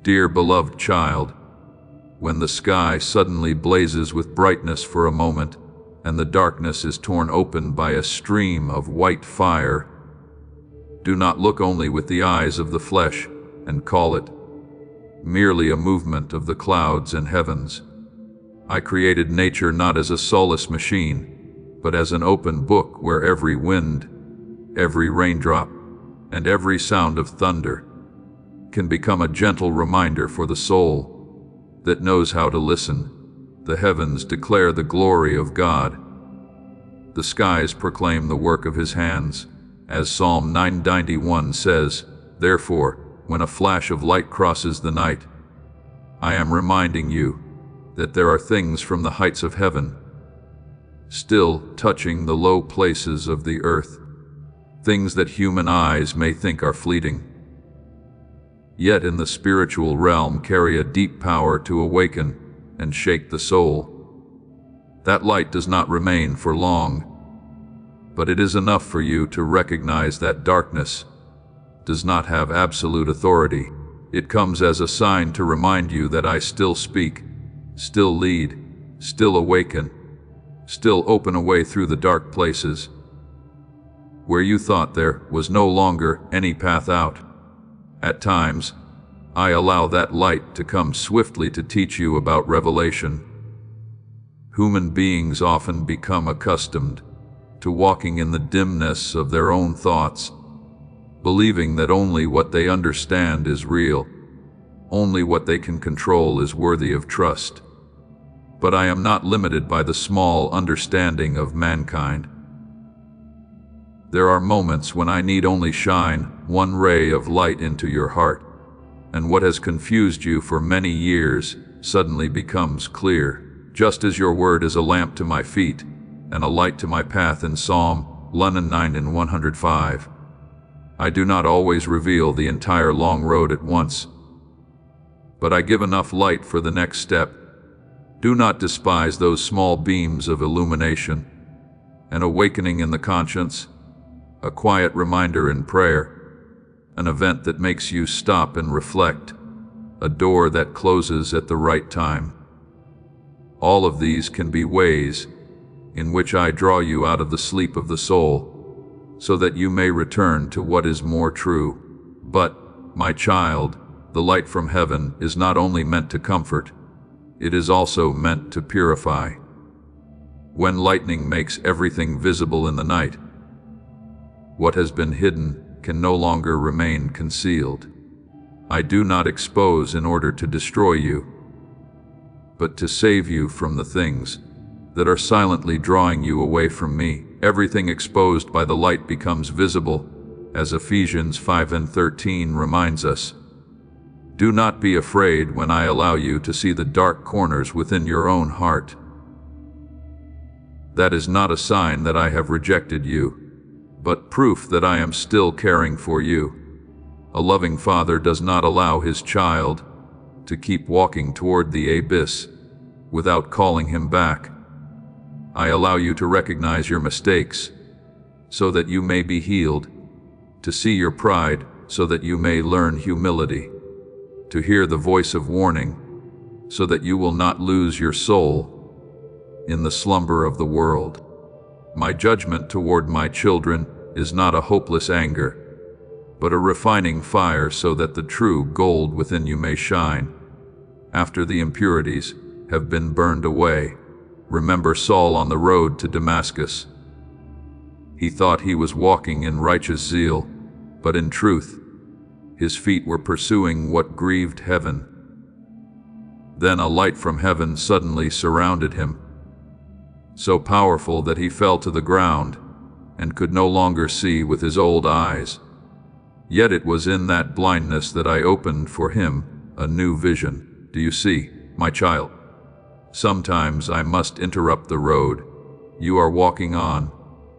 Dear beloved child, when the sky suddenly blazes with brightness for a moment, and the darkness is torn open by a stream of white fire, do not look only with the eyes of the flesh and call it merely a movement of the clouds and heavens. I created nature not as a soulless machine, but as an open book where every wind, every raindrop, and every sound of thunder can become a gentle reminder for the soul that knows how to listen. The heavens declare the glory of God. The skies proclaim the work of his hands. As Psalm 991 says, therefore, when a flash of light crosses the night, I am reminding you that there are things from the heights of heaven still touching the low places of the earth, things that human eyes may think are fleeting, yet in the spiritual realm carry a deep power to awaken and shake the soul. That light does not remain for long, but it is enough for you to recognize that darkness does not have absolute authority. It comes as a sign to remind you that I still speak, still lead, still awaken, still open a way through the dark places where you thought there was no longer any path out. At times, I allow that light to come swiftly to teach you about revelation. Human beings often become accustomed to walking in the dimness of their own thoughts, believing that only what they understand is real, only what they can control is worthy of trust. But I am not limited by the small understanding of mankind. There are moments when I need only shine one ray of light into your heart, and what has confused you for many years suddenly becomes clear, just as your word is a lamp to my feet and a light to my path in Psalm 109:105. I do not always reveal the entire long road at once, but I give enough light for the next step. Do not despise those small beams of illumination, an awakening in the conscience, a quiet reminder in prayer, an event that makes you stop and reflect, a door that closes at the right time. All of these can be ways in which I draw you out of the sleep of the soul, so that you may return to what is more true. But, my child, the light from heaven is not only meant to comfort, it is also meant to purify. When lightning makes everything visible in the night, what has been hidden can no longer remain concealed. I do not expose in order to destroy you, but to save you from the things that are silently drawing you away from me. Everything exposed by the light becomes visible, as Ephesians 5:13 reminds us. Do not be afraid when I allow you to see the dark corners within your own heart. That is not a sign that I have rejected you, but proof that I am still caring for you. A loving father does not allow his child to keep walking toward the abyss without calling him back. I allow you to recognize your mistakes so that you may be healed, to see your pride so that you may learn humility, to hear the voice of warning so that you will not lose your soul in the slumber of the world. My judgment toward my children is not a hopeless anger, but a refining fire so that the true gold within you may shine after the impurities have been burned away. Remember Saul on the road to Damascus. He thought he was walking in righteous zeal, but in truth, his feet were pursuing what grieved heaven. Then a light from heaven suddenly surrounded him, so powerful that he fell to the ground and could no longer see with his old eyes. Yet it was in that blindness that I opened for him a new vision. Do you see, my child? Sometimes I must interrupt the road you are walking on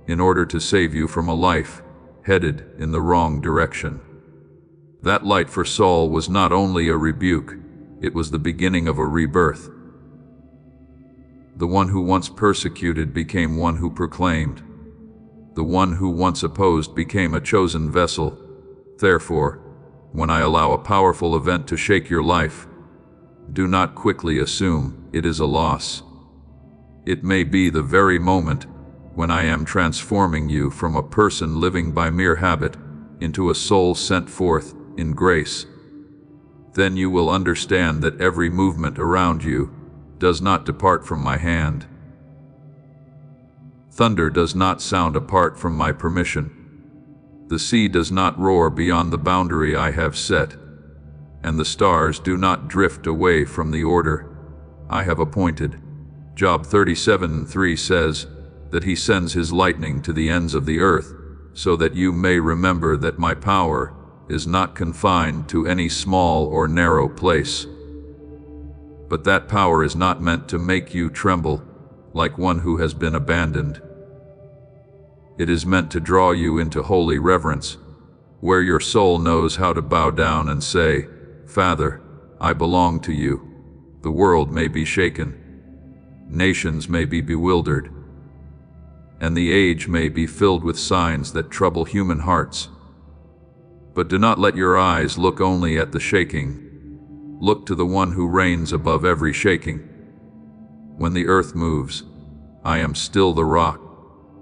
in order to save you from a life headed in the wrong direction. That light for Saul was not only a rebuke, it was the beginning of a rebirth. The one who once persecuted became one who proclaimed. The one who once opposed became a chosen vessel. Therefore, When I allow a powerful event to shake your life, do not quickly assume it is a loss. It may be the very moment when I am transforming you from a person living by mere habit into a soul sent forth in grace. Then you will understand that every movement around you does not depart from my hand. Thunder does not sound apart from my permission. The sea does not roar beyond the boundary I have set, and the stars do not drift away from the order I have appointed. Job 37:3 says that he sends his lightning to the ends of the earth, so that you may remember that my power is not confined to any small or narrow place. But that power is not meant to make you tremble like one who has been abandoned. It is meant to draw you into holy reverence, where your soul knows how to bow down and say, "Father, I belong to you." The world may be shaken, nations may be bewildered, and the age may be filled with signs that trouble human hearts. But do not let your eyes look only at the shaking. Look to the one who reigns above every shaking. When the earth moves, I am still the rock.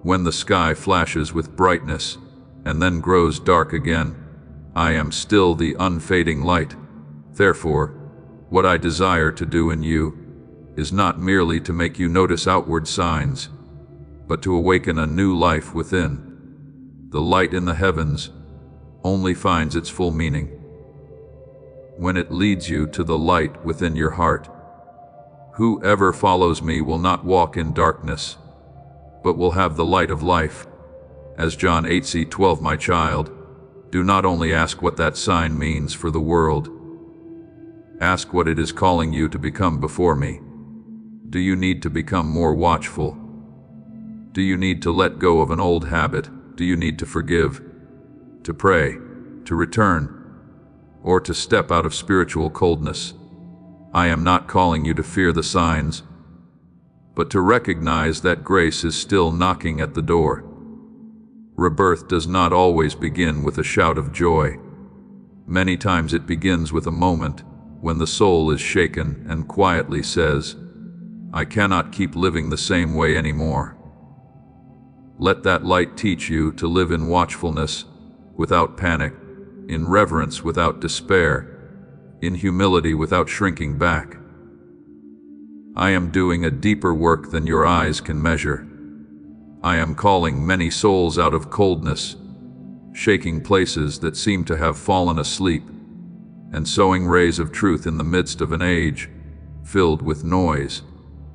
When the sky flashes with brightness and then grows dark again, I am still the unfading light. Therefore, what I desire to do in you is not merely to make you notice outward signs, but to awaken a new life within. The light in the heavens only finds its full meaning when it leads you to the light within your heart. Whoever follows me will not walk in darkness, but will have the light of life. As John 8:12, my child, do not only ask what that sign means for the world. Ask what it is calling you to become before me. Do you need to become more watchful? Do you need to let go of an old habit? Do you need to forgive, to pray, to return, or to step out of spiritual coldness? I am not calling you to fear the signs, but to recognize that grace is still knocking at the door. Rebirth does not always begin with a shout of joy. Many times it begins with a moment when the soul is shaken and quietly says, "I cannot keep living the same way anymore." Let that light teach you to live in watchfulness without panic, in reverence without despair, in humility without shrinking back. I am doing a deeper work than your eyes can measure. I am calling many souls out of coldness, shaking places that seem to have fallen asleep, and sowing rays of truth in the midst of an age filled with noise.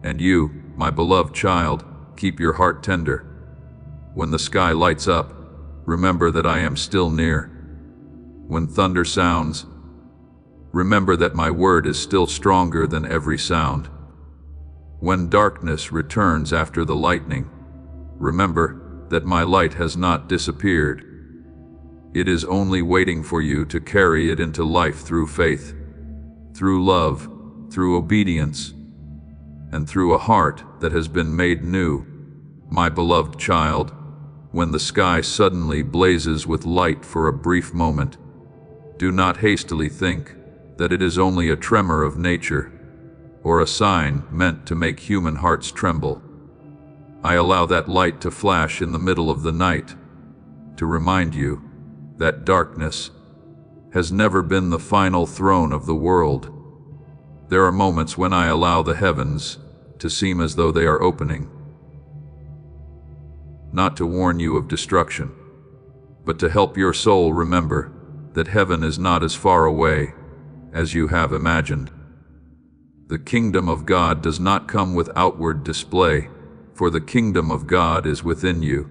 And you, my beloved child, keep your heart tender. When the sky lights up, remember that I am still near. When thunder sounds, remember that my word is still stronger than every sound. When darkness returns after the lightning, remember that my light has not disappeared. It is only waiting for you to carry it into life through faith, through love, through obedience, and through a heart that has been made new. My beloved child, when the sky suddenly blazes with light for a brief moment, do not hastily think that it is only a tremor of nature or a sign meant to make human hearts tremble. I allow that light to flash in the middle of the night to remind you that darkness has never been the final throne of the world. There are moments when I allow the heavens to seem as though they are opening, not to warn you of destruction, but to help your soul remember that heaven is not as far away as you have imagined. The kingdom of God does not come with outward display, for the kingdom of God is within you.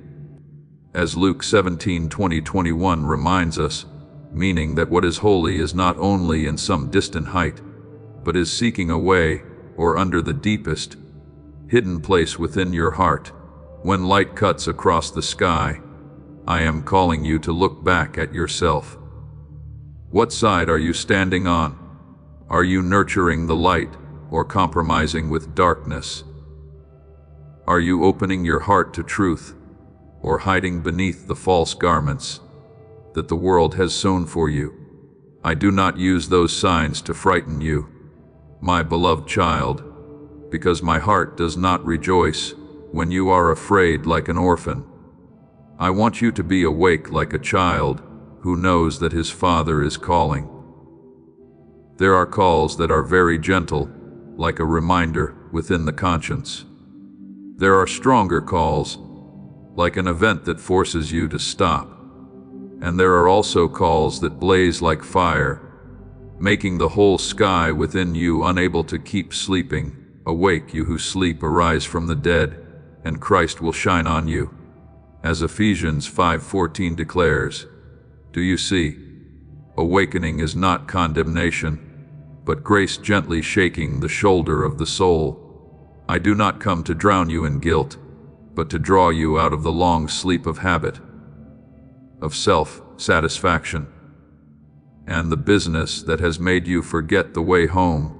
As Luke 17:20-21 reminds us, meaning that what is holy is not only in some distant height, but is seeking away or under the deepest, hidden place within your heart. When light cuts across the sky, I am calling you to look back at yourself. What side are you standing on? Are you nurturing the light or compromising with darkness? Are you opening your heart to truth or hiding beneath the false garments that the world has sewn for you? I do not use those signs to frighten you, my beloved child, because my heart does not rejoice when you are afraid like an orphan. I want you to be awake like a child who knows that his father is calling. There are calls that are very gentle, like a reminder within the conscience. There are stronger calls, like an event that forces you to stop. And there are also calls that blaze like fire, making the whole sky within you unable to keep sleeping. Awake, you who sleep, arise from the dead, and Christ will shine on you. As Ephesians 5:14 declares, do you see? Awakening is not condemnation, but grace gently shaking the shoulder of the soul. I do not come to drown you in guilt, but to draw you out of the long sleep of habit, of self-satisfaction, and the business that has made you forget the way home.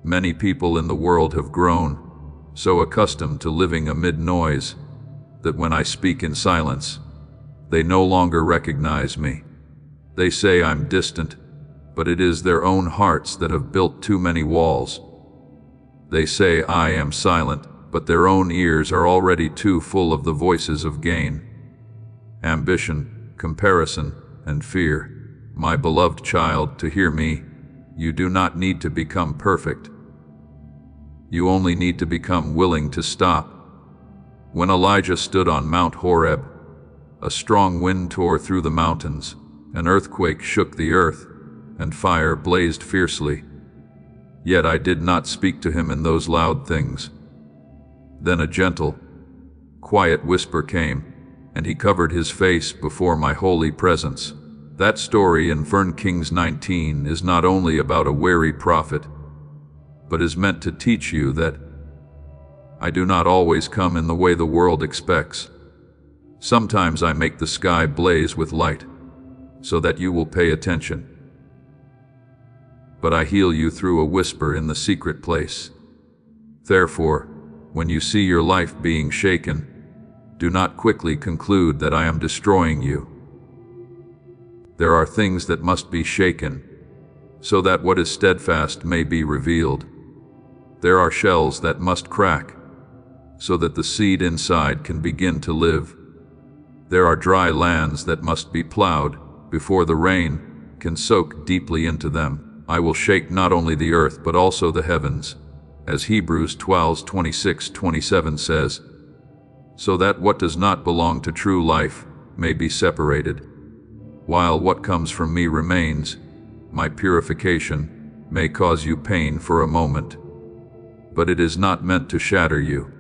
Many people in the world have grown so accustomed to living amid noise that when I speak in silence, they no longer recognize me. They say I'm distant, but it is their own hearts that have built too many walls. They say I am silent, but their own ears are already too full of the voices of gain, ambition, comparison, and fear. My beloved child, to hear me, you do not need to become perfect. You only need to become willing to stop. When Elijah stood on Mount Horeb, a strong wind tore through the mountains, an earthquake shook the earth, and fire blazed fiercely. Yet I did not speak to him in those loud things. Then a gentle, quiet whisper came, and he covered his face before my holy presence. That story in 1 Kings 19 is not only about a wary prophet, but is meant to teach you that I do not always come in the way the world expects. Sometimes I make the sky blaze with light, so that you will pay attention. But I heal you through a whisper in the secret place. Therefore, when you see your life being shaken, do not quickly conclude that I am destroying you. There are things that must be shaken, so that what is steadfast may be revealed. There are shells that must crack, so that the seed inside can begin to live. There are dry lands that must be plowed before the rain can soak deeply into them. I will shake not only the earth but also the heavens, as Hebrews 12:26-27 says, so that what does not belong to true life may be separated, while what comes from me remains. My purification may cause you pain for a moment, but it is not meant to shatter you.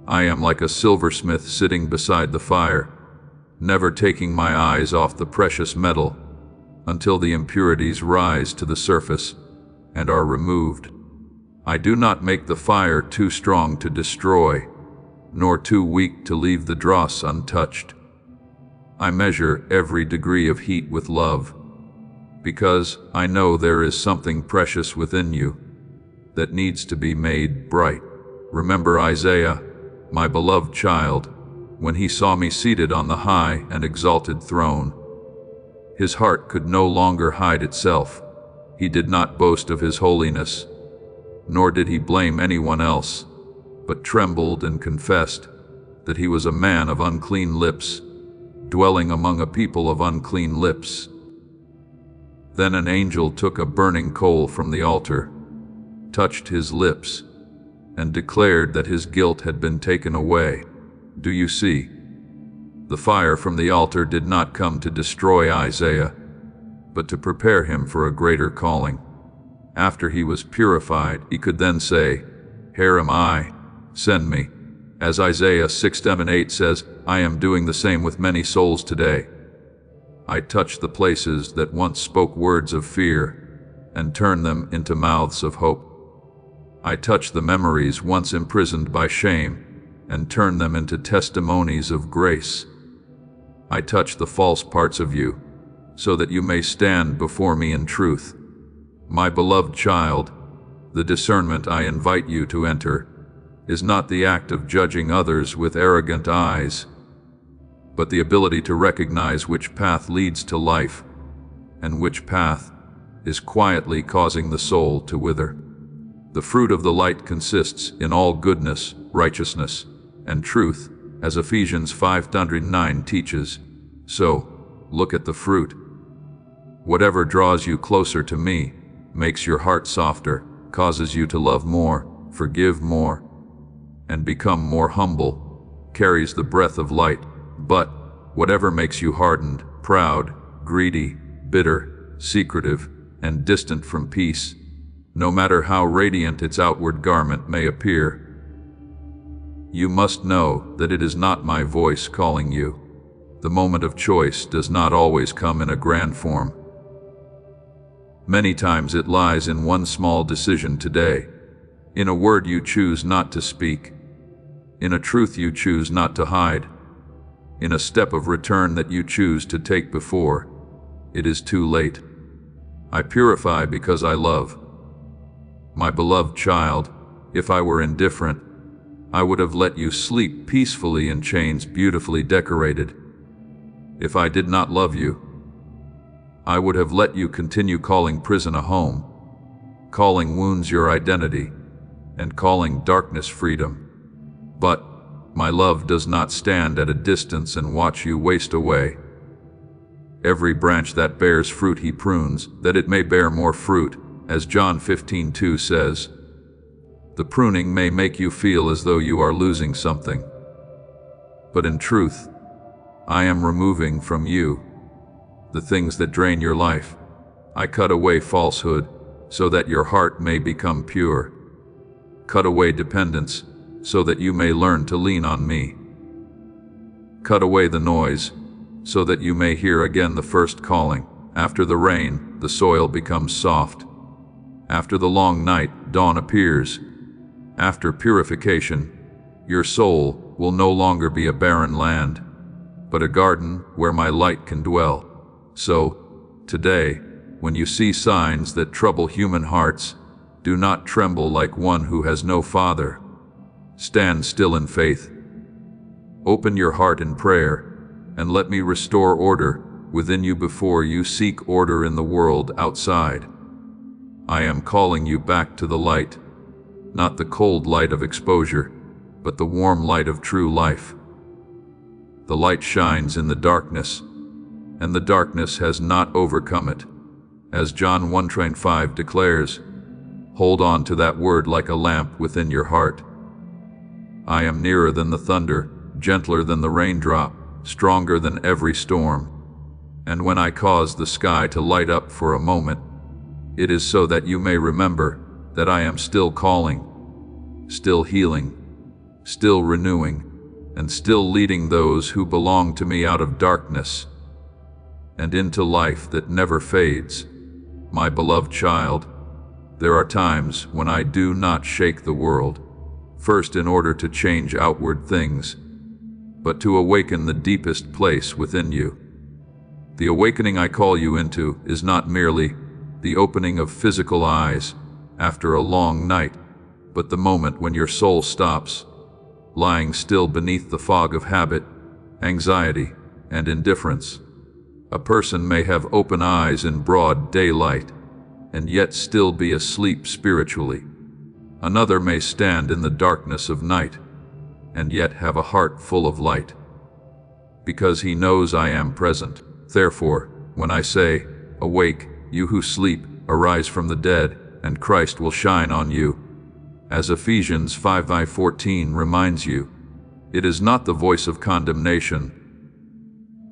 I am like a silversmith sitting beside the fire, never taking my eyes off the precious metal until the impurities rise to the surface and are removed. I do not make the fire too strong to destroy, nor too weak to leave the dross untouched. I measure every degree of heat with love, because I know there is something precious within you that needs to be made bright. Remember Isaiah, my beloved child, when he saw me seated on the high and exalted throne. His heart could no longer hide itself. He did not boast of his holiness, nor did he blame anyone else, but trembled and confessed that he was a man of unclean lips, dwelling among a people of unclean lips. Then an angel took a burning coal from the altar, touched his lips, and declared that his guilt had been taken away. Do you see? The fire from the altar did not come to destroy Isaiah, but to prepare him for a greater calling. After he was purified, he could then say, "Here am I, send me." As Isaiah 6:7-8 says, I am doing the same with many souls today. I touch the places that once spoke words of fear and turn them into mouths of hope. I touch the memories once imprisoned by shame and turn them into testimonies of grace. I touch the false parts of you so that you may stand before me in truth. My beloved child, the discernment I invite you to enter is not the act of judging others with arrogant eyes, but the ability to recognize which path leads to life and which path is quietly causing the soul to wither. The fruit of the light consists in all goodness, righteousness, and truth, as Ephesians 5:9 teaches. So, look at the fruit. Whatever draws you closer to me, makes your heart softer, causes you to love more, forgive more, and become more humble, carries the breath of light. But whatever makes you hardened, proud, greedy, bitter, secretive, and distant from peace, no matter how radiant its outward garment may appear, you must know that it is not my voice calling you. The moment of choice does not always come in a grand form. Many times it lies in one small decision today, in a word you choose not to speak, in a truth you choose not to hide, in a step of return that you choose to take before it is too late. I purify because I love. My beloved child, if I were indifferent, I would have let you sleep peacefully in chains beautifully decorated. If I did not love you, I would have let you continue calling prison a home, calling wounds your identity, and calling darkness freedom. But my love does not stand at a distance and watch you waste away. Every branch that bears fruit he prunes, that it may bear more fruit, as John 15:2 says. The pruning may make you feel as though you are losing something, but in truth, I am removing from you the things that drain your life. I cut away falsehood so that your heart may become pure. Cut away dependence so that you may learn to lean on me. Cut away the noise so that you may hear again the first calling. After the rain, the soil becomes soft. After the long night, dawn appears. After purification, your soul will no longer be a barren land, but a garden where my light can dwell. So, today, when you see signs that trouble human hearts, do not tremble like one who has no father. Stand still in faith. Open your heart in prayer, and let me restore order within you before you seek order in the world outside. I am calling you back to the light, not the cold light of exposure, but the warm light of true life. The light shines in the darkness, and the darkness has not overcome it. As John 1:5 declares, hold on to that word like a lamp within your heart. I am nearer than the thunder, gentler than the raindrop, stronger than every storm. And when I cause the sky to light up for a moment, it is so that you may remember that I am still calling, still healing, still renewing, and still leading those who belong to me out of darkness and into life that never fades. My beloved child, there are times when I do not shake the world, first in order to change outward things, but to awaken the deepest place within you. The awakening I call you into is not merely the opening of physical eyes after a long night, but the moment when your soul stops, lying still beneath the fog of habit, anxiety, and indifference. A person may have open eyes in broad daylight, and yet still be asleep spiritually. Another may stand in the darkness of night, and yet have a heart full of light. Because he knows I am present. Therefore, when I say, awake, you who sleep, arise from the dead, and Christ will shine on you. As Ephesians 5:14 reminds you, it is not the voice of condemnation,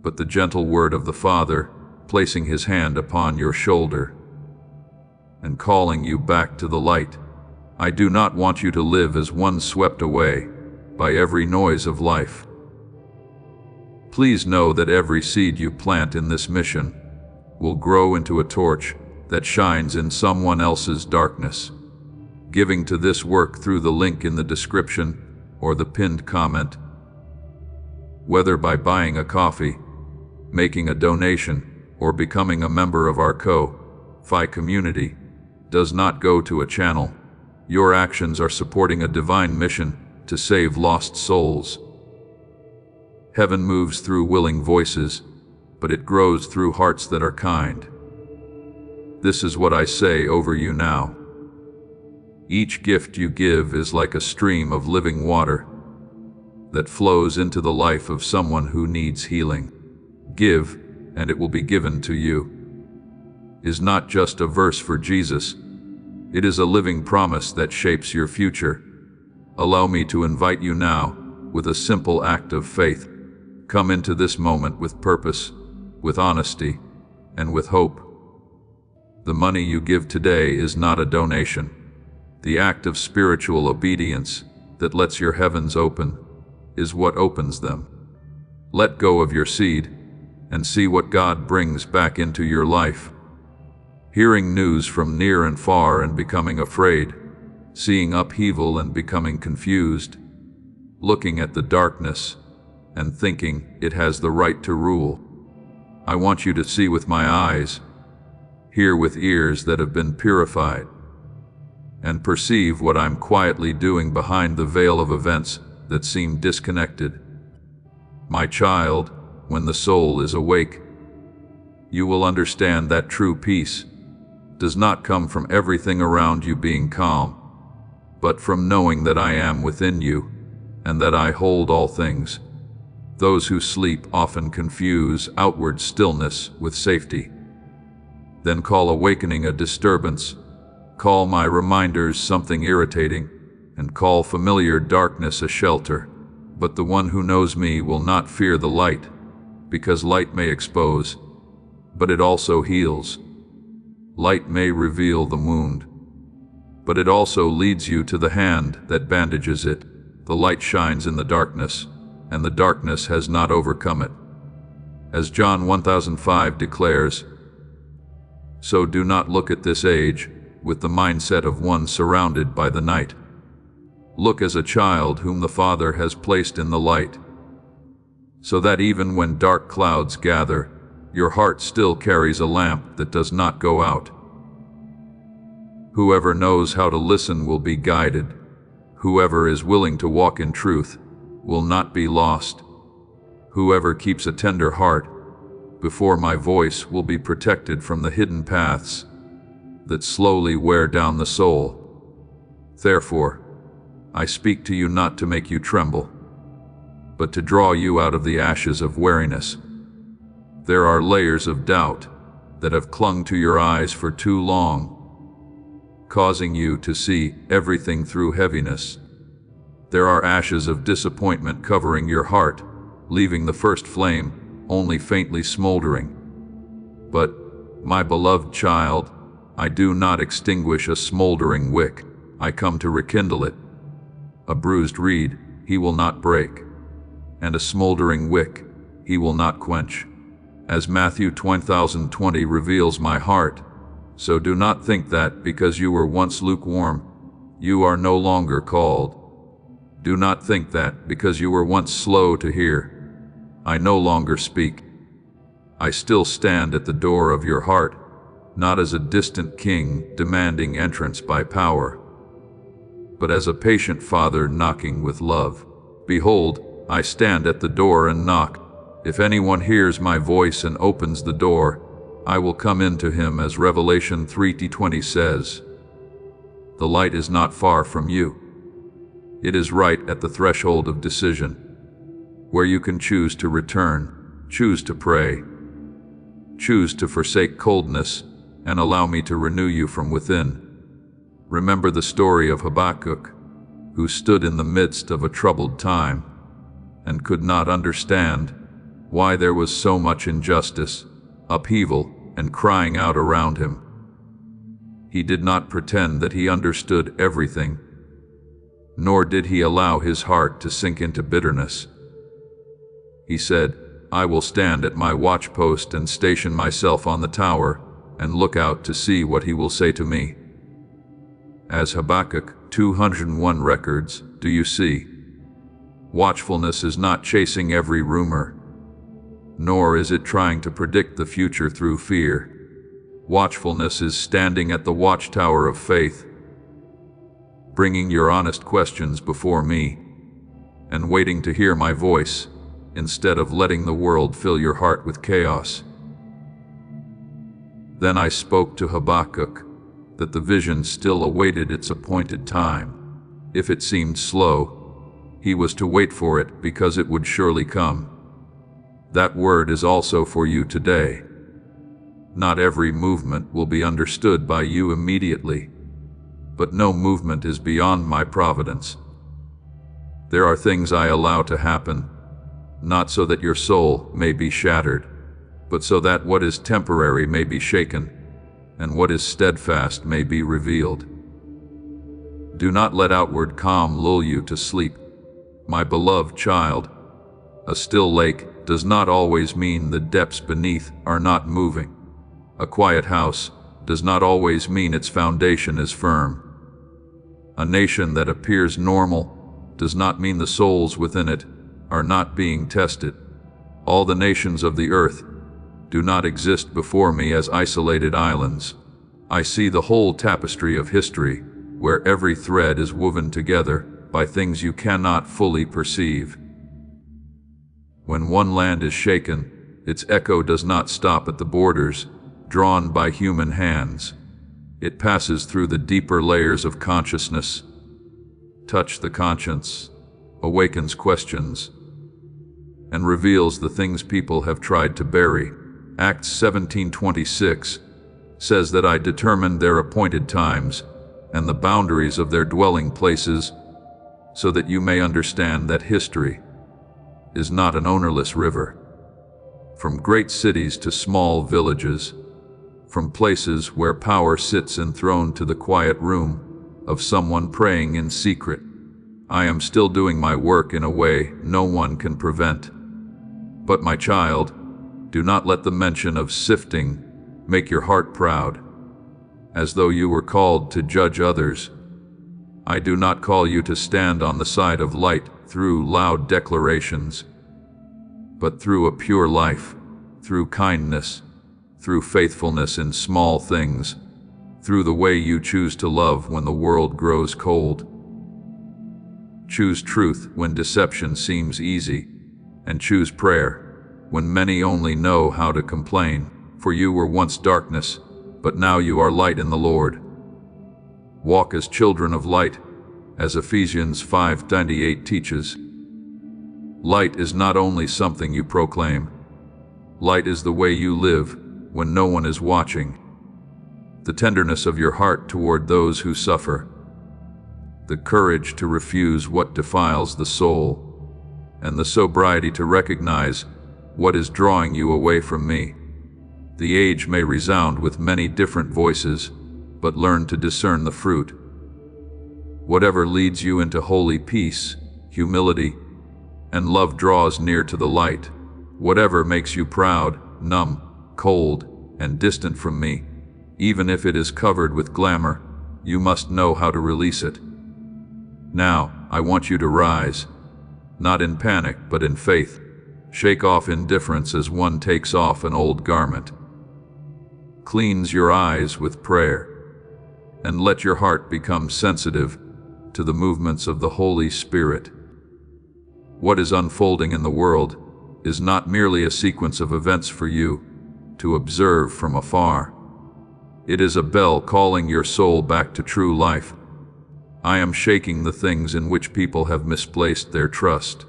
but the gentle word of the Father, placing his hand upon your shoulder and calling you back to the light. I do not want you to live as one swept away by every noise of life. Please know that every seed you plant in this mission will grow into a torch that shines in someone else's darkness. Giving to this work through the link in the description or the pinned comment, whether by buying a coffee, making a donation, or becoming a member of our Ko-Fi community, does not go to a channel. Your actions are supporting a divine mission to save lost souls. Heaven moves through willing voices, but it grows through hearts that are kind. This is what I say over you now. Each gift you give is like a stream of living water that flows into the life of someone who needs healing. Give, and it will be given to you is not just a verse for Jesus. It is a living promise that shapes your future. Allow me to invite you now, with a simple act of faith. Come into this moment with purpose, with honesty, and with hope. The money you give today is not a donation. The act of spiritual obedience that lets your heavens open is what opens them. Let go of your seed and see what God brings back into your life. Hearing news from near and far and becoming afraid, seeing upheaval and becoming confused, looking at the darkness and thinking it has the right to rule. I want you to see with my eyes, hear with ears that have been purified, and perceive what I'm quietly doing behind the veil of events that seem disconnected. My child, when the soul is awake, you will understand that true peace does not come from everything around you being calm, but from knowing that I am within you and that I hold all things. Those who sleep often confuse outward stillness with safety. Then call awakening a disturbance, call my reminders something irritating, and call familiar darkness a shelter. But the one who knows me will not fear the light, because light may expose, but it also heals. Light may reveal the wound, but it also leads you to the hand that bandages it. The light shines in the darkness, and the darkness has not overcome it. As John 1005 declares, so do not look at this age with the mindset of one surrounded by the night. Look as a child whom the Father has placed in the light, so that even when dark clouds gather, your heart still carries a lamp that does not go out. Whoever knows how to listen will be guided. Whoever is willing to walk in truth will not be lost. Whoever keeps a tender heart before my voice will be protected from the hidden paths that slowly wear down the soul. Therefore, I speak to you not to make you tremble, but to draw you out of the ashes of weariness. There are layers of doubt that have clung to your eyes for too long, causing you to see everything through heaviness. There are ashes of disappointment covering your heart, leaving the first flame only faintly smoldering. But, my beloved child, I do not extinguish a smoldering wick, I come to rekindle it. A bruised reed he will not break, and a smoldering wick he will not quench. As Matthew 20:20 reveals my heart, so do not think that because you were once lukewarm, you are no longer called. Do not think that because you were once slow to hear, I no longer speak. I still stand at the door of your heart, not as a distant king demanding entrance by power, but as a patient father knocking with love. Behold, I stand at the door and knock. If anyone hears my voice and opens the door, I will come into him, as Revelation 3:20 says. The light is not far from you. It is right at the threshold of decision, where you can choose to return, choose to pray, choose to forsake coldness, and allow me to renew you from within. Remember the story of Habakkuk, who stood in the midst of a troubled time and could not understand why there was so much injustice, upheaval, and crying out around him. He did not pretend that he understood everything, nor did he allow his heart to sink into bitterness. He said, I will stand at my watchpost and station myself on the tower and look out to see what he will say to me. As Habakkuk 201 records, do you see? Watchfulness is not chasing every rumor, nor is it trying to predict the future through fear. Watchfulness is standing at the watchtower of faith, bringing your honest questions before me, and waiting to hear my voice, instead of letting the world fill your heart with chaos. Then I spoke to Habakkuk that the vision still awaited its appointed time. If it seemed slow, he was to wait for it because it would surely come. That word is also for you today. Not every movement will be understood by you immediately, but no movement is beyond my providence. There are things I allow to happen, not so that your soul may be shattered, but so that what is temporary may be shaken, and what is steadfast may be revealed. Do not let outward calm lull you to sleep, my beloved child. A still lake does not always mean the depths beneath are not moving. A quiet house does not always mean its foundation is firm. A nation that appears normal does not mean the souls within it are not being tested. All the nations of the earth do not exist before me as isolated islands. I see the whole tapestry of history, where every thread is woven together by things you cannot fully perceive. When one land is shaken, its echo does not stop at the borders drawn by human hands. It passes through the deeper layers of consciousness. Touch the conscience, awakens questions, and reveals the things people have tried to bury. Acts 17:26 says that I determined their appointed times and the boundaries of their dwelling places, so that you may understand that history is not an ownerless river. From great cities to small villages, from places where power sits enthroned to the quiet room of someone praying in secret, I am still doing my work in a way no one can prevent. But my child, do not let the mention of sifting make your heart proud, as though you were called to judge others. I do not call you to stand on the side of light through loud declarations, but through a pure life, through kindness, through faithfulness in small things, through the way you choose to love when the world grows cold. Choose truth when deception seems easy, and choose prayer when many only know how to complain. For you were once darkness, but now you are light in the Lord. Walk as children of light, as Ephesians 5:28 teaches. Light is not only something you proclaim. Light is the way you live when no one is watching. The tenderness of your heart toward those who suffer. The courage to refuse what defiles the soul, and the sobriety to recognize what is drawing you away from me. The age may resound with many different voices, but learn to discern the fruit. Whatever leads you into holy peace, humility, and love draws near to the light. Whatever makes you proud, numb, cold, and distant from me, even if it is covered with glamour, you must know how to release it. Now, I want you to rise, not in panic but in faith. Shake off indifference as one takes off an old garment. Cleanse your eyes with prayer, and let your heart become sensitive to the movements of the Holy Spirit. What is unfolding in the world is not merely a sequence of events for you to observe from afar. It is a bell calling your soul back to true life. I am shaking the things in which people have misplaced their trust,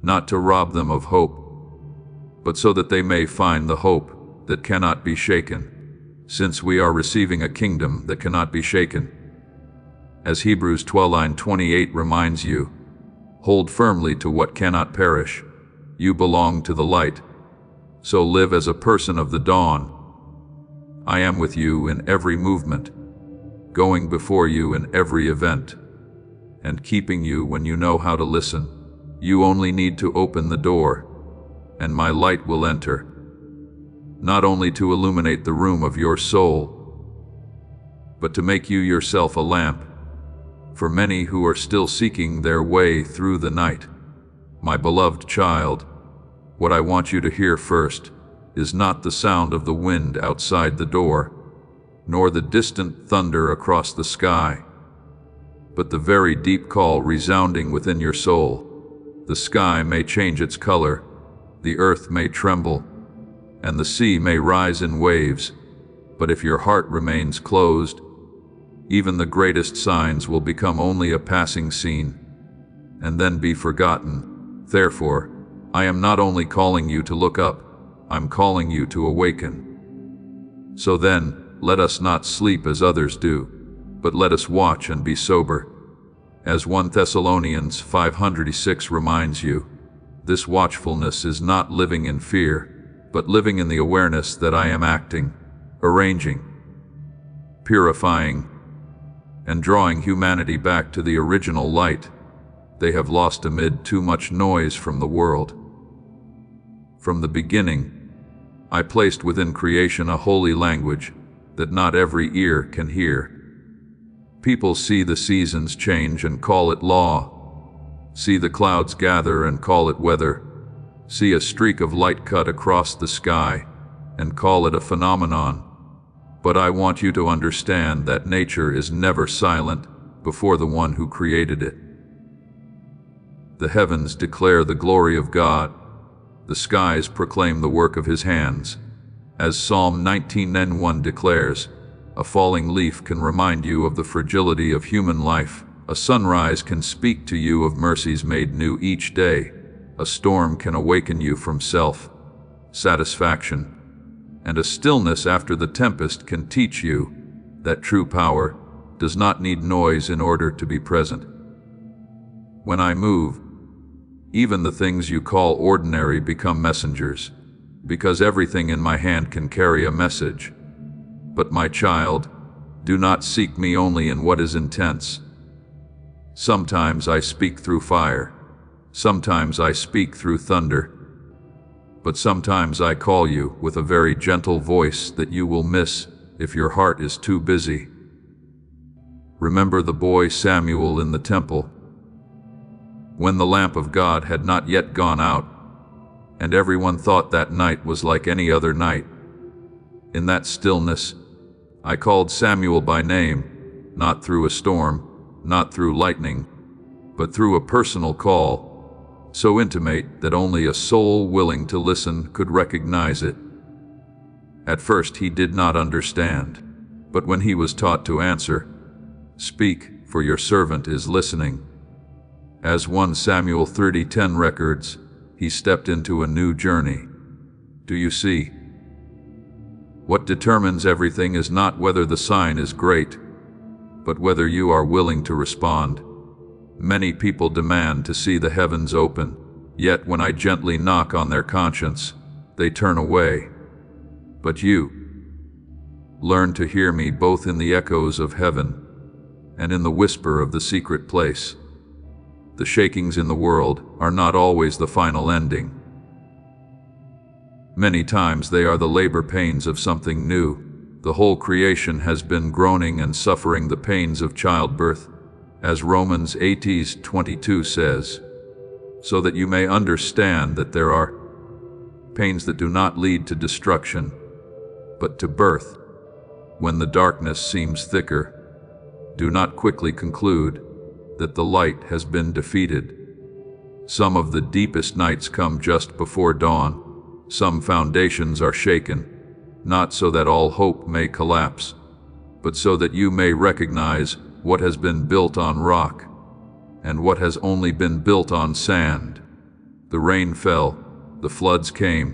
not to rob them of hope, but so that they may find the hope that cannot be shaken, since we are receiving a kingdom that cannot be shaken. As Hebrews 12:28 reminds you, hold firmly to what cannot perish. You belong to the light, so live as a person of the dawn. I am with you in every movement, going before you in every event, and keeping you when you know how to listen. You only need to open the door, and my light will enter, not only to illuminate the room of your soul, but to make you yourself a lamp for many who are still seeking their way through the night. My beloved child, what I want you to hear first is not the sound of the wind outside the door, nor the distant thunder across the sky, but the very deep call resounding within your soul. The sky may change its color, the earth may tremble, and the sea may rise in waves, but if your heart remains closed, even the greatest signs will become only a passing scene, and then be forgotten. Therefore, I am not only calling you to look up, I'm calling you to awaken. So then, let us not sleep as others do, but let us watch and be sober. As 1 Thessalonians 5:6 reminds you, this watchfulness is not living in fear, but living in the awareness that I am acting, arranging, purifying, and drawing humanity back to the original light they have lost amid too much noise from the world. From the beginning, I placed within creation a holy language that not every ear can hear. People see the seasons change and call it law, see the clouds gather and call it weather, see a streak of light cut across the sky and call it a phenomenon. But I want you to understand that nature is never silent before the one who created it. The heavens declare the glory of God. The skies proclaim the work of his hands. As Psalm 19:1 declares, a falling leaf can remind you of the fragility of human life. A sunrise can speak to you of mercies made new each day. A storm can awaken you from self-satisfaction. And a stillness after the tempest can teach you that true power does not need noise in order to be present. When I move, even the things you call ordinary become messengers, because everything in my hand can carry a message. But my child, do not seek me only in what is intense. Sometimes I speak through fire, sometimes I speak through thunder, but sometimes I call you with a very gentle voice that you will miss if your heart is too busy. Remember the boy Samuel in the temple, when the lamp of God had not yet gone out, and everyone thought that night was like any other night. In that stillness, I called Samuel by name, not through a storm, not through lightning, but through a personal call, so intimate that only a soul willing to listen could recognize it. At first he did not understand, but when he was taught to answer, "Speak, for your servant is listening," as 1 Samuel 30:10 records, he stepped into a new journey. Do you see? What determines everything is not whether the sign is great, but whether you are willing to respond. Many people demand to see the heavens open, yet when I gently knock on their conscience, they turn away. But you learn to hear me both in the echoes of heaven and in the whisper of the secret place. The shakings in the world are not always the final ending. Many times they are the labor pains of something new. The whole creation has been groaning and suffering the pains of childbirth, as Romans 8:22 says, so that you may understand that there are pains that do not lead to destruction, but to birth. When the darkness seems thicker, do not quickly conclude that the light has been defeated. Some of the deepest nights come just before dawn. Some foundations are shaken, not so that all hope may collapse, but so that you may recognize what has been built on rock and what has only been built on sand. The rain fell, the floods came,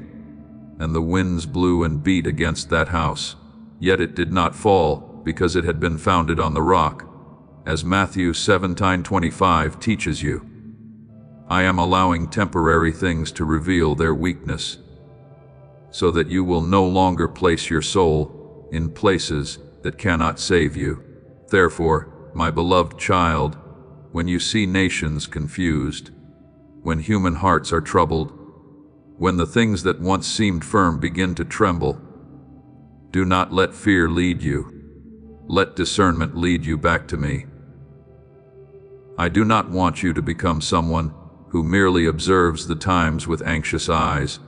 and the winds blew and beat against that house, yet it did not fall because it had been founded on the rock, as Matthew 7:25 teaches you. I am allowing temporary things to reveal their weakness, so that you will no longer place your soul in places that cannot save you. Therefore, my beloved child, when you see nations confused, when human hearts are troubled, when the things that once seemed firm begin to tremble, do not let fear lead you. Let discernment lead you back to me. I do not want you to become someone who merely observes the times with anxious eyes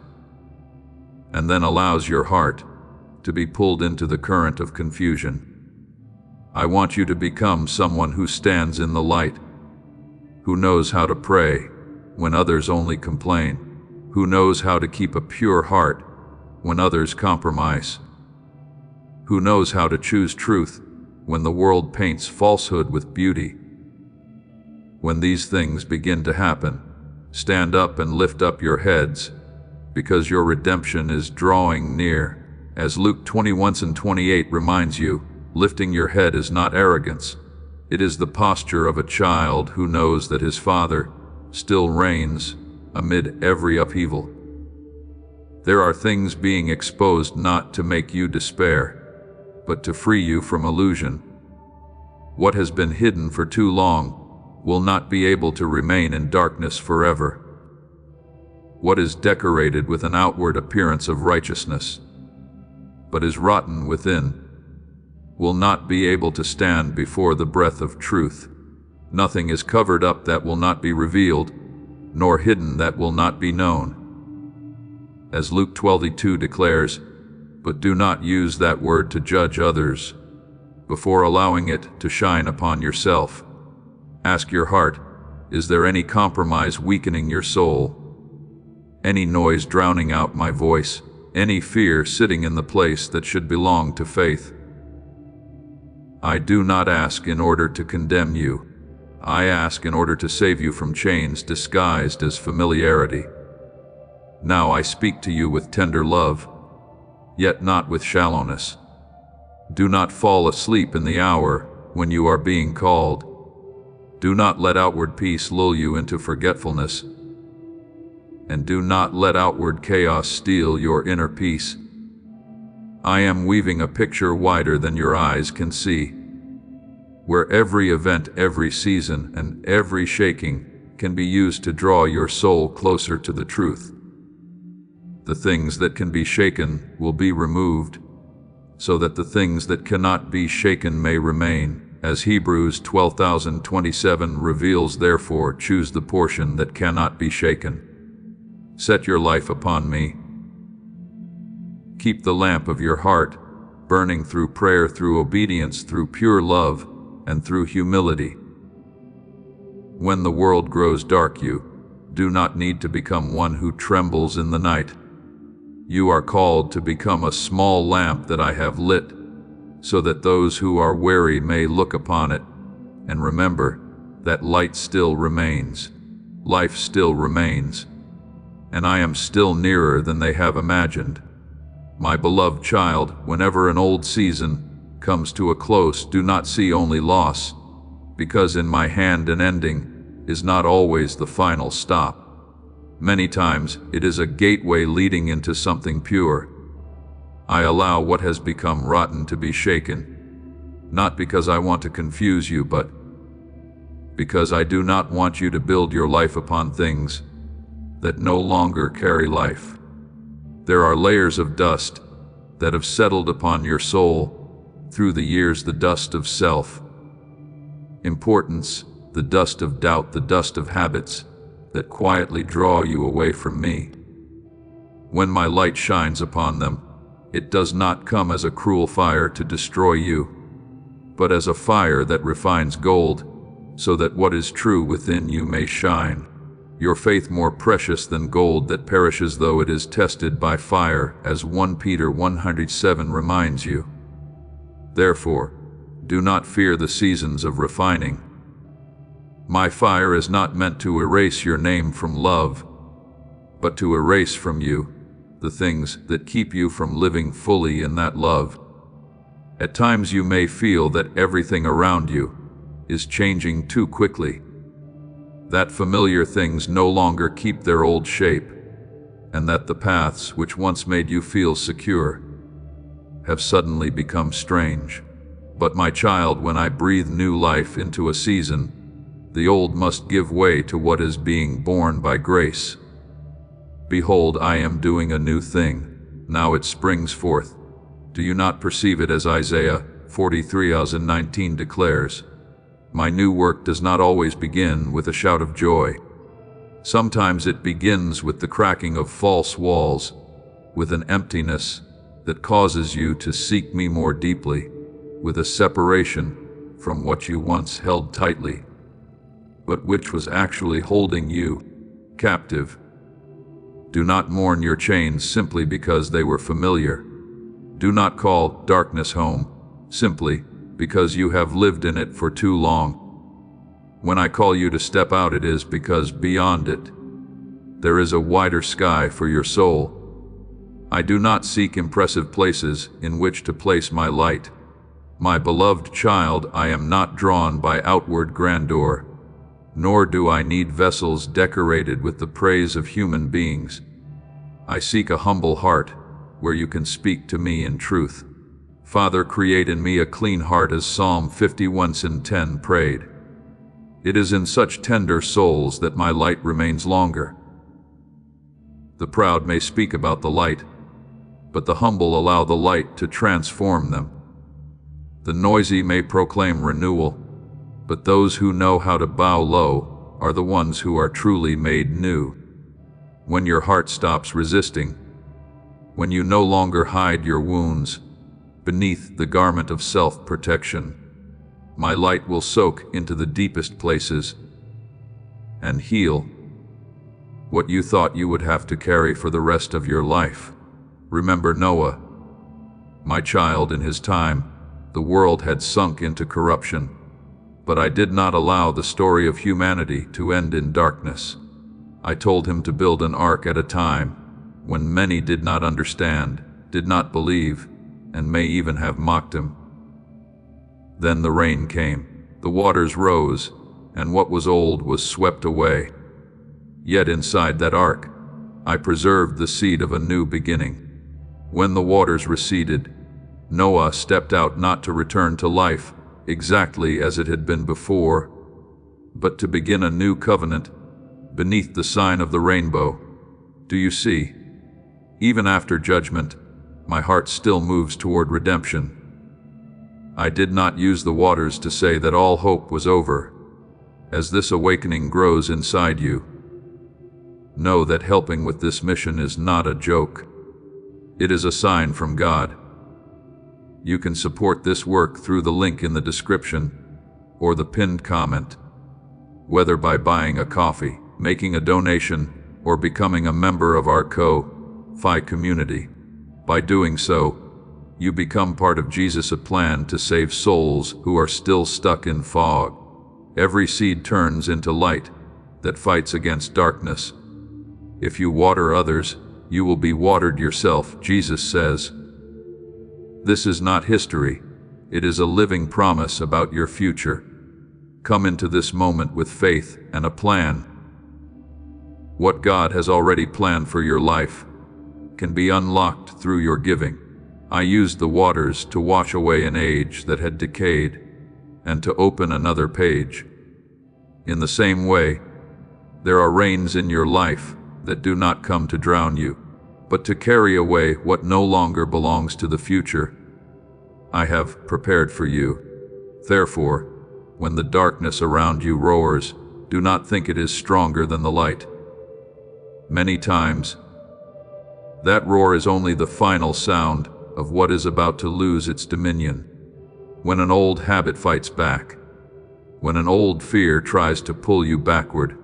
and then allows your heart to be pulled into the current of confusion. I want you to become someone who stands in the light, who knows how to pray when others only complain, who knows how to keep a pure heart when others compromise? Who knows how to choose truth when the world paints falsehood with beauty? When these things begin to happen, stand up and lift up your heads, because your redemption is drawing near. As Luke 21:28 reminds you, lifting your head is not arrogance. It is the posture of a child who knows that his Father still reigns amid every upheaval. There are things being exposed not to make you despair, but to free you from illusion. What has been hidden for too long will not be able to remain in darkness forever. What is decorated with an outward appearance of righteousness, but is rotten within, will not be able to stand before the breath of truth. Nothing is covered up that will not be revealed, nor hidden that will not be known. As Luke 12:2 declares, but do not use that word to judge others before allowing it to shine upon yourself. Ask your heart, is there any compromise weakening your soul? Any noise drowning out my voice? Any fear sitting in the place that should belong to faith? I do not ask in order to condemn you. I ask in order to save you from chains disguised as familiarity. Now I speak to you with tender love, yet not with shallowness. Do not fall asleep in the hour when you are being called. Do not let outward peace lull you into forgetfulness, and do not let outward chaos steal your inner peace. I am weaving a picture wider than your eyes can see, where every event, every season, and every shaking can be used to draw your soul closer to the truth. The things that can be shaken will be removed, so that the things that cannot be shaken may remain. As Hebrews 12:27 reveals, therefore choose the portion that cannot be shaken. Set your life upon me. Keep the lamp of your heart burning through prayer, through obedience, through pure love, and through humility. When the world grows dark, you do not need to become one who trembles in the night. You are called to become a small lamp that I have lit, so that those who are weary may look upon it and remember that light still remains, life still remains, and I am still nearer than they have imagined. My beloved child, whenever an old season comes to a close, do not see only loss, because in my hand an ending is not always the final stop. Many times it is a gateway leading into something pure. I allow what has become rotten to be shaken, not because I want to confuse you, but because I do not want you to build your life upon things that no longer carry life. There are layers of dust that have settled upon your soul through the years, the dust of self-importance, the dust of doubt, the dust of habits that quietly draw you away from me. When my light shines upon them, it does not come as a cruel fire to destroy you, but as a fire that refines gold, so that what is true within you may shine. Your faith more precious than gold that perishes though it is tested by fire, as 1 Peter 1:7 reminds you. Therefore, do not fear the seasons of refining. My fire is not meant to erase your name from love, but to erase from you the things that keep you from living fully in that love. At times you may feel that everything around you is changing too quickly, that familiar things no longer keep their old shape, and that the paths which once made you feel secure have suddenly become strange. But my child, when I breathe new life into a season, the old must give way to what is being born by grace. Behold, I am doing a new thing. Now it springs forth. Do you not perceive it? As Isaiah 43:19 declares, my new work does not always begin with a shout of joy. Sometimes it begins with the cracking of false walls, with an emptiness that causes you to seek me more deeply, with a separation from what you once held tightly, but which was actually holding you captive. Do not mourn your chains simply because they were familiar. Do not call darkness home simply because you have lived in it for too long. When I call you to step out, it is because beyond it, there is a wider sky for your soul. I do not seek impressive places in which to place my light. My beloved child, I am not drawn by outward grandeur, nor do I need vessels decorated with the praise of human beings. I seek a humble heart where you can speak to me in truth. Father, create in me a clean heart, as Psalm 51:10 prayed. It is in such tender souls that my light remains longer. The proud may speak about the light, but the humble allow the light to transform them. The noisy may proclaim renewal, but those who know how to bow low are the ones who are truly made new. When your heart stops resisting, when you no longer hide your wounds beneath the garment of self-protection, my light will soak into the deepest places and heal what you thought you would have to carry for the rest of your life. Remember Noah, my child. In his time, the world had sunk into corruption, but I did not allow the story of humanity to end in darkness. I told him to build an ark at a time when many did not understand, did not believe, and may even have mocked him. Then the rain came, the waters rose, and what was old was swept away. Yet inside that ark, I preserved the seed of a new beginning. When the waters receded, Noah stepped out not to return to life exactly as it had been before, but to begin a new covenant beneath the sign of the rainbow. Do you see? Even after judgment, my heart still moves toward redemption. I did not use the waters to say that all hope was over. As this awakening grows inside you, know that helping with this mission is not a joke. It is a sign from God. You can support this work through the link in the description or the pinned comment, whether by buying a coffee, making a donation, or becoming a member of our Ko-Fi community. By doing so, you become part of Jesus' plan to save souls who are still stuck in fog. Every seed turns into light that fights against darkness. If you water others, you will be watered yourself, Jesus says. This is not history. It is a living promise about your future. Come into this moment with faith and a plan. What God has already planned for your life can be unlocked through your giving. I used the waters to wash away an age that had decayed and to open another page. In the same way, there are rains in your life that do not come to drown you, but to carry away what no longer belongs to the future I have prepared for you. Therefore, when the darkness around you roars, do not think it is stronger than the light. Many times, that roar is only the final sound of what is about to lose its dominion. When an old habit fights back, when an old fear tries to pull you backward,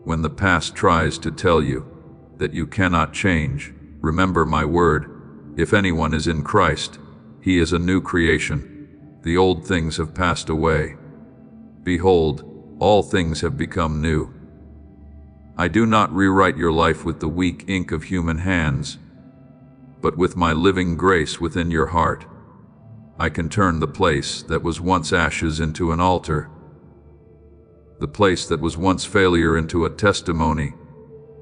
when the past tries to tell you that you cannot change, remember my word. If anyone is in Christ, he is a new creation. The old things have passed away. Behold, all things have become new. I do not rewrite your life with the weak ink of human hands, but with my living grace within your heart. I can turn the place that was once ashes into an altar, the place that was once failure into a testimony,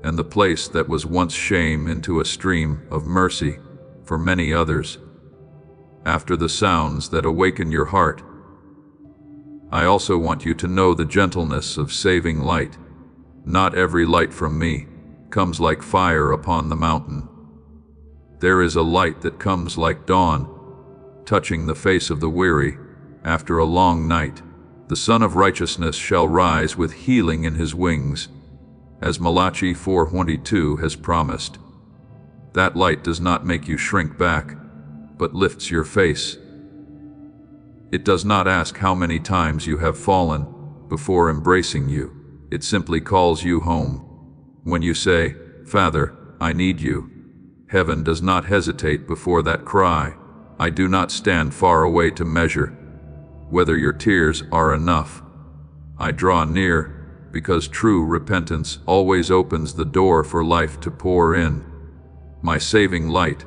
and the place that was once shame into a stream of mercy for many others. After the sounds that awaken your heart, I also want you to know the gentleness of saving light. Not every light from me comes like fire upon the mountain. There is a light that comes like dawn, touching the face of the weary after a long night. The Son of Righteousness shall rise with healing in his wings, as Malachi 4:22 has promised. That light does not make you shrink back, but lifts your face. It does not ask how many times you have fallen before embracing you. It simply calls you home. When you say, "Father, I need you. Heaven does not hesitate before that cry. I do not stand far away to measure whether your tears are enough. I draw near because true repentance always opens the door for life to pour in. My saving light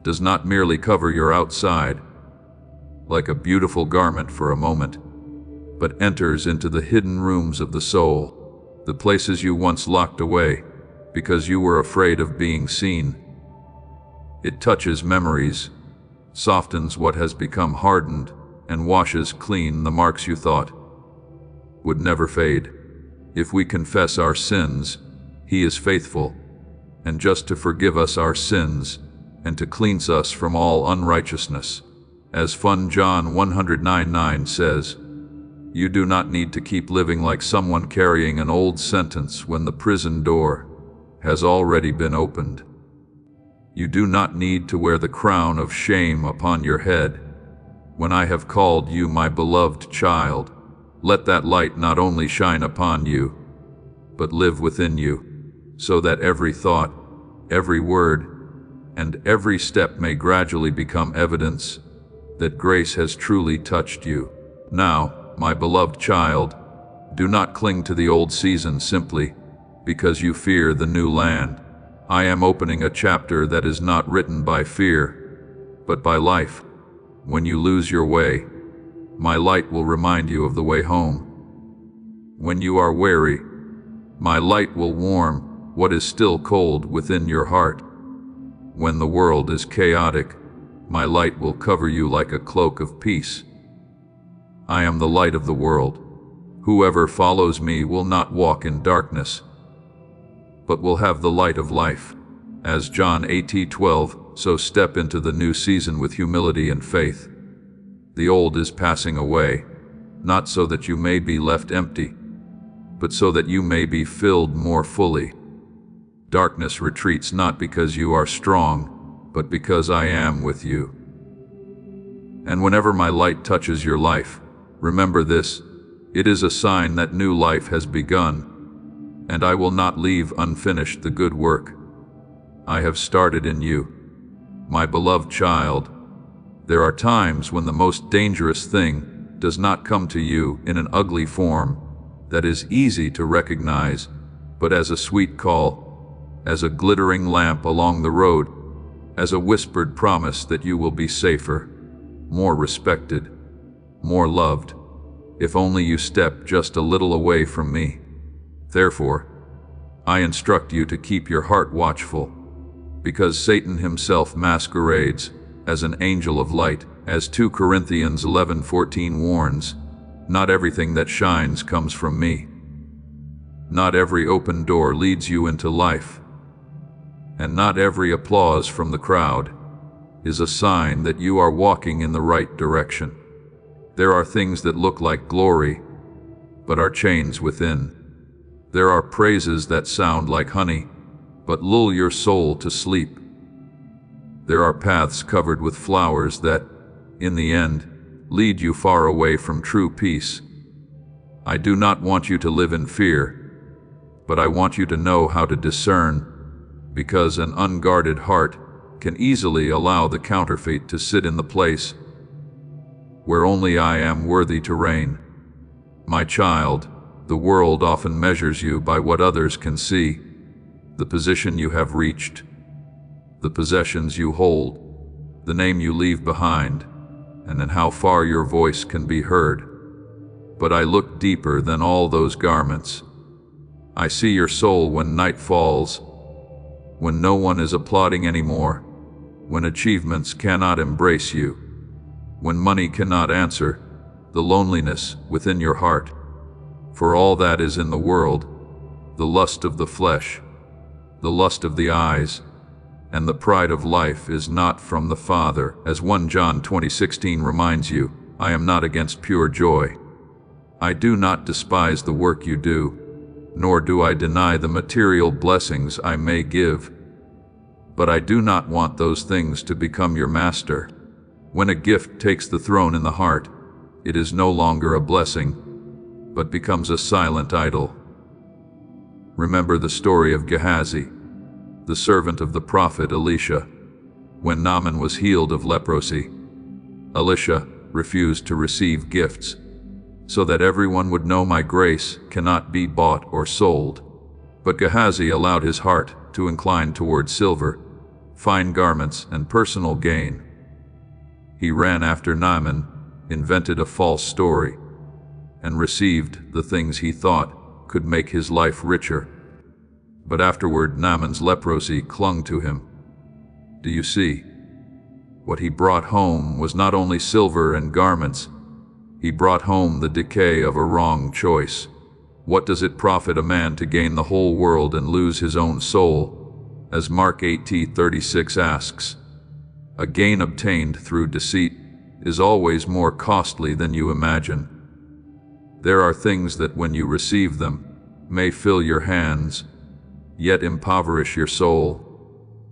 does not merely cover your outside like a beautiful garment for a moment, but enters into the hidden rooms of the soul, the places you once locked away because you were afraid of being seen. It touches memories, softens what has become hardened, and washes clean the marks you thought would never fade. If we confess our sins, He is faithful and just to forgive us our sins and to cleanse us from all unrighteousness. As John 109:9 says, you do not need to keep living like someone carrying an old sentence when the prison door has already been opened. You do not need to wear the crown of shame upon your head. When I have called you my beloved child, let that light not only shine upon you, but live within you, so that every thought, every word, and every step may gradually become evidence that grace has truly touched you. Now, my beloved child, do not cling to the old season simply because you fear the new land. I am opening a chapter that is not written by fear, but by life. When you lose your way, my light will remind you of the way home. When you are weary, my light will warm what is still cold within your heart. When the world is chaotic, my light will cover you like a cloak of peace. I am the light of the world. Whoever follows me will not walk in darkness, but will have the light of life. As John 8:12, so step into the new season with humility and faith. The old is passing away, not so that you may be left empty, but so that you may be filled more fully. Darkness retreats not because you are strong, but because I am with you. And whenever my light touches your life, remember this, it is a sign that new life has begun, and I will not leave unfinished the good work I have started in you. My beloved child, there are times when the most dangerous thing does not come to you in an ugly form that is easy to recognize, but as a sweet call, as a glittering lamp along the road, as a whispered promise that you will be safer, more respected, more loved, if only you step just a little away from me. Therefore, I instruct you to keep your heart watchful, because Satan himself masquerades as an angel of light. As 2 Corinthians 11:14 warns, not everything that shines comes from me. Not every open door leads you into life, and not every applause from the crowd is a sign that you are walking in the right direction. There are things that look like glory, but are chains within. There are praises that sound like honey, but lull your soul to sleep. There are paths covered with flowers that, in the end, lead you far away from true peace. I do not want you to live in fear, but I want you to know how to discern, because an unguarded heart can easily allow the counterfeit to sit in the place where only I am worthy to reign. My child, the world often measures you by what others can see, the position you have reached, the possessions you hold, the name you leave behind, and in how far your voice can be heard. But I look deeper than all those garments. I see your soul when night falls, when no one is applauding anymore, when achievements cannot embrace you, when money cannot answer the loneliness within your heart. For all that is in the world, the lust of the flesh, the lust of the eyes, and the pride of life is not from the Father. As 1 John 20:16 reminds you, I am not against pure joy. I do not despise the work you do, nor do I deny the material blessings I may give. But I do not want those things to become your master. When a gift takes the throne in the heart, it is no longer a blessing, but becomes a silent idol. Remember the story of Gehazi. the servant of the prophet Elisha. When Naaman was healed of leprosy, Elisha refused to receive gifts, so that everyone would know my grace cannot be bought or sold. But Gehazi allowed his heart to incline toward silver, fine garments, and personal gain. He ran after Naaman, invented a false story, and received the things he thought could make his life richer. But afterward Naaman's leprosy clung to him. Do you see? What he brought home was not only silver and garments, he brought home the decay of a wrong choice. What does it profit a man to gain the whole world and lose his own soul? As Mark 8:36 asks, a gain obtained through deceit is always more costly than you imagine. There are things that when you receive them may fill your hands, yet impoverish your soul.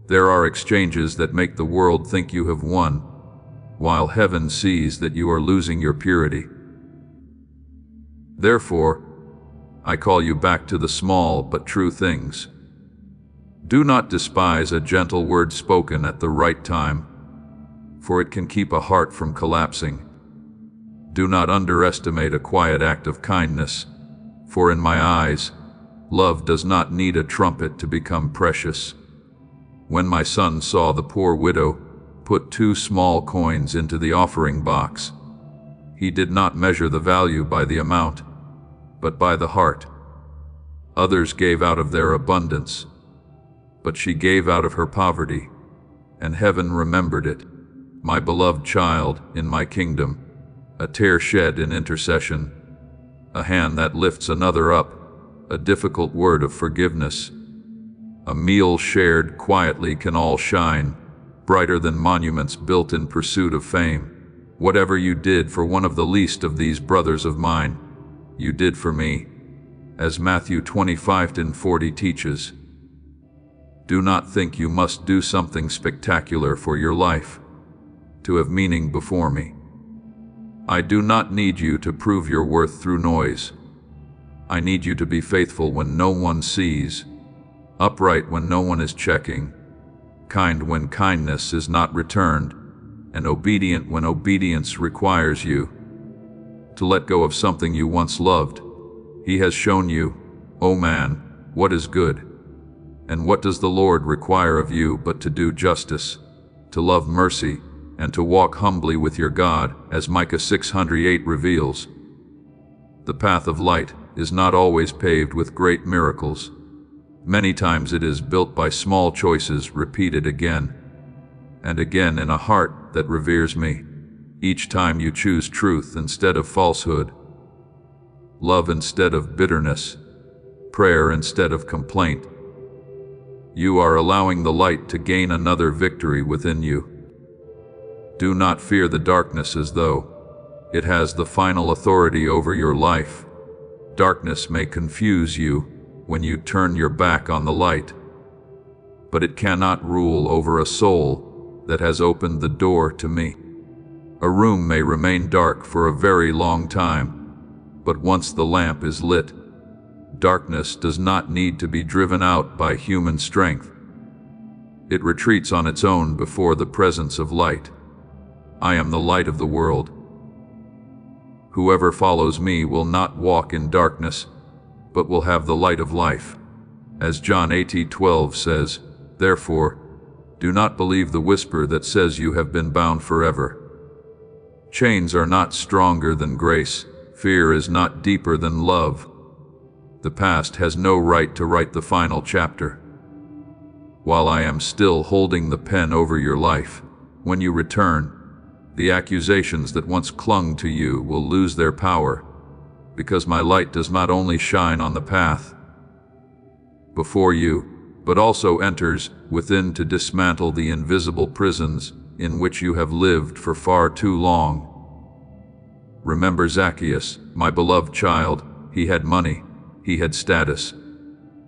There are exchanges that make the world think you have won, while heaven sees that you are losing your purity. Therefore, I call you back to the small but true things. Do not despise a gentle word spoken at the right time, for it can keep a heart from collapsing. Do not underestimate a quiet act of kindness, for in my eyes, love does not need a trumpet to become precious. When my son saw the poor widow put 2 small coins into the offering box, he did not measure the value by the amount, but by the heart. Others gave out of their abundance, but she gave out of her poverty, and heaven remembered it. My beloved child in my kingdom, a tear shed in intercession, a hand that lifts another up, a difficult word of forgiveness, a meal shared quietly can all shine, brighter than monuments built in pursuit of fame. Whatever you did for one of the least of these brothers of mine, you did for me, as Matthew 25:40 teaches. Do not think you must do something spectacular for your life to have meaning before me. I do not need you to prove your worth through noise. I need you to be faithful when no one sees, upright when no one is checking, kind when kindness is not returned, and obedient when obedience requires you to let go of something you once loved. He has shown you, O man, what is good. And what does the Lord require of you but to do justice, to love mercy, and to walk humbly with your God, as Micah 6:8 reveals. The path of light is not always paved with great miracles. Many times it is built by small choices repeated again and again in a heart that reveres me. Each time you choose truth instead of falsehood, love instead of bitterness, prayer instead of complaint, you are allowing the light to gain another victory within you. Do not fear the darkness as though it has the final authority over your life. Darkness may confuse you when you turn your back on the light, but it cannot rule over a soul that has opened the door to me. A room may remain dark for a very long time, but once the lamp is lit, darkness does not need to be driven out by human strength. It retreats on its own before the presence of light. I am the light of the world. Whoever follows me will not walk in darkness, but will have the light of life. As John 8:12 says, therefore, do not believe the whisper that says you have been bound forever. Chains are not stronger than grace. Fear is not deeper than love. The past has no right to write the final chapter. While I am still holding the pen over your life, when you return, the accusations that once clung to you will lose their power, because my light does not only shine on the path before you, but also enters within to dismantle the invisible prisons in which you have lived for far too long. Remember Zacchaeus, my beloved child. He had money, he had status,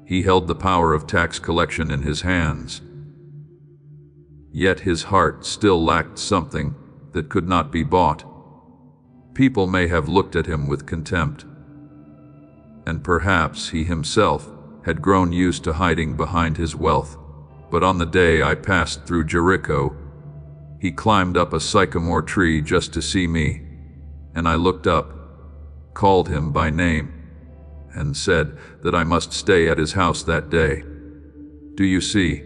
he held the power of tax collection in his hands. Yet his heart still lacked something that could not be bought. People may have looked at him with contempt, and perhaps he himself had grown used to hiding behind his wealth. But on the day I passed through Jericho, he climbed up a sycamore tree just to see me, and I looked up, called him by name, and said that I must stay at his house that day. Do you see?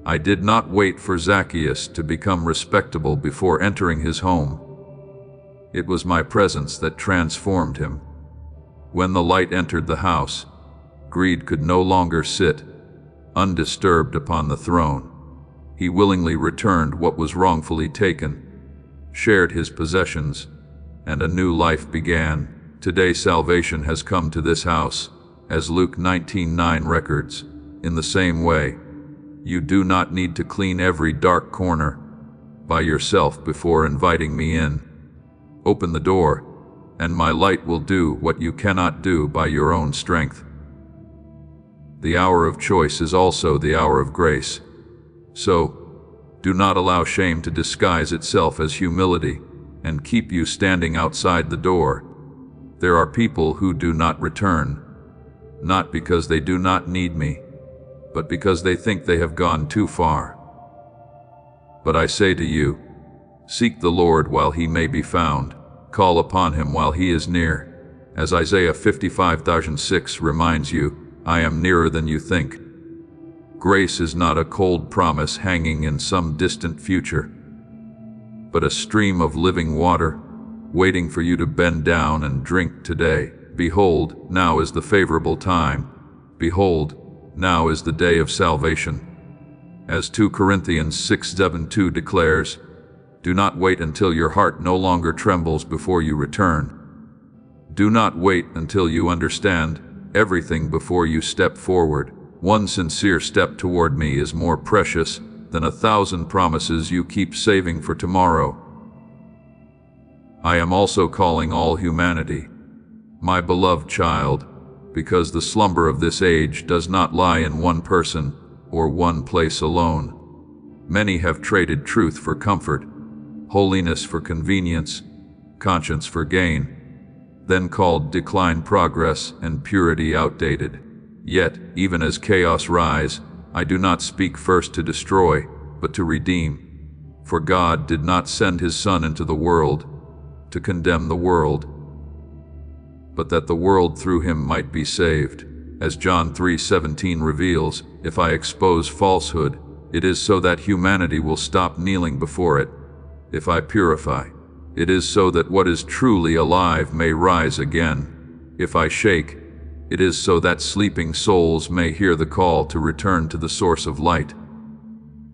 I did not wait for Zacchaeus to become respectable before entering his home. It was my presence that transformed him. When the light entered the house, greed could no longer sit undisturbed upon the throne. He willingly returned what was wrongfully taken, shared his possessions, and a new life began. Today salvation has come to this house, as Luke 19:9 records. In the same way, you do not need to clean every dark corner by yourself before inviting me in. Open the door, and my light will do what you cannot do by your own strength. The hour of choice is also the hour of grace. So, do not allow shame to disguise itself as humility and keep you standing outside the door. There are people who do not return, not because they do not need me, but because they think they have gone too far. But I say to you, seek the Lord while he may be found, call upon him while he is near. As Isaiah 55:6 reminds you, I am nearer than you think. Grace is not a cold promise hanging in some distant future, but a stream of living water, waiting for you to bend down and drink today. Behold, now is the favorable time. Behold, now is the day of salvation. As 2 Corinthians 6:7-2 declares, do not wait until your heart no longer trembles before you return. Do not wait until you understand everything before you step forward. One sincere step toward me is more precious than 1,000 promises you keep saving for tomorrow. I am also calling all humanity, my beloved child, because the slumber of this age does not lie in one person or one place alone. Many have traded truth for comfort, holiness for convenience, conscience for gain, then called decline progress and purity outdated. Yet, even as chaos rise, I do not speak first to destroy, but to redeem. For God did not send his Son into the world to condemn the world, but that the world through him might be saved. As John 3:17 reveals, if I expose falsehood, it is so that humanity will stop kneeling before it. If I purify, it is so that what is truly alive may rise again. If I shake, it is so that sleeping souls may hear the call to return to the source of light.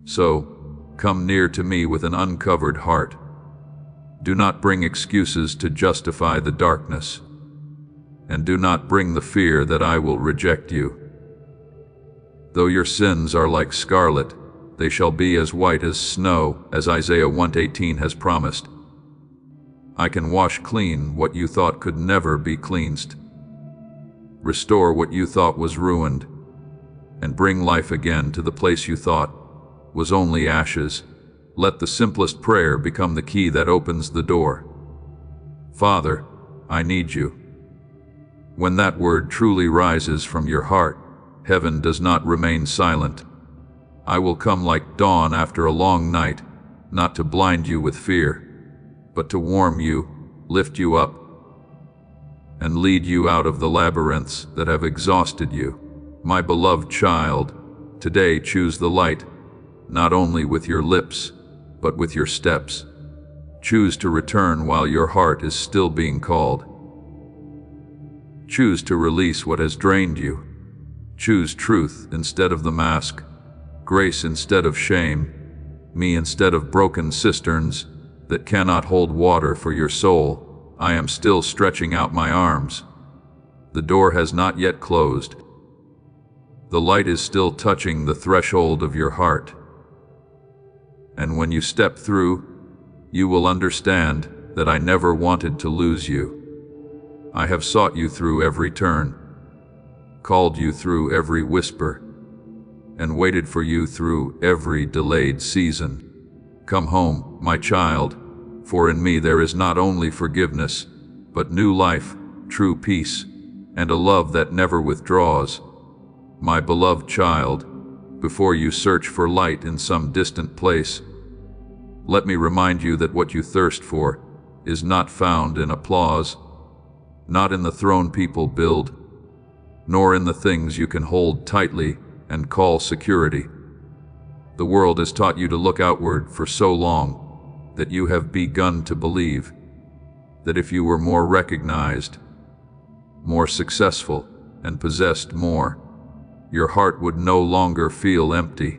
So, come near to me with an uncovered heart. Do not bring excuses to justify the darkness, and do not bring the fear that I will reject you. Though your sins are like scarlet, they shall be as white as snow, as Isaiah 1:18 has promised. I can wash clean what you thought could never be cleansed, restore what you thought was ruined, and bring life again to the place you thought was only ashes. Let the simplest prayer become the key that opens the door. Father, I need you. When that word truly rises from your heart, heaven does not remain silent. I will come like dawn after a long night, not to blind you with fear, but to warm you, lift you up, and lead you out of the labyrinths that have exhausted you. My beloved child, today choose the light, not only with your lips, but with your steps. Choose to return while your heart is still being called. Choose to release what has drained you. Choose truth instead of the mask, grace instead of shame, me instead of broken cisterns that cannot hold water for your soul. I am still stretching out my arms. The door has not yet closed. The light is still touching the threshold of your heart. And when you step through, you will understand that I never wanted to lose you. I have sought you through every turn, called you through every whisper, and waited for you through every delayed season. Come home, my child, for in me there is not only forgiveness, but new life, true peace, and a love that never withdraws. My beloved child, before you search for light in some distant place. Let me remind you that what you thirst for is not found in applause, not in the throne people build, nor in the things you can hold tightly and call security. The world has taught you to look outward for so long that you have begun to believe that if you were more recognized, more successful, and possessed more, your heart would no longer feel empty.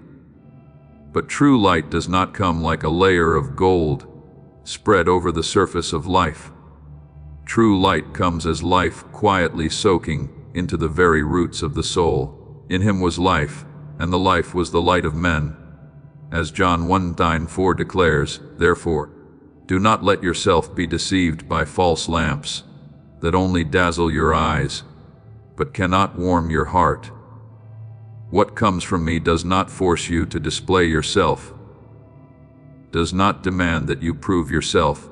But true light does not come like a layer of gold spread over the surface of life. True light comes as life quietly soaking into the very roots of the soul. In him was life, and the life was the light of men. As John 1:4 declares, therefore, do not let yourself be deceived by false lamps that only dazzle your eyes, but cannot warm your heart. What comes from me does not force you to display yourself, does not demand that you prove yourself,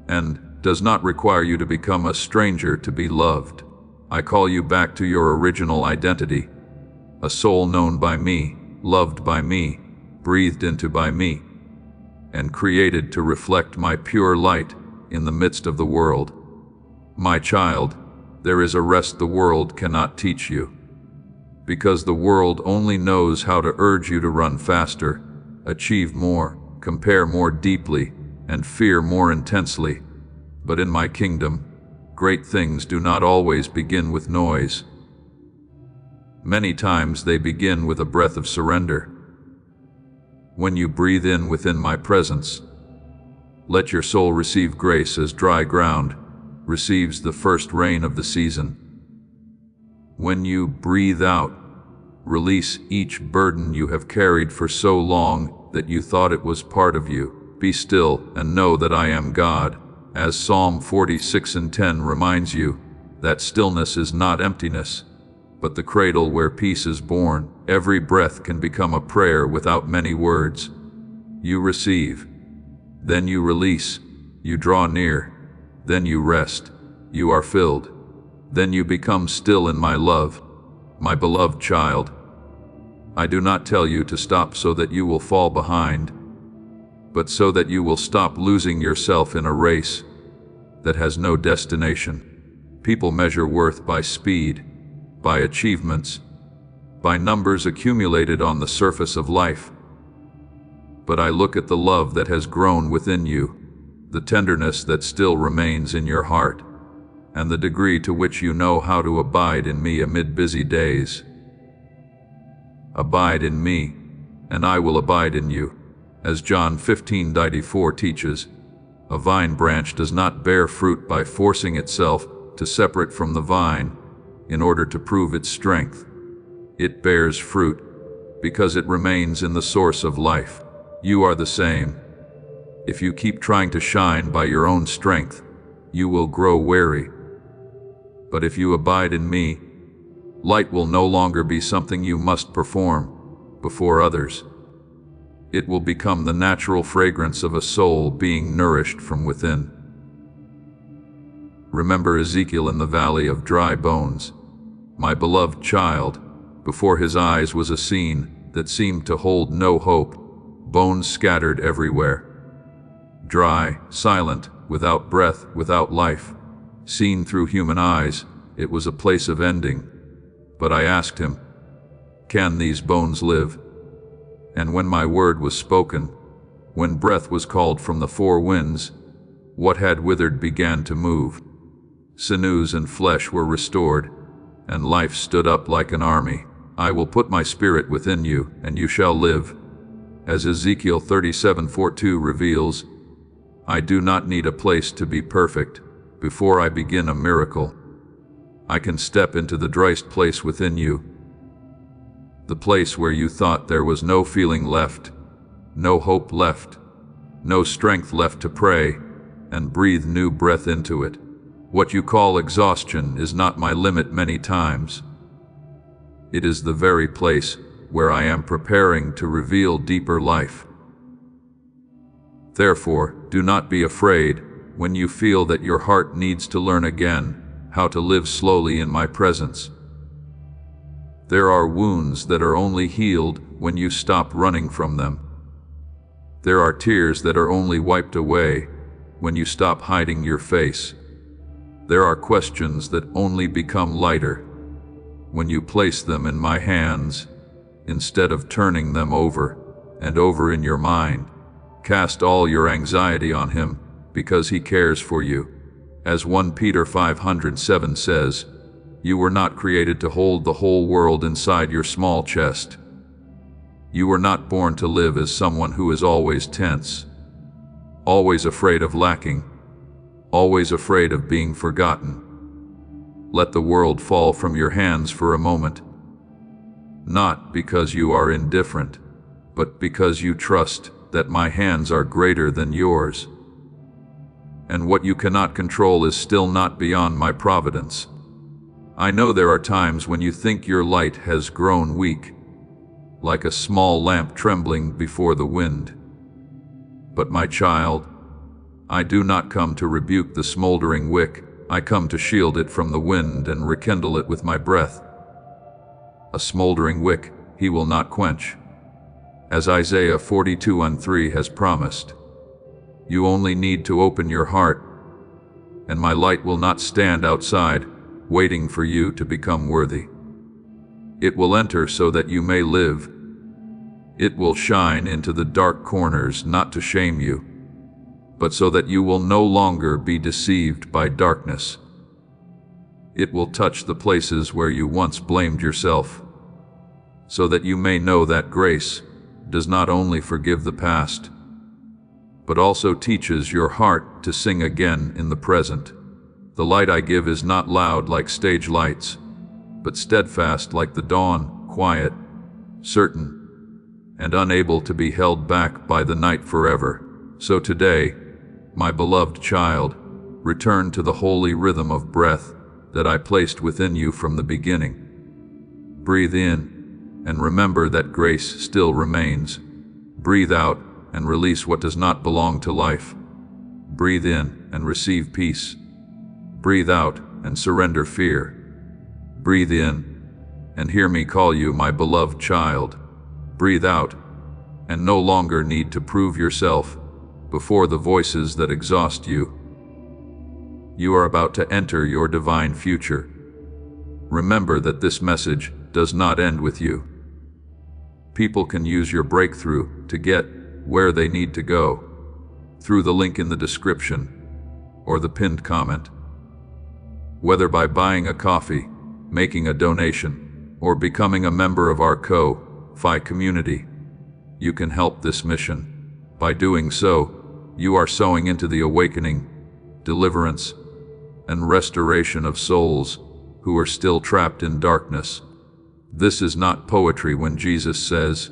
and does not require you to become a stranger to be loved. I call you back to your original identity, a soul known by me, loved by me, breathed into by me, and created to reflect my pure light in the midst of the world. My child, there is a rest the world cannot teach you, because the world only knows how to urge you to run faster, achieve more, compare more deeply, and fear more intensely. But in my kingdom, great things do not always begin with noise. Many times they begin with a breath of surrender. When you breathe in within my presence, let your soul receive grace as dry ground receives the first rain of the season. When you breathe out, release each burden you have carried for so long that you thought it was part of you. Be still and know that I am God. As Psalm 46:10 reminds you, that stillness is not emptiness, but the cradle where peace is born. Every breath can become a prayer without many words. You receive, then you release, you draw near, then you rest, you are filled, then you become still in my love, my beloved child. I do not tell you to stop so that you will fall behind, but so that you will stop losing yourself in a race that has no destination. People measure worth by speed, by achievements, by numbers accumulated on the surface of life. But I look at the love that has grown within you, the tenderness that still remains in your heart, and the degree to which you know how to abide in me amid busy days. Abide in me, and I will abide in you. As John 15:4 teaches, a vine branch does not bear fruit by forcing itself to separate from the vine in order to prove its strength. It bears fruit because it remains in the source of life. You are the same. If you keep trying to shine by your own strength, you will grow weary. But if you abide in me, light will no longer be something you must perform before others. It will become the natural fragrance of a soul being nourished from within. Remember Ezekiel in the valley of dry bones. My beloved child, before his eyes was a scene that seemed to hold no hope, bones scattered everywhere. Dry, silent, without breath, without life. Seen through human eyes, it was a place of ending. But I asked him, can these bones live? And when my word was spoken, when breath was called from the four winds, what had withered began to move. Sinews and flesh were restored, and life stood up like an army. I will put my spirit within you, and you shall live. As Ezekiel 37:4 reveals, I do not need a place to be perfect before I begin a miracle. I can step into the driest place within you, the place where you thought there was no feeling left, no hope left, no strength left to pray, and breathe new breath into it. What you call exhaustion is not my limit many times. It is the very place where I am preparing to reveal deeper life. Therefore, do not be afraid when you feel that your heart needs to learn again how to live slowly in my presence. There are wounds that are only healed when you stop running from them. There are tears that are only wiped away when you stop hiding your face. There are questions that only become lighter when you place them in my hands instead of turning them over and over in your mind. Cast all your anxiety on him because he cares for you. As 1 Peter 5:7 says, you were not created to hold the whole world inside your small chest. You were not born to live as someone who is always tense, always afraid of lacking, always afraid of being forgotten. Let the world fall from your hands for a moment, not because you are indifferent, but because you trust that my hands are greater than yours. And what you cannot control is still not beyond my providence. I know there are times when you think your light has grown weak, like a small lamp trembling before the wind. But my child, I do not come to rebuke the smoldering wick. I come to shield it from the wind and rekindle it with my breath. A smoldering wick he will not quench, as Isaiah 42:3 has promised. You only need to open your heart, and my light will not stand outside, waiting for you to become worthy. It will enter so that you may live. It will shine into the dark corners, not to shame you, but so that you will no longer be deceived by darkness. It will touch the places where you once blamed yourself, so that you may know that grace does not only forgive the past, but also teaches your heart to sing again in the present. The light I give is not loud like stage lights, but steadfast like the dawn, quiet, certain, and unable to be held back by the night forever. So today, my beloved child, return to the holy rhythm of breath that I placed within you from the beginning. Breathe in and remember that grace still remains. Breathe out and release what does not belong to life. Breathe in and receive peace. Breathe out and surrender fear. Breathe in and hear me call you my beloved child. Breathe out and no longer need to prove yourself before the voices that exhaust you. You are about to enter your divine future. Remember that this message does not end with you. People can use your breakthrough to get where they need to go through the link in the description or the pinned comment. Whether by buying a coffee, making a donation, or becoming a member of our Ko-Fi community, you can help this mission. By doing so, you are sowing into the awakening, deliverance, and restoration of souls who are still trapped in darkness. This is not poetry when Jesus says,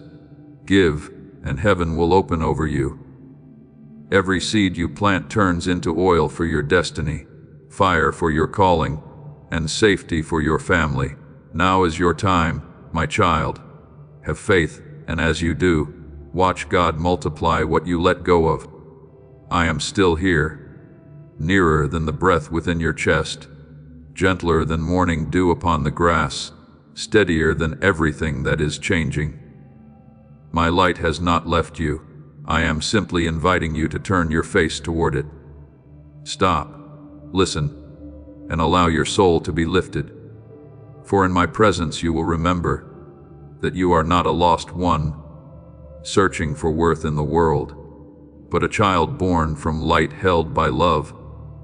"Give, and heaven will open over you." Every seed you plant turns into oil for your destiny, fire for your calling, and safety for your family. Now is your time, my child. Have faith, and as you do, watch God multiply what you let go of. I am still here, nearer than the breath within your chest, gentler than morning dew upon the grass, steadier than everything that is changing. My light has not left you. I am simply inviting you to turn your face toward it. Stop, listen, and allow your soul to be lifted. For in my presence you will remember that you are not a lost one, searching for worth in the world, but a child born from light, held by love,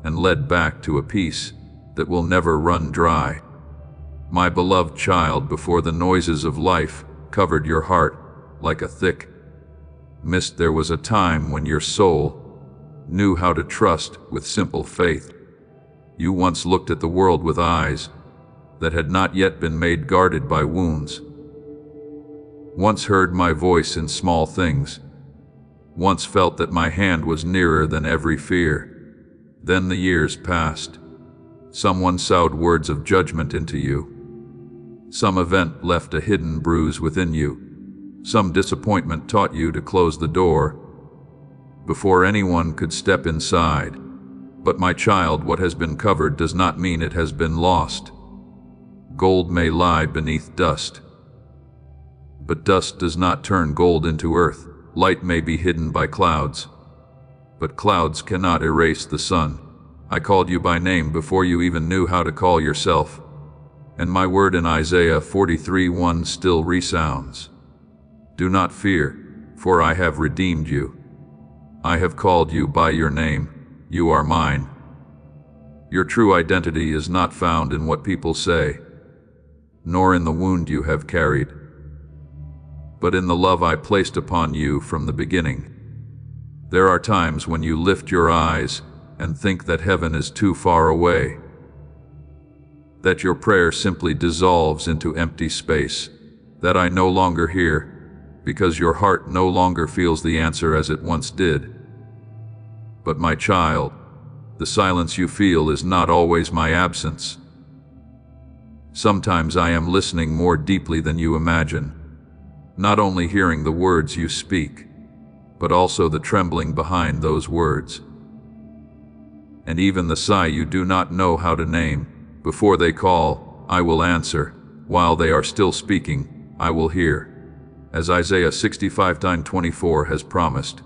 and led back to a peace that will never run dry. My beloved child, before the noises of life covered your heart like a thick mist, there was a time when your soul knew how to trust with simple faith. You once looked at the world with eyes that had not yet been made, guarded by wounds. Once heard my voice in small things. Once felt that my hand was nearer than every fear. Then the years passed. Someone sowed words of judgment into you. Some event left a hidden bruise within you. Some disappointment taught you to close the door before anyone could step inside. But my child, what has been covered does not mean it has been lost. Gold may lie beneath dust, but dust does not turn gold into earth. Light may be hidden by clouds, but clouds cannot erase the sun. I called you by name before you even knew how to call yourself, and my word in Isaiah 43:1 still resounds. Do not fear, for I have redeemed you. I have called you by your name. You are mine. Your true identity is not found in what people say, nor in the wound you have carried, but in the love I placed upon you from the beginning. There are times when you lift your eyes and think that heaven is too far away, that your prayer simply dissolves into empty space, that I no longer hear, because your heart no longer feels the answer as it once did. But my child, the silence you feel is not always my absence. Sometimes I am listening more deeply than you imagine, not only hearing the words you speak, but also the trembling behind those words, and even the sigh you do not know how to name. Before they call, I will answer. While they are still speaking, I will hear. As Isaiah 65:24 has promised,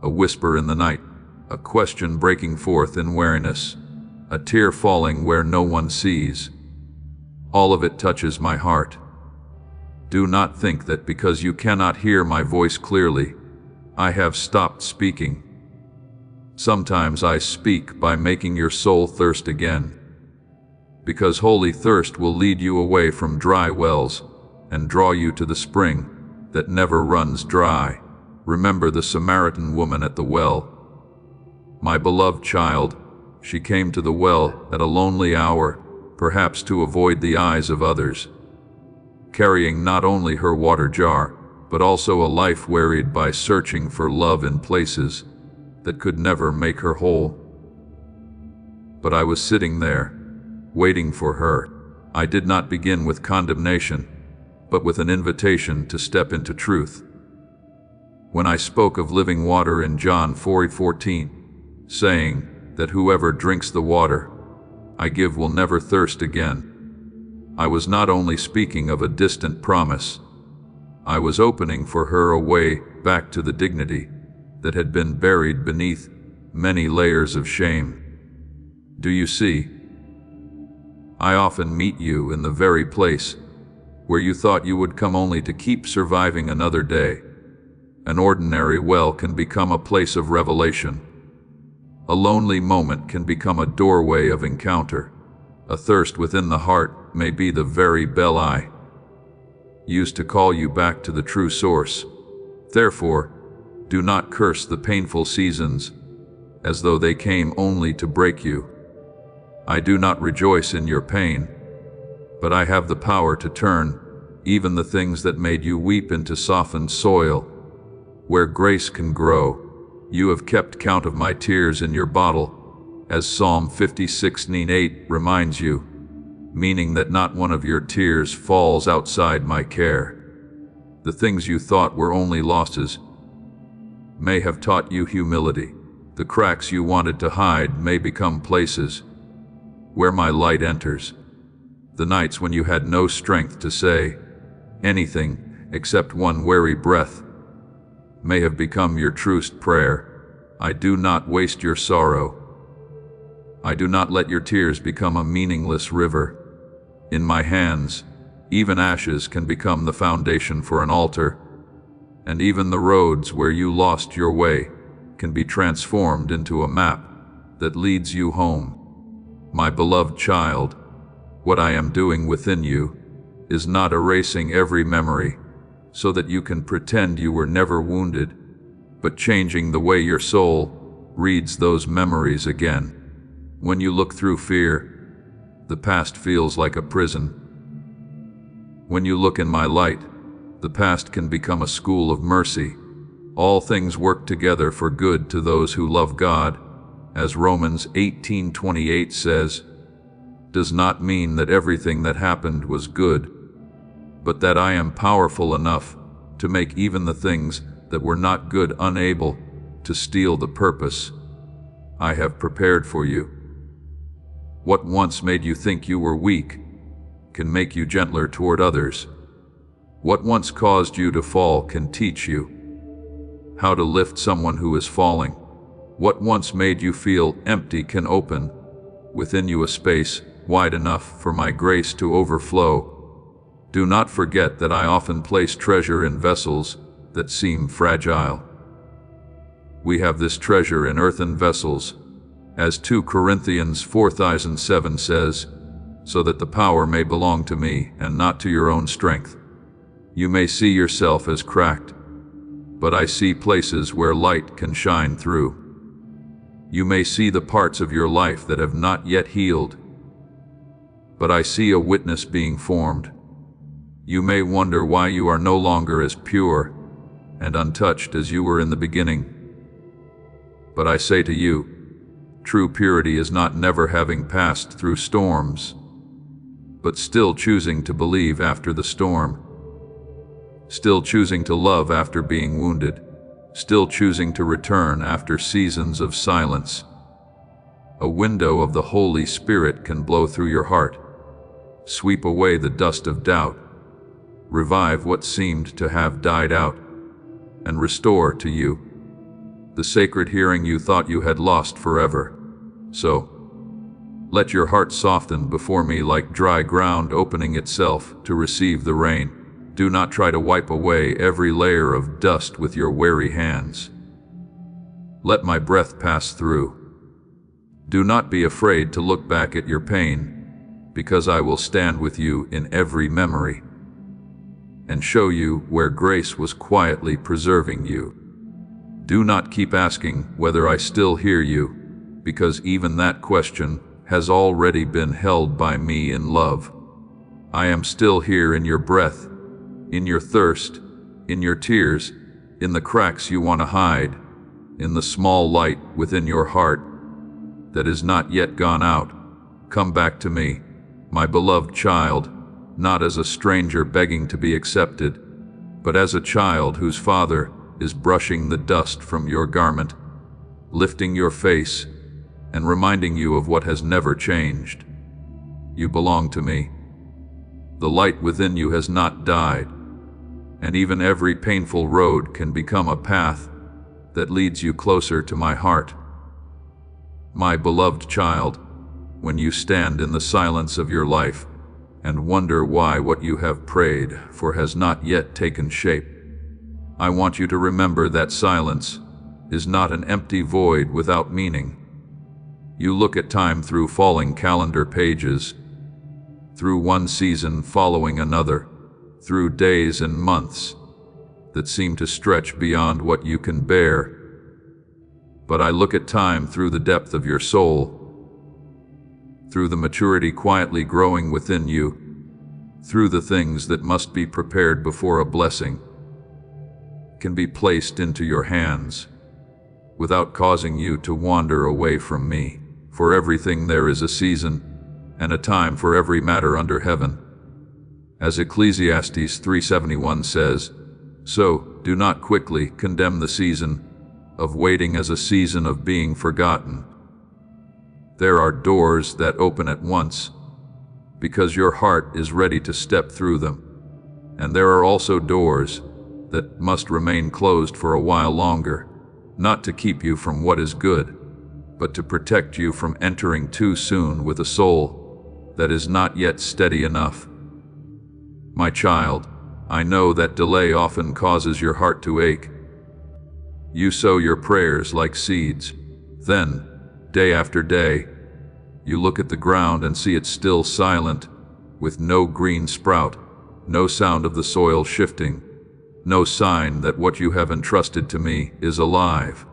a whisper in the night, a question breaking forth in weariness, a tear falling where no one sees. All of it touches my heart. Do not think that because you cannot hear my voice clearly, I have stopped speaking. Sometimes I speak by making your soul thirst again, because holy thirst will lead you away from dry wells and draw you to the spring that never runs dry. Remember the Samaritan woman at the well. My beloved child, she came to the well at a lonely hour, perhaps to avoid the eyes of others, carrying not only her water jar, but also a life wearied by searching for love in places that could never make her whole. But I was sitting there, waiting for her. I did not begin with condemnation, but with an invitation to step into truth. When I spoke of living water in John 4:14, saying that whoever drinks the water I give will never thirst again, I was not only speaking of a distant promise, I was opening for her a way back to the dignity that had been buried beneath many layers of shame. Do you see? I often meet you in the very place where you thought you would come only to keep surviving another day. An ordinary well can become a place of revelation. A lonely moment can become a doorway of encounter. A thirst within the heart may be the very bell I used to call you back to the true source. Therefore, do not curse the painful seasons as though they came only to break you. I do not rejoice in your pain, but I have the power to turn even the things that made you weep into softened soil, where grace can grow. You have kept count of my tears in your bottle, as Psalm 56:8 reminds you, meaning that not one of your tears falls outside my care. The things you thought were only losses may have taught you humility. The cracks you wanted to hide may become places where my light enters. The nights when you had no strength to say anything except one weary breath may have become your truest prayer. I do not waste your sorrow. I do not let your tears become a meaningless river. In my hands, even ashes can become the foundation for an altar, and even the roads where you lost your way can be transformed into a map that leads you home. My beloved child, what I am doing within you is not erasing every memory so that you can pretend you were never wounded, but changing the way your soul reads those memories again. When you look through fear, the past feels like a prison. When you look in my light, the past can become a school of mercy. All things work together for good to those who love God, as Romans 18:28 says, does not mean that everything that happened was good, but that I am powerful enough to make even the things that were not good unable to steal the purpose I have prepared for you. What once made you think you were weak can make you gentler toward others. What once caused you to fall can teach you how to lift someone who is falling. What once made you feel empty can open within you a space wide enough for my grace to overflow. Do not forget that I often place treasure in vessels that seem fragile. We have this treasure in earthen vessels, as 2 Corinthians 4:7 says, so that the power may belong to me and not to your own strength. You may see yourself as cracked, but I see places where light can shine through. You may see the parts of your life that have not yet healed, but I see a witness being formed. You may wonder why you are no longer as pure and untouched as you were in the beginning. But I say to you, true purity is not never having passed through storms, but still choosing to believe after the storm, still choosing to love after being wounded, still choosing to return after seasons of silence. A window of the Holy Spirit can blow through your heart, sweep away the dust of doubt, revive what seemed to have died out, and restore to you the sacred hearing you thought you had lost forever. So, let your heart soften before me like dry ground opening itself to receive the rain. Do not try to wipe away every layer of dust with your weary hands. Let my breath pass through. Do not be afraid to look back at your pain, because I will stand with you in every memory and show you where grace was quietly preserving you. Do not keep asking whether I still hear you, because even that question has already been held by me in love. I am still here in your breath, in your thirst, in your tears, in the cracks you want to hide, in the small light within your heart that is not yet gone out. Come back to me, my beloved child, not as a stranger begging to be accepted, but as a child whose father is brushing the dust from your garment, lifting your face, and reminding you of what has never changed. You belong to me. The light within you has not died, and even every painful road can become a path that leads you closer to my heart. My beloved child, when you stand in the silence of your life and wonder why what you have prayed for has not yet taken shape, I want you to remember that silence is not an empty void without meaning. You look at time through falling calendar pages, through one season following another, through days and months that seem to stretch beyond what you can bear. But I look at time through the depth of your soul, through the maturity quietly growing within you, through the things that must be prepared before a blessing can be placed into your hands, without causing you to wander away from me. For everything there is a season, and a time for every matter under heaven. As Ecclesiastes 3:71 says, so do not quickly condemn the season of waiting as a season of being forgotten. There are doors that open at once, because your heart is ready to step through them. And there are also doors that must remain closed for a while longer, not to keep you from what is good, but to protect you from entering too soon with a soul that is not yet steady enough. My child, I know that delay often causes your heart to ache. You sow your prayers like seeds. Then, day after day, you look at the ground and see it still silent, with no green sprout, no sound of the soil shifting, no sign that what you have entrusted to me is alive.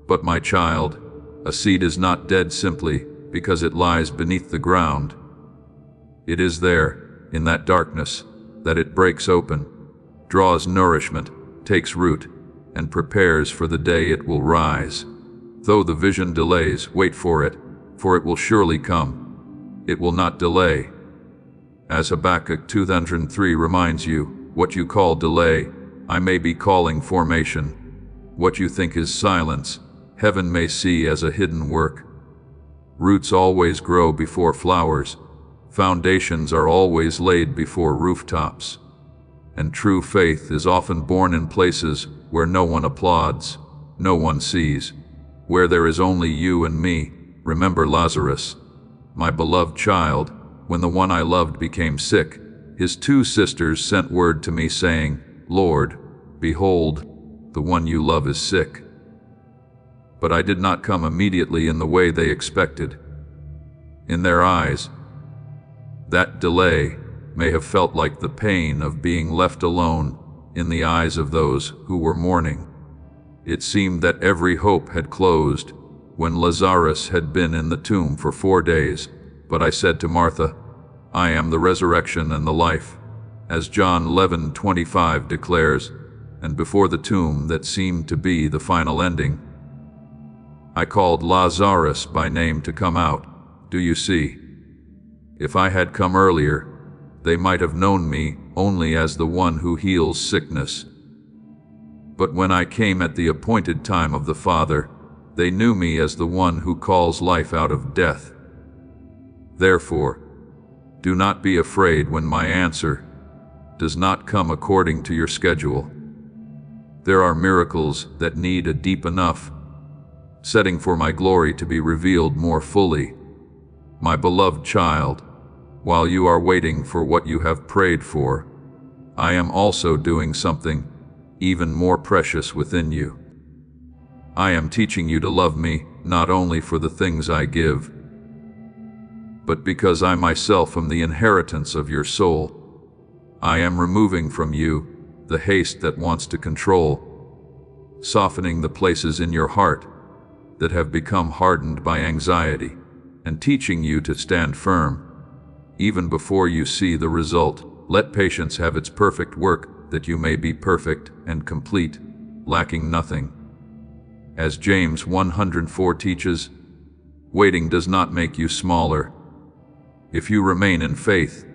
But my child, a seed is not dead simply because it lies beneath the ground. It is there, in that darkness, that it breaks open, draws nourishment, takes root, and prepares for the day it will rise. Though the vision delays, wait for it will surely come. It will not delay. As Habakkuk 2:3 reminds you, what you call delay, I may be calling formation. What you think is silence, heaven may see as a hidden work. Roots always grow before flowers. Foundations are always laid before rooftops, and true faith is often born in places where no one applauds, no one sees, where there is only you and me. Remember Lazarus, my beloved child. When the one I loved became sick, his 2 sisters sent word to me saying, "Lord, behold, the one you love is sick." But I did not come immediately in the way they expected. In their eyes, that delay may have felt like the pain of being left alone in the eyes of those who were mourning. It seemed that every hope had closed when Lazarus had been in the tomb for 4 days. But I said to Martha, "I am the resurrection and the life," as John 11:25 declares, and before the tomb that seemed to be the final ending, I called Lazarus by name to come out. Do you see? If I had come earlier, they might have known me only as the one who heals sickness. But when I came at the appointed time of the Father, they knew me as the one who calls life out of death. Therefore, do not be afraid when my answer does not come according to your schedule. There are miracles that need a deep enough setting for my glory to be revealed more fully. My beloved child, while you are waiting for what you have prayed for, I am also doing something even more precious within you. I am teaching you to love me not only for the things I give, but because I myself am the inheritance of your soul. I am removing from you the haste that wants to control, softening the places in your heart that have become hardened by anxiety, and teaching you to stand firm, even before you see the result. Let patience have its perfect work, that you may be perfect and complete, lacking nothing. As James 104 teaches, waiting does not make you smaller. If you remain in faith,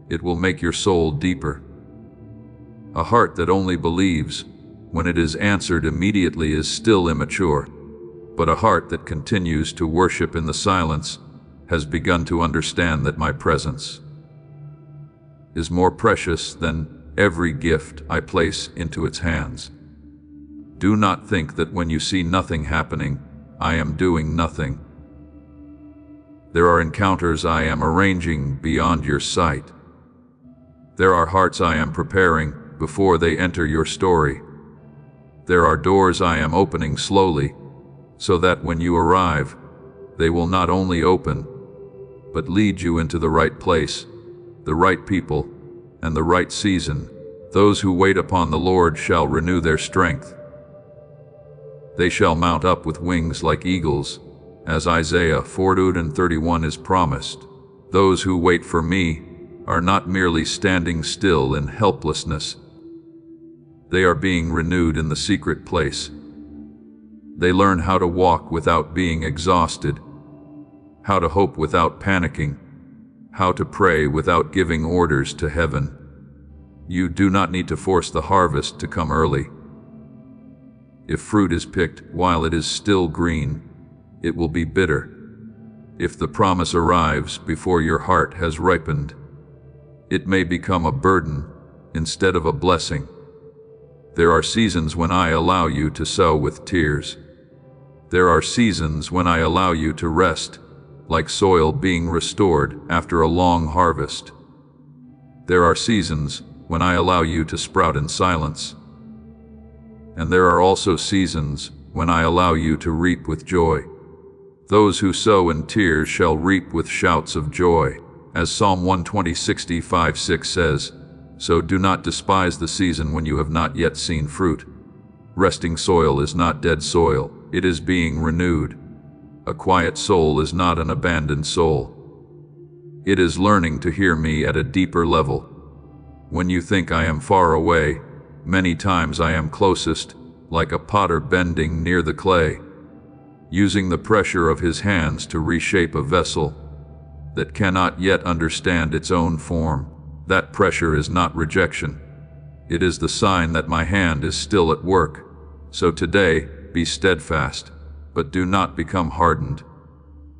it will make your soul deeper. A heart that only believes when it is answered immediately is still immature, but a heart that continues to worship in the silence has begun to understand that my presence is more precious than every gift I place into its hands. Do not think that when you see nothing happening, I am doing nothing. There are encounters I am arranging beyond your sight. There are hearts I am preparing before they enter your story. There are doors I am opening slowly, so that when you arrive, they will not only open, but lead you into the right place, the right people, and the right season. Those who wait upon the Lord shall renew their strength. They shall mount up with wings like eagles, as Isaiah 40:31 is promised. Those who wait for me are not merely standing still in helplessness. They are being renewed in the secret place. They learn how to walk without being exhausted, how to hope without panicking, how to pray without giving orders to heaven. You do not need to force the harvest to come early. If fruit is picked while it is still green, it will be bitter. If the promise arrives before your heart has ripened, it may become a burden instead of a blessing. There are seasons when I allow you to sow with tears. There are seasons when I allow you to rest, like soil being restored after a long harvest. There are seasons when I allow you to sprout in silence. And there are also seasons when I allow you to reap with joy. Those who sow in tears shall reap with shouts of joy, as Psalm 120:65-6 says. So do not despise the season when you have not yet seen fruit. Resting soil is not dead soil, it is being renewed. A quiet soul is not an abandoned soul. It is learning to hear me at a deeper level. When you think I am far away, many times I am closest, like a potter bending near the clay, using the pressure of his hands to reshape a vessel that cannot yet understand its own form. That pressure is not rejection. It is the sign that my hand is still at work. So today, be steadfast, but do not become hardened.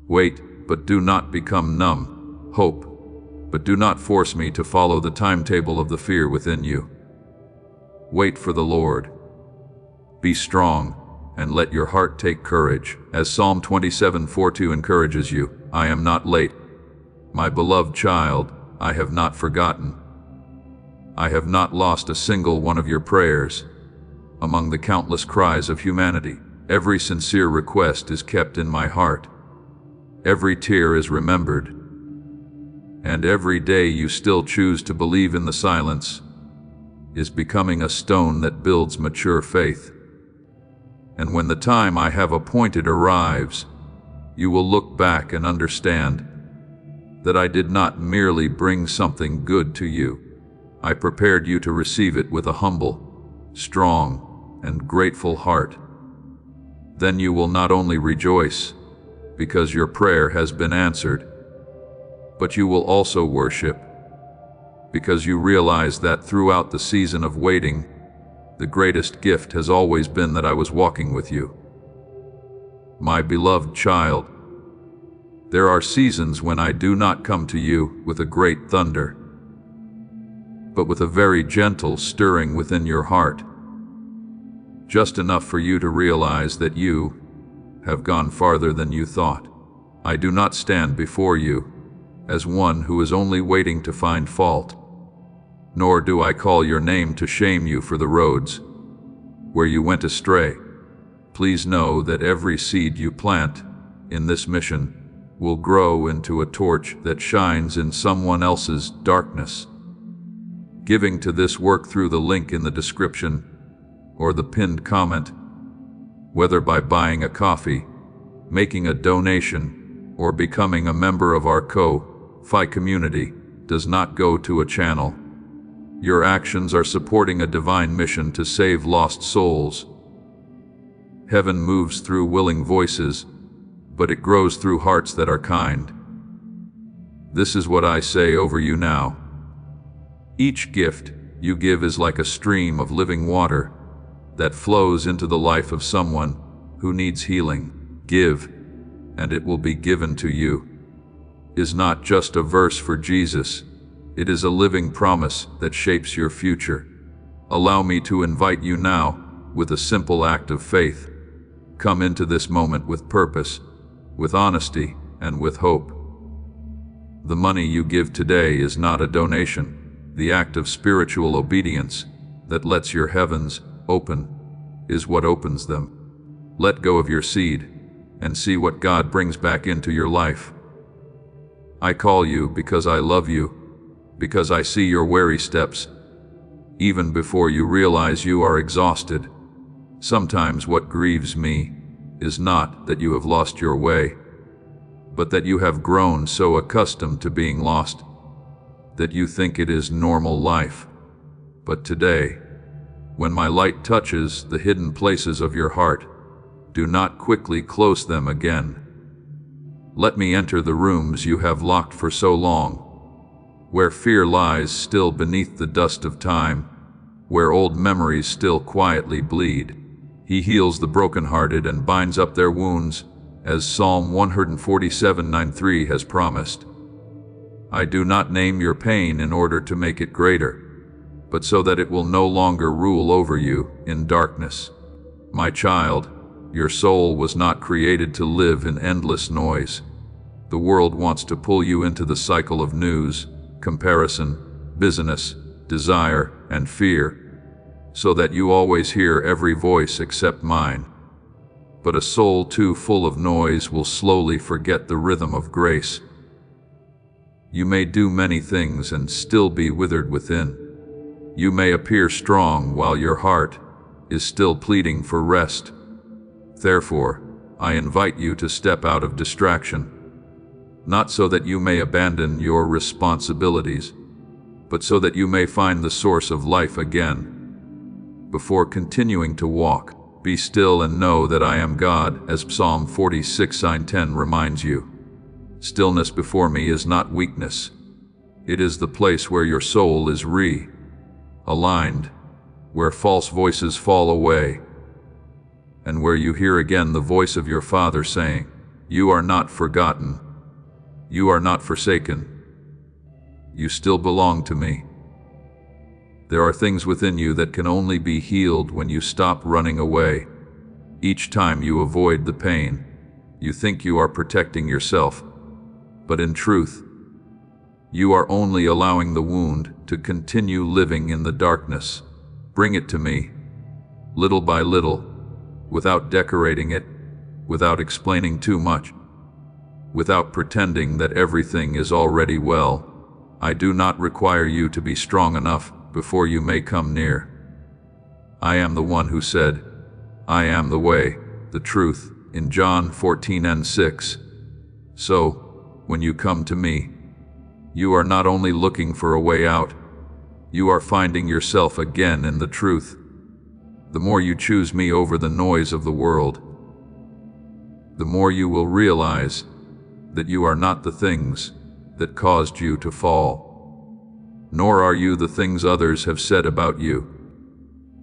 Wait, but do not become numb. Hope, but do not force me to follow the timetable of the fear within you. Wait for the Lord. Be strong, and let your heart take courage, as Psalm 27:4-2 encourages you. I am not late. My beloved child, I have not forgotten. I have not lost a single one of your prayers. Among the countless cries of humanity, every sincere request is kept in my heart. Every tear is remembered. And every day you still choose to believe in the silence is becoming a stone that builds mature faith. And when the time I have appointed arrives, you will look back and understand that I did not merely bring something good to you. I prepared you to receive it with a humble, strong, and grateful heart. Then you will not only rejoice because your prayer has been answered, but you will also worship because you realize that throughout the season of waiting, the greatest gift has always been that I was walking with you. My beloved child, there are seasons when I do not come to you with a great thunder, but with a very gentle stirring within your heart, just enough for you to realize that you have gone farther than you thought. I do not stand before you as one who is only waiting to find fault, nor do I call your name to shame you for the roads where you went astray. Please know that every seed you plant in this mission will grow into a torch that shines in someone else's darkness. Giving to this work through the link in the description or the pinned comment, whether by buying a coffee, making a donation, or becoming a member of our Ko-Fi community, does not go to a channel. Your actions are supporting a divine mission to save lost souls. Heaven moves through willing voices, but it grows through hearts that are kind. This is what I say over you now. Each gift you give is like a stream of living water that flows into the life of someone who needs healing. Give, and it will be given to you is not just a verse for Jesus. It is a living promise that shapes your future. Allow me to invite you now with a simple act of faith. Come into this moment with purpose, with honesty, and with hope. The money you give today is not a donation. The act of spiritual obedience that lets your heavens open is what opens them. Let go of your seed and see what God brings back into your life. I call you because I love you, because I see your weary steps, even before you realize you are exhausted. Sometimes what grieves me is not that you have lost your way, but that you have grown so accustomed to being lost that you think it is normal life. But today, when my light touches the hidden places of your heart, do not quickly close them again. Let me enter the rooms you have locked for so long, where fear lies still beneath the dust of time, where old memories still quietly bleed. He heals the brokenhearted and binds up their wounds, as Psalm 147:9-3 has promised. I do not name your pain in order to make it greater, but so that it will no longer rule over you in darkness. My child, your soul was not created to live in endless noise. The world wants to pull you into the cycle of news, comparison, business, desire, and fear, so that you always hear every voice except mine. But a soul too full of noise will slowly forget the rhythm of grace. You may do many things and still be withered within. You may appear strong while your heart is still pleading for rest. Therefore, I invite you to step out of distraction, not so that you may abandon your responsibilities, but so that you may find the source of life again. Before continuing to walk, be still and know that I am God, as Psalm 46:10 reminds you. Stillness before me is not weakness. It is the place where your soul is aligned, where false voices fall away, and where you hear again the voice of your Father saying, "You are not forgotten. You are not forsaken. You still belong to me. There are things within you that can only be healed when you stop running away. Each time you avoid the pain, you think you are protecting yourself, but in truth, you are only allowing the wound to continue living in the darkness. Bring it to me, little by little, without decorating it, without explaining too much, without pretending that everything is already well. I do not require you to be strong enough before you may come near. I am the one who said, I am the way, the truth, in John 14:6. So, when you come to me, you are not only looking for a way out, you are finding yourself again in the truth. The more you choose me over the noise of the world, the more you will realize that you are not the things that caused you to fall, nor are you the things others have said about you.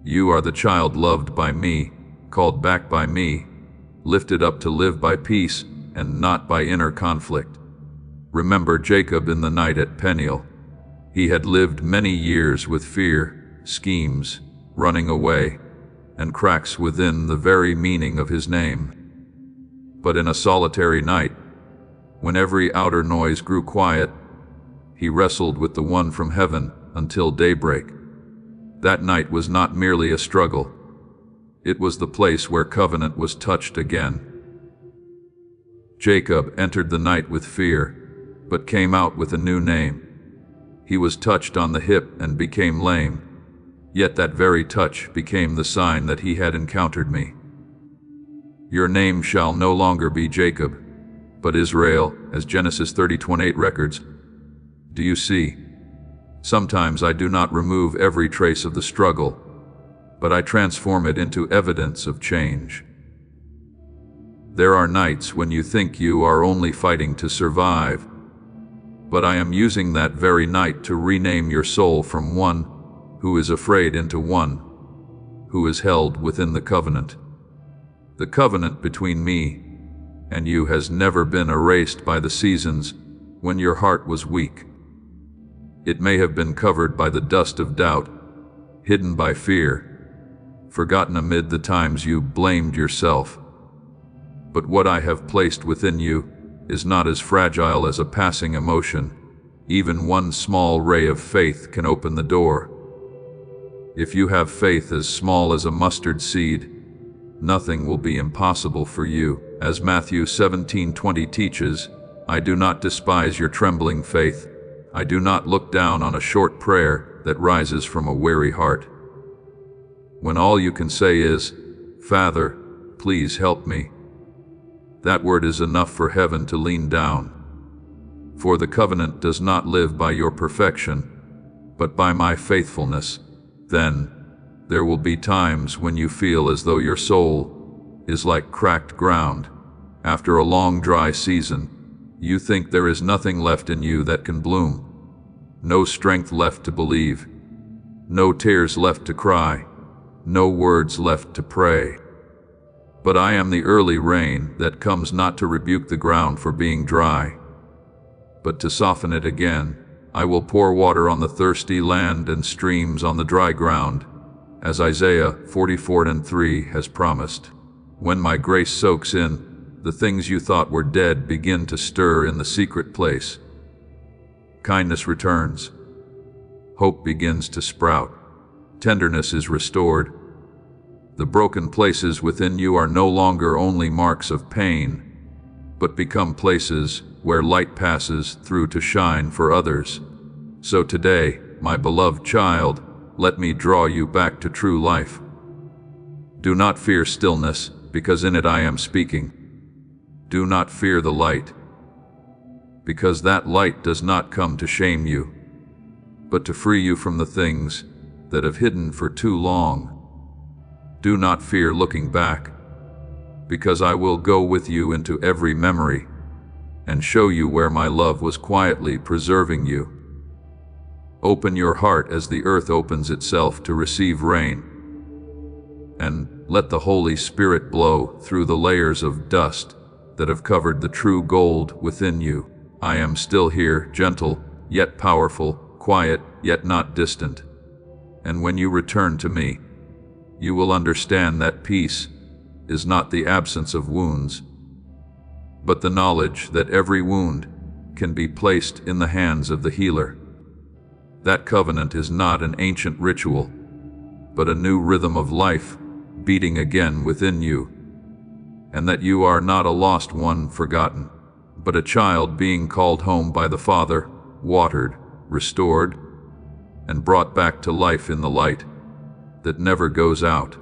You are the child loved by me, called back by me, lifted up to live by peace and not by inner conflict. Remember Jacob in the night at Peniel. He had lived many years with fear, schemes, running away, and cracks within the very meaning of his name. But in a solitary night, when every outer noise grew quiet, he wrestled with the one from heaven until daybreak. That night was not merely a struggle. It was the place where covenant was touched again. Jacob entered the night with fear, but came out with a new name. He was touched on the hip and became lame, yet that very touch became the sign that he had encountered me. Your name shall no longer be Jacob, but Israel, as Genesis 30:28 records. Do you see? Sometimes I do not remove every trace of the struggle, but I transform it into evidence of change. There are nights when you think you are only fighting to survive, but I am using that very night to rename your soul from one who is afraid into one who is held within the covenant. The covenant between me and you has never been erased by the seasons when your heart was weak. It may have been covered by the dust of doubt, hidden by fear, forgotten amid the times you blamed yourself. But what I have placed within you is not as fragile as a passing emotion. Even one small ray of faith can open the door. If you have faith as small as a mustard seed, nothing will be impossible for you. As Matthew 17:20 teaches, I do not despise your trembling faith. I do not look down on a short prayer that rises from a weary heart. When all you can say is, Father, please help me, that word is enough for heaven to lean down. For the covenant does not live by your perfection, but by my faithfulness. Then there will be times when you feel as though your soul is like cracked ground. After a long dry season, you think there is nothing left in you that can bloom. No strength left to believe. No tears left to cry. No words left to pray. But I am the early rain that comes not to rebuke the ground for being dry, but to soften it again. I will pour water on the thirsty land and streams on the dry ground, as Isaiah 44:3 has promised. When my grace soaks in, the things you thought were dead begin to stir in the secret place. Kindness returns. Hope begins to sprout. Tenderness is restored. The broken places within you are no longer only marks of pain, but become places where light passes through to shine for others. So today, my beloved child, let me draw you back to true life. Do not fear stillness, because in it I am speaking. Do not fear the light, because that light does not come to shame you, but to free you from the things that have hidden for too long. Do not fear looking back, because I will go with you into every memory and show you where my love was quietly preserving you. Open your heart as the earth opens itself to receive rain, and let the Holy Spirit blow through the layers of dust that have covered the true gold within you. I am still here, gentle, yet powerful, quiet, yet not distant. And when you return to me, you will understand that peace is not the absence of wounds, but the knowledge that every wound can be placed in the hands of the healer. That covenant is not an ancient ritual, but a new rhythm of life beating again within you, and that you are not a lost one forgotten, but a child being called home by the Father, watered, restored, and brought back to life in the light that never goes out.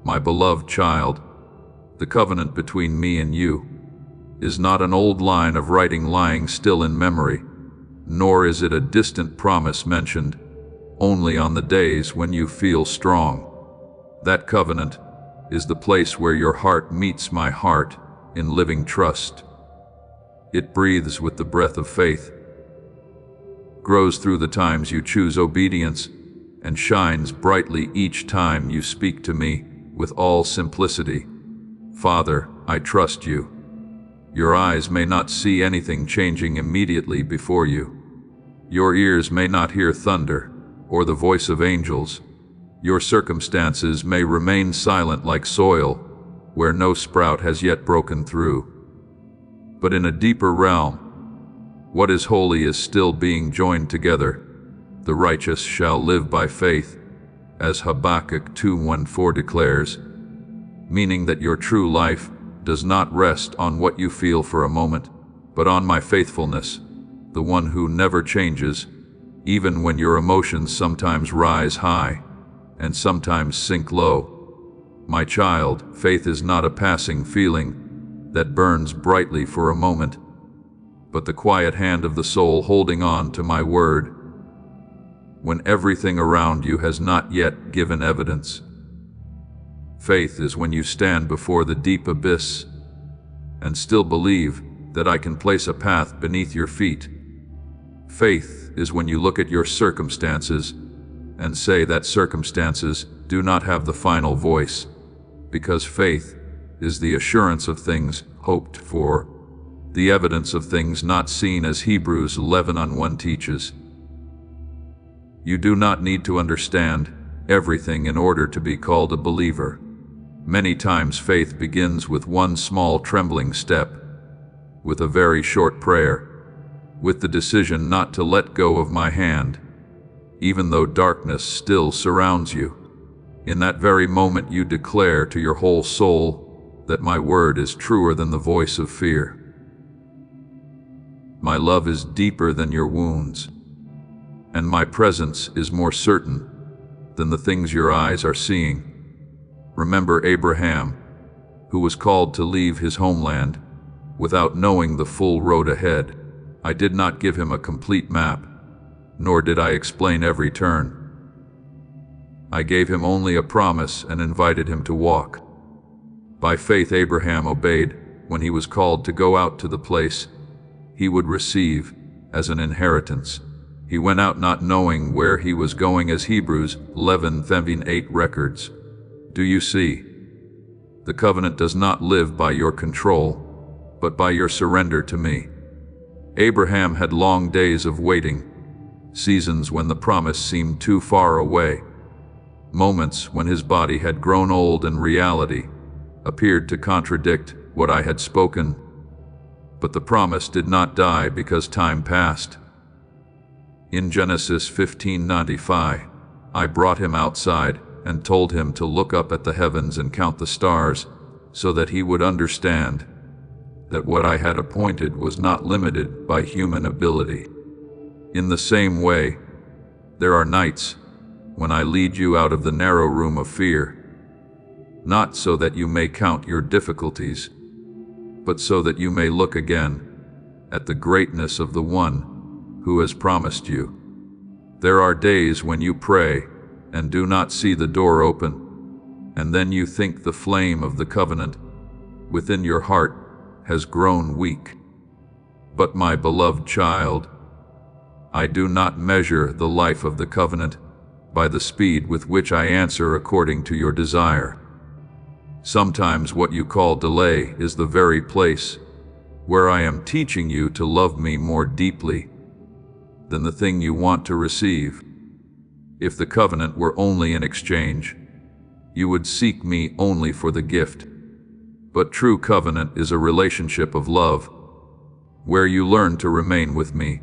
My beloved child, the covenant between me and you is not an old line of writing lying still in memory, nor is it a distant promise mentioned only on the days when you feel strong. That covenant is the place where your heart meets my heart in living trust. It breathes with the breath of faith, grows through the times you choose obedience, and shines brightly each time you speak to me with all simplicity. Father, I trust you. Your eyes may not see anything changing immediately before you. Your ears may not hear thunder or the voice of angels. Your circumstances may remain silent like soil where no sprout has yet broken through. But in a deeper realm, what is holy is still being joined together. The righteous shall live by faith, as Habakkuk 2:1-4 declares, meaning that your true life does not rest on what you feel for a moment, but on my faithfulness, the one who never changes, even when your emotions sometimes rise high and sometimes sink low. My child, faith is not a passing feeling that burns brightly for a moment, but the quiet hand of the soul holding on to my word when everything around you has not yet given evidence. Faith is when you stand before the deep abyss and still believe that I can place a path beneath your feet. Faith is when you look at your circumstances and say that circumstances do not have the final voice, because faith is the assurance of things hoped for, the evidence of things not seen, as Hebrews 11:1 teaches. You do not need to understand everything in order to be called a believer. Many times faith begins with one small trembling step, with a very short prayer, with the decision not to let go of my hand, even though darkness still surrounds you. In that very moment you declare to your whole soul that my word is truer than the voice of fear. My love is deeper than your wounds, and my presence is more certain than the things your eyes are seeing. Remember Abraham, who was called to leave his homeland without knowing the full road ahead. I did not give him a complete map, nor did I explain every turn. I gave him only a promise and invited him to walk. By faith Abraham obeyed when he was called to go out to the place he would receive as an inheritance. He went out not knowing where he was going, as Hebrews 11:8 records. Do you see? The covenant does not live by your control, but by your surrender to me. Abraham had long days of waiting, seasons when the promise seemed too far away, moments when his body had grown old and reality appeared to contradict what I had spoken. But the promise did not die because time passed. In Genesis 15:95, I brought him outside and told him to look up at the heavens and count the stars, so that he would understand that what I had appointed was not limited by human ability. In the same way, there are nights when I lead you out of the narrow room of fear, not so that you may count your difficulties, but so that you may look again at the greatness of the one who has promised you. There are days when you pray and do not see the door open, and then you think the flame of the covenant within your heart has grown weak. But my beloved child, I do not measure the life of the covenant by the speed with which I answer according to your desire. Sometimes what you call delay is the very place where I am teaching you to love me more deeply. than the thing you want to receive. If the covenant were only an exchange, you would seek me only for the gift. But true covenant is a relationship of love, where you learn to remain with me,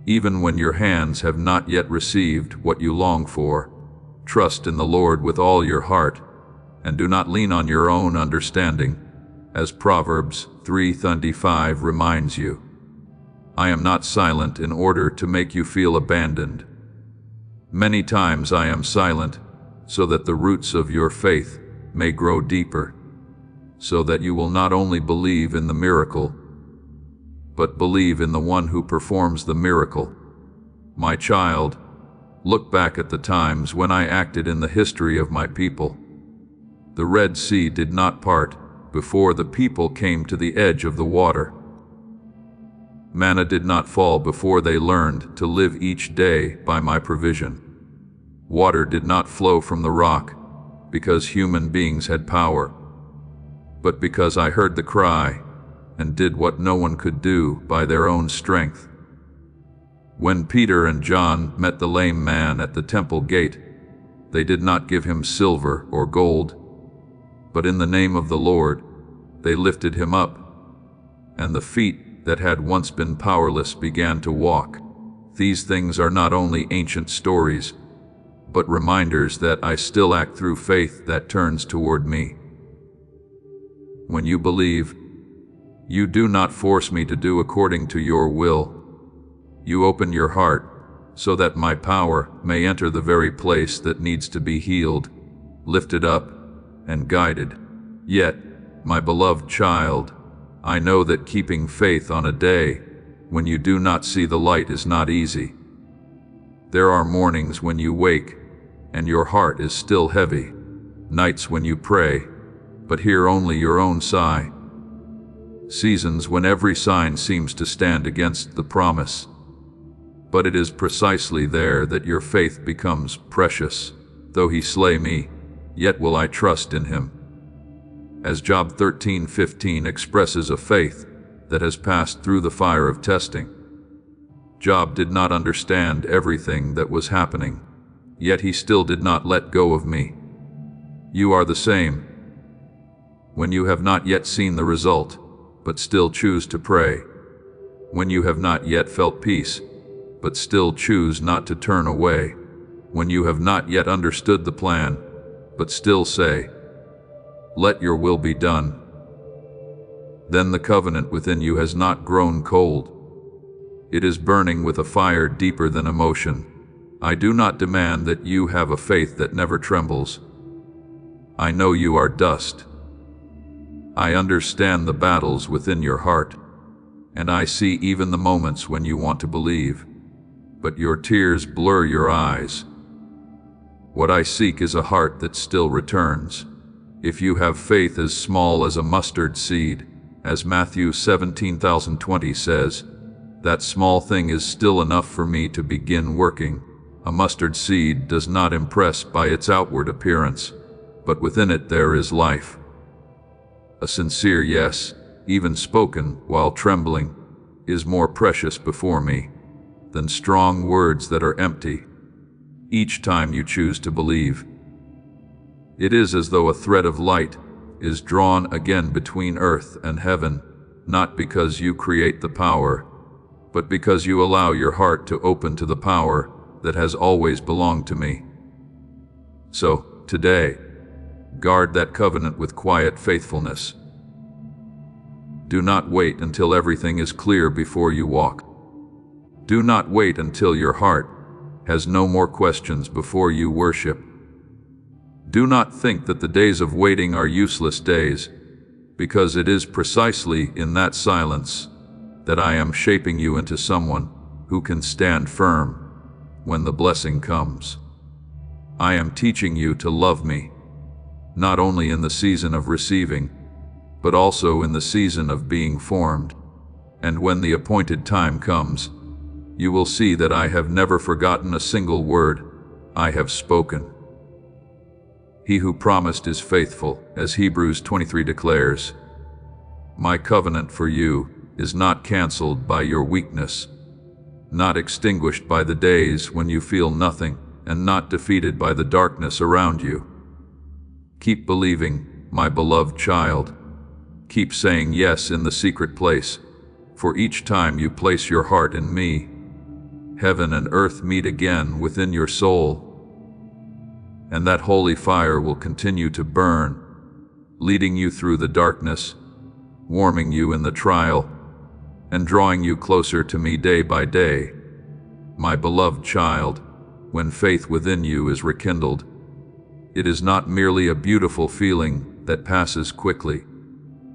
even when your hands have not yet received what you long for. Trust in the Lord with all your heart, and do not lean on your own understanding, as Proverbs 3:25 reminds you. I am not silent in order to make you feel abandoned. Many times I am silent so that the roots of your faith may grow deeper, so that you will not only believe in the miracle, but believe in the one who performs the miracle. My child, look back at the times when I acted in the history of my people. The Red Sea did not part before the people came to the edge of the water. Manna did not fall before they learned to live each day by my provision. Water did not flow from the rock because human beings had power, but because I heard the cry and did what no one could do by their own strength. When Peter and John met the lame man at the temple gate, they did not give him silver or gold, but in the name of the Lord, they lifted him up, and the feet that had once been powerless began to walk. These things are not only ancient stories, but reminders that I still act through faith that turns toward me. When you believe, you do not force me to do according to your will. You open your heart so that my power may enter the very place that needs to be healed, lifted up, and guided. Yet, my beloved child, I know that keeping faith on a day when you do not see the light is not easy. There are mornings when you wake and your heart is still heavy, nights when you pray, but hear only your own sigh, seasons when every sign seems to stand against the promise. But it is precisely there that your faith becomes precious. Though he slay me, yet will I trust in him. As Job 13:15 expresses a faith that has passed through the fire of testing. Job did not understand everything that was happening, yet he still did not let go of me. You are the same. When you have not yet seen the result, but still choose to pray. When you have not yet felt peace, but still choose not to turn away. When you have not yet understood the plan, but still say, "Let your will be done." Then the covenant within you has not grown cold. It is burning with a fire deeper than emotion. I do not demand that you have a faith that never trembles. I know you are dust. I understand the battles within your heart, and I see even the moments when you want to believe, but your tears blur your eyes. What I seek is a heart that still returns. If you have faith as small as a mustard seed, as Matthew 17:20 says, that small thing is still enough for me to begin working. A mustard seed does not impress by its outward appearance, but within it there is life. A sincere yes, even spoken while trembling, is more precious before me than strong words that are empty. Each time you choose to believe, it is as though a thread of light is drawn again between earth and heaven, not because you create the power, but because you allow your heart to open to the power that has always belonged to me. So, today, guard that covenant with quiet faithfulness. Do not wait until everything is clear before you walk. Do not wait until your heart has no more questions before you worship. Do not think that the days of waiting are useless days, because it is precisely in that silence that I am shaping you into someone who can stand firm when the blessing comes. I am teaching you to love me, not only in the season of receiving, but also in the season of being formed. And when the appointed time comes, you will see that I have never forgotten a single word I have spoken. He who promised is faithful, as Hebrews 23 declares. My covenant for you is not canceled by your weakness. not extinguished by the days when you feel nothing, and not defeated by the darkness around you. Keep believing, my beloved child. Keep saying yes in the secret place, for each time you place your heart in me, heaven and earth meet again within your soul, and that holy fire will continue to burn, leading you through the darkness, warming you in the trial, and drawing you closer to me day by day. My beloved child, when faith within you is rekindled, it is not merely a beautiful feeling that passes quickly,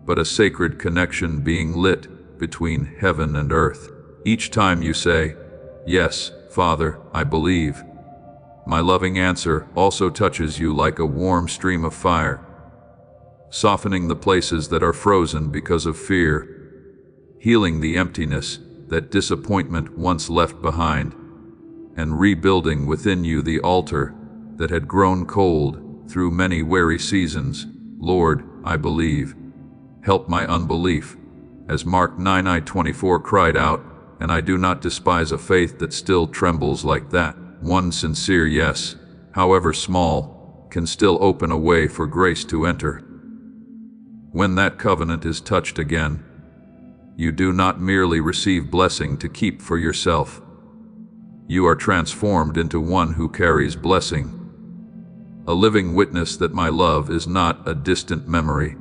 but a sacred connection being lit between heaven and earth. Each time you say, "Yes, Father, I believe," my loving answer also touches you like a warm stream of fire, softening the places that are frozen because of fear, healing the emptiness that disappointment once left behind, and rebuilding within you the altar that had grown cold through many weary seasons. Lord, I believe. Help my unbelief, as Mark 9:24 cried out, and I do not despise a faith that still trembles like that. One sincere yes, however small, can still open a way for grace to enter. When that covenant is touched again, you do not merely receive blessing to keep for yourself. You are transformed into one who carries blessing, a living witness that my love is not a distant memory,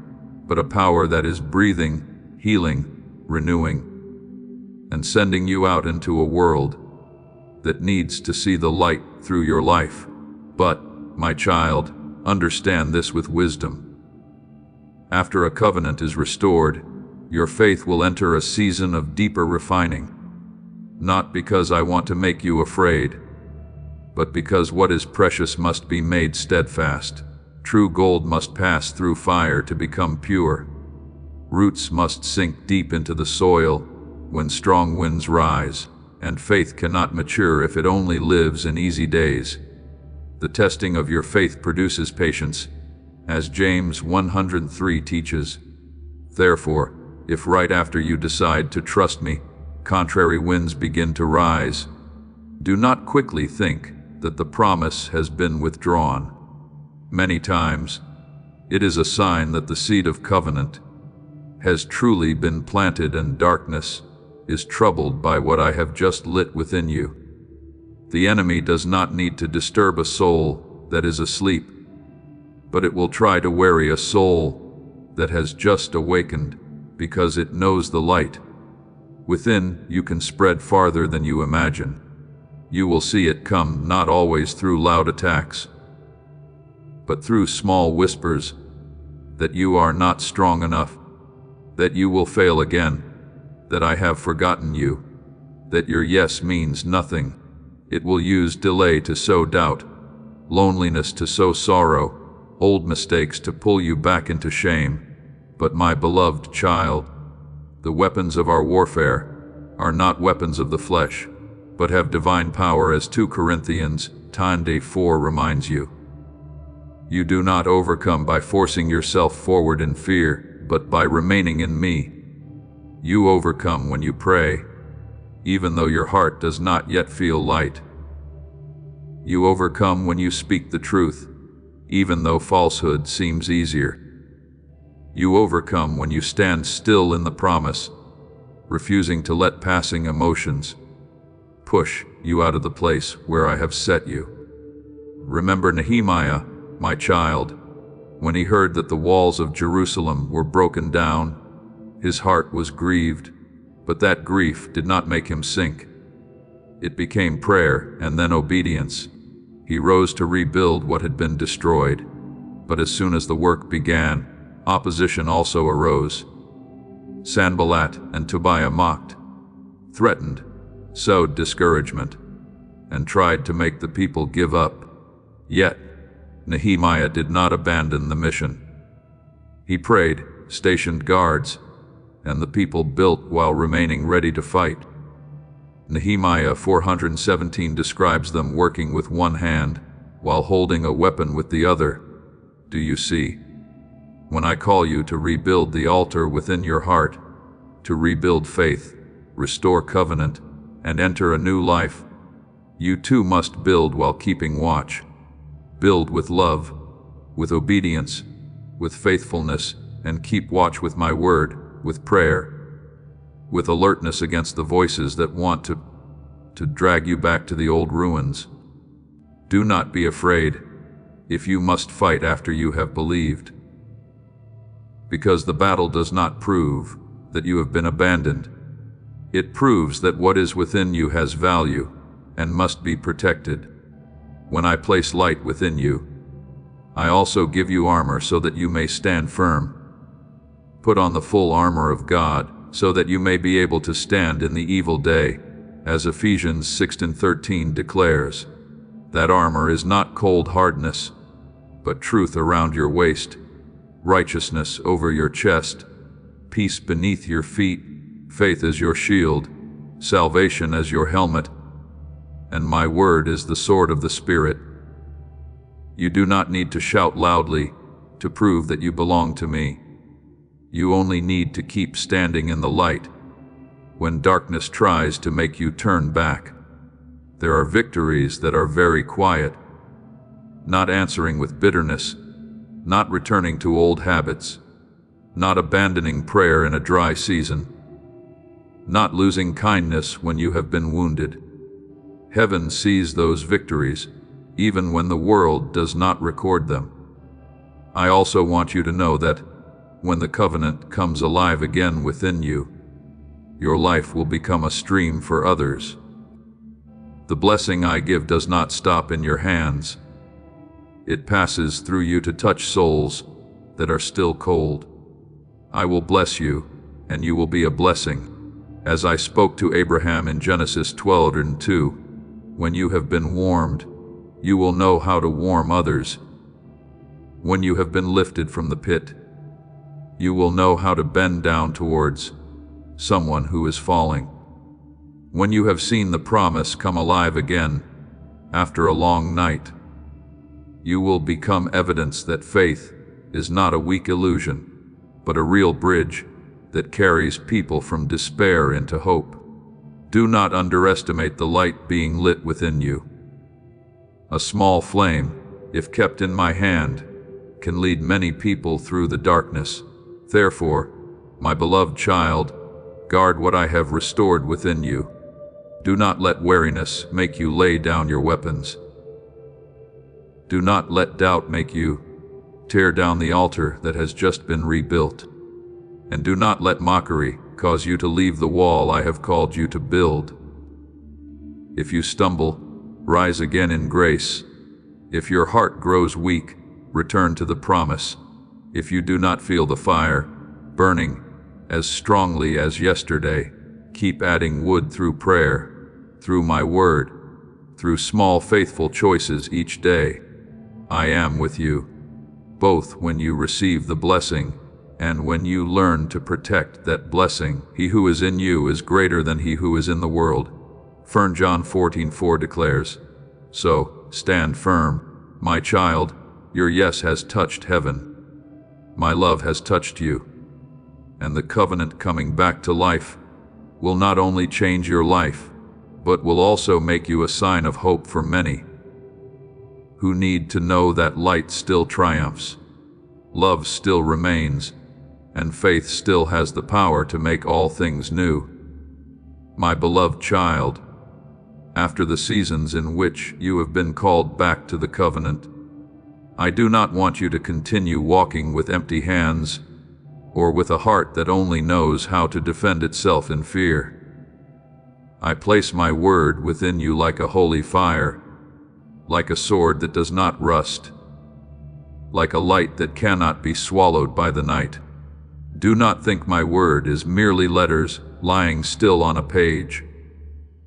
but a power that is breathing, healing, renewing, and sending you out into a world that needs to see the light through your life. But, my child, understand this with wisdom. After a covenant is restored, your faith will enter a season of deeper refining, not because I want to make you afraid, but because what is precious must be made steadfast. True gold must pass through fire to become pure. Roots must sink deep into the soil when strong winds rise, and faith cannot mature if it only lives in easy days. The testing of your faith produces patience, as James 1:3 teaches. Therefore, if right after you decide to trust me, contrary winds begin to rise, do not quickly think that the promise has been withdrawn. Many times, it is a sign that the seed of covenant has truly been planted and darkness is troubled by what I have just lit within you. The enemy does not need to disturb a soul that is asleep, but it will try to weary a soul that has just awakened because it knows the light within you can spread farther than you imagine. You will see it come not always through loud attacks, but through small whispers that you are not strong enough, that you will fail again, that I have forgotten you, that your yes means nothing. It will use delay to sow doubt, loneliness to sow sorrow, old mistakes to pull you back into shame. But my beloved child, the weapons of our warfare are not weapons of the flesh, but have divine power, as 2 Corinthians 10:4 reminds you. You do not overcome by forcing yourself forward in fear, but by remaining in me. You overcome when you pray, even though your heart does not yet feel light. You overcome when you speak the truth, even though falsehood seems easier. You overcome when you stand still in the promise, refusing to let passing emotions push you out of the place where I have set you. Remember Nehemiah, my child. When he heard that the walls of Jerusalem were broken down, his heart was grieved, but that grief did not make him sink. It became prayer and then obedience. He rose to rebuild what had been destroyed, but as soon as the work began, opposition also arose. Sanballat and Tobiah mocked, threatened, sowed discouragement, and tried to make the people give up. Yet, Nehemiah did not abandon the mission. He prayed, stationed guards, and the people built while remaining ready to fight. Nehemiah 4:17 describes them working with one hand while holding a weapon with the other. Do you see? When I call you to rebuild the altar within your heart, to rebuild faith, restore covenant, and enter a new life, you too must build while keeping watch. Build with love, with obedience, with faithfulness, and keep watch with my word, with prayer, with alertness against the voices that want to drag you back to the old ruins. Do not be afraid if you must fight after you have believed, because the battle does not prove that you have been abandoned. It proves that what is within you has value and must be protected. When I place light within you, I also give you armor so that you may stand firm. Put on the full armor of God so that you may be able to stand in the evil day, as Ephesians 6:13 declares. That armor is not cold hardness, but truth around your waist, righteousness over your chest, peace beneath your feet, faith as your shield, salvation as your helmet, and my word is the sword of the Spirit. You do not need to shout loudly to prove that you belong to me. You only need to keep standing in the light when darkness tries to make you turn back. There are victories that are very quiet, not answering with bitterness, not returning to old habits, not abandoning prayer in a dry season, not losing kindness when you have been wounded. Heaven sees those victories, even when the world does not record them. I also want you to know that when the covenant comes alive again within you, your life will become a stream for others. The blessing I give does not stop in your hands. It passes through you to touch souls that are still cold. I will bless you, and you will be a blessing. As I spoke to Abraham in Genesis 12:2, when you have been warmed, you will know how to warm others. When you have been lifted from the pit, you will know how to bend down towards someone who is falling. When you have seen the promise come alive again after a long night, you will become evidence that faith is not a weak illusion, but a real bridge that carries people from despair into hope. Do not underestimate the light being lit within you. A small flame, if kept in my hand, can lead many people through the darkness. Therefore, my beloved child, guard what I have restored within you. Do not let weariness make you lay down your weapons. Do not let doubt make you tear down the altar that has just been rebuilt. And do not let mockery cause you to leave the wall I have called you to build. If you stumble, rise again in grace. If your heart grows weak, return to the promise. If you do not feel the fire burning as strongly as yesterday, keep adding wood through prayer, through my word, through small faithful choices each day. I am with you, both when you receive the blessing and when you learn to protect that blessing. He who is in you is greater than he who is in the world. 1 John 14:4 declares. So, stand firm, my child. Your yes has touched heaven. My love has touched you. And the covenant coming back to life will not only change your life, but will also make you a sign of hope for many who need to know that light still triumphs, love still remains, and faith still has the power to make all things new. My beloved child, after the seasons in which you have been called back to the covenant, I do not want you to continue walking with empty hands or with a heart that only knows how to defend itself in fear. I place my word within you like a holy fire, like a sword that does not rust, like a light that cannot be swallowed by the night. Do not think my word is merely letters lying still on a page.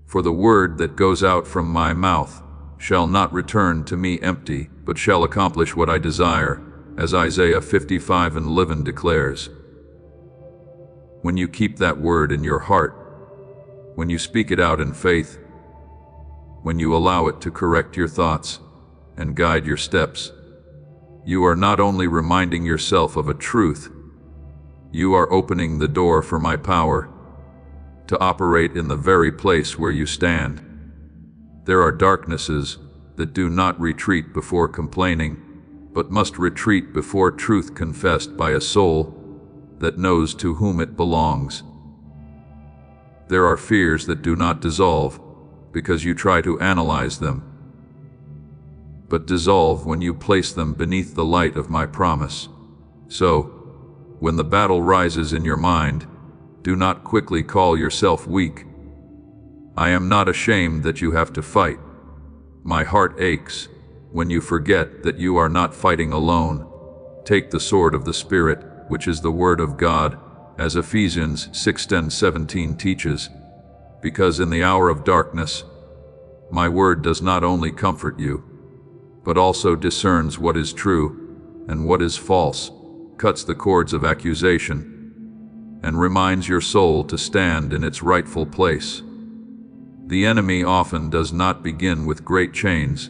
For the word that goes out from my mouth shall not return to me empty, but shall accomplish what I desire, as Isaiah 55:11 declares. When you keep that word in your heart, when you speak it out in faith, when you allow it to correct your thoughts and guide your steps, you are not only reminding yourself of a truth, you are opening the door for my power to operate in the very place where you stand. There are darknesses that do not retreat before complaining, but must retreat before truth confessed by a soul that knows to whom it belongs. There are fears that do not dissolve because you try to analyze them, but dissolve when you place them beneath the light of my promise. So, when the battle rises in your mind, do not quickly call yourself weak. I am not ashamed that you have to fight. My heart aches when you forget that you are not fighting alone. Take the sword of the Spirit, which is the Word of God, as Ephesians 6:17 teaches, because in the hour of darkness, my word does not only comfort you, but also discerns what is true and what is false, cuts the cords of accusation, and reminds your soul to stand in its rightful place. The enemy often does not begin with great chains,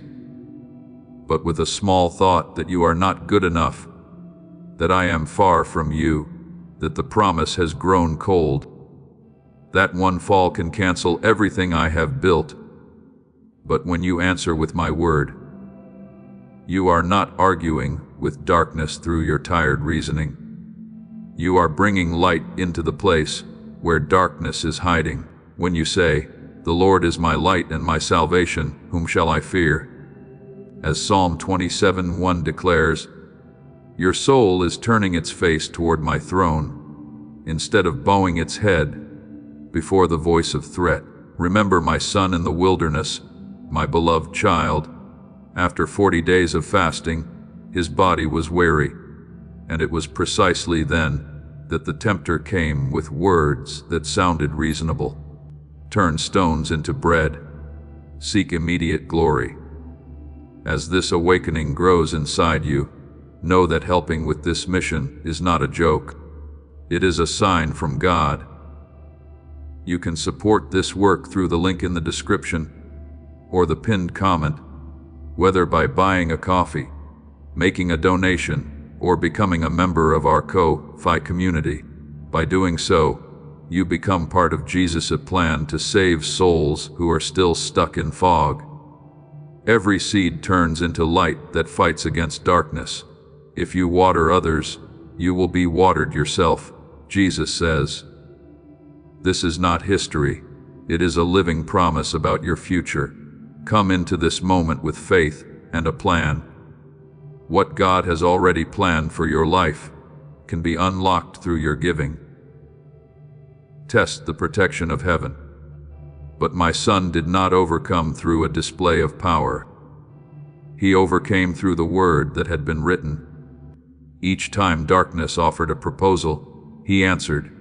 but with a small thought that you are not good enough, that I am far from you, that the promise has grown cold. That one fall can cancel everything I have built. But when you answer with my word, you are not arguing with darkness through your tired reasoning. You are bringing light into the place where darkness is hiding. When you say, "The Lord is my light and my salvation, whom shall I fear?" As Psalm 27:1 declares, your soul is turning its face toward my throne, instead of bowing its head before the voice of threat. Remember my son in the wilderness, my beloved child. After 40 days of fasting, his body was weary, and it was precisely then that the tempter came with words that sounded reasonable. Turn stones into bread. Seek immediate glory. As this awakening grows inside you, know that helping with this mission is not a joke. It is a sign from God. You can support this work through the link in the description or the pinned comment, whether by buying a coffee, making a donation, or becoming a member of our Ko-Fi community. By doing so, you become part of Jesus' plan to save souls who are still stuck in fog. Every seed turns into light that fights against darkness. If you water others, you will be watered yourself, Jesus says. This is not history. It is a living promise about your future. Come into this moment with faith and a plan. What God has already planned for your life can be unlocked through your giving. Test the protection of heaven. But my son did not overcome through a display of power. He overcame through the word that had been written. Each time darkness offered a proposal, he answered,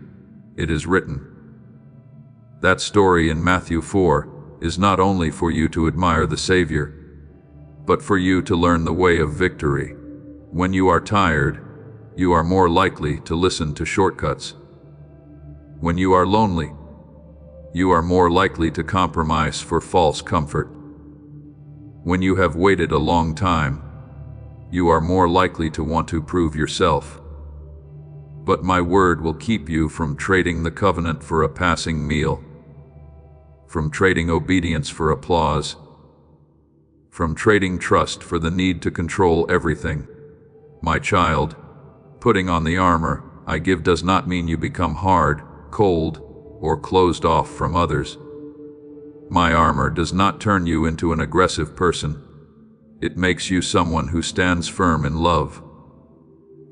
"It is written." That story in Matthew 4 is not only for you to admire the Savior, but for you to learn the way of victory. When you are tired, you are more likely to listen to shortcuts. When you are lonely, you are more likely to compromise for false comfort. When you have waited a long time, you are more likely to want to prove yourself. But my word will keep you from trading the covenant for a passing meal, from trading obedience for applause, from trading trust for the need to control everything. My child, putting on the armor I give does not mean you become hard, cold, or closed off from others. My armor does not turn you into an aggressive person. It makes you someone who stands firm in love.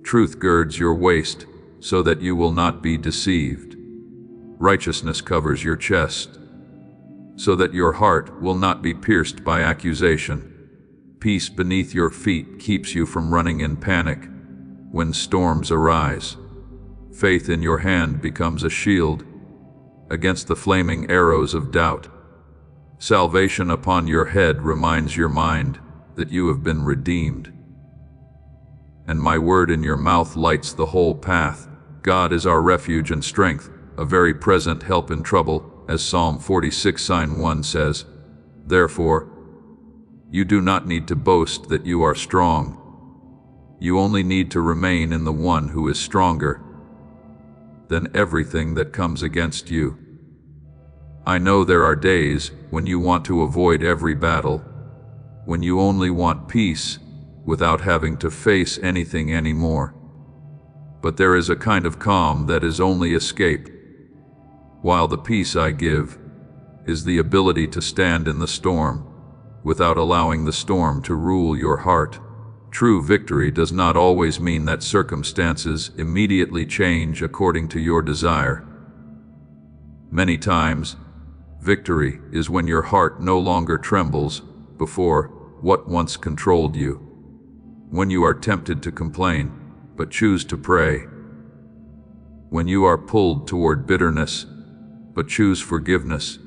Truth girds your waist so that you will not be deceived. Righteousness covers your chest so that your heart will not be pierced by accusation. Peace beneath your feet keeps you from running in panic when storms arise. Faith in your hand becomes a shield against the flaming arrows of doubt. Salvation upon your head reminds your mind that you have been redeemed. And my word in your mouth lights the whole path. God is our refuge and strength, a very present help in trouble, as Psalm 46:1 says. Therefore, you do not need to boast that you are strong. You only need to remain in the one who is stronger than everything that comes against you. I know there are days when you want to avoid every battle, when you only want peace without having to face anything anymore. But there is a kind of calm that is only escape, while the peace I give is the ability to stand in the storm without allowing the storm to rule your heart. True victory does not always mean that circumstances immediately change according to your desire. Many times, victory is when your heart no longer trembles before what once controlled you, when you are tempted to complain but choose to pray, when you are pulled toward bitterness but choose forgiveness,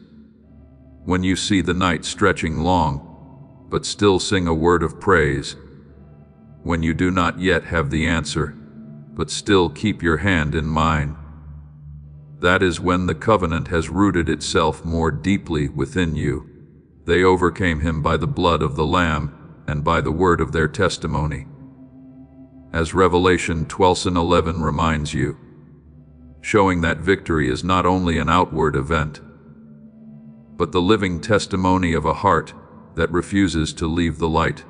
when you see the night stretching long but still sing a word of praise, when you do not yet have the answer but still keep your hand in mine. That is when the covenant has rooted itself more deeply within you. They overcame him by the blood of the Lamb and by the word of their testimony. As Revelation 12:11 reminds you, showing that victory is not only an outward event, but the living testimony of a heart that refuses to leave the light.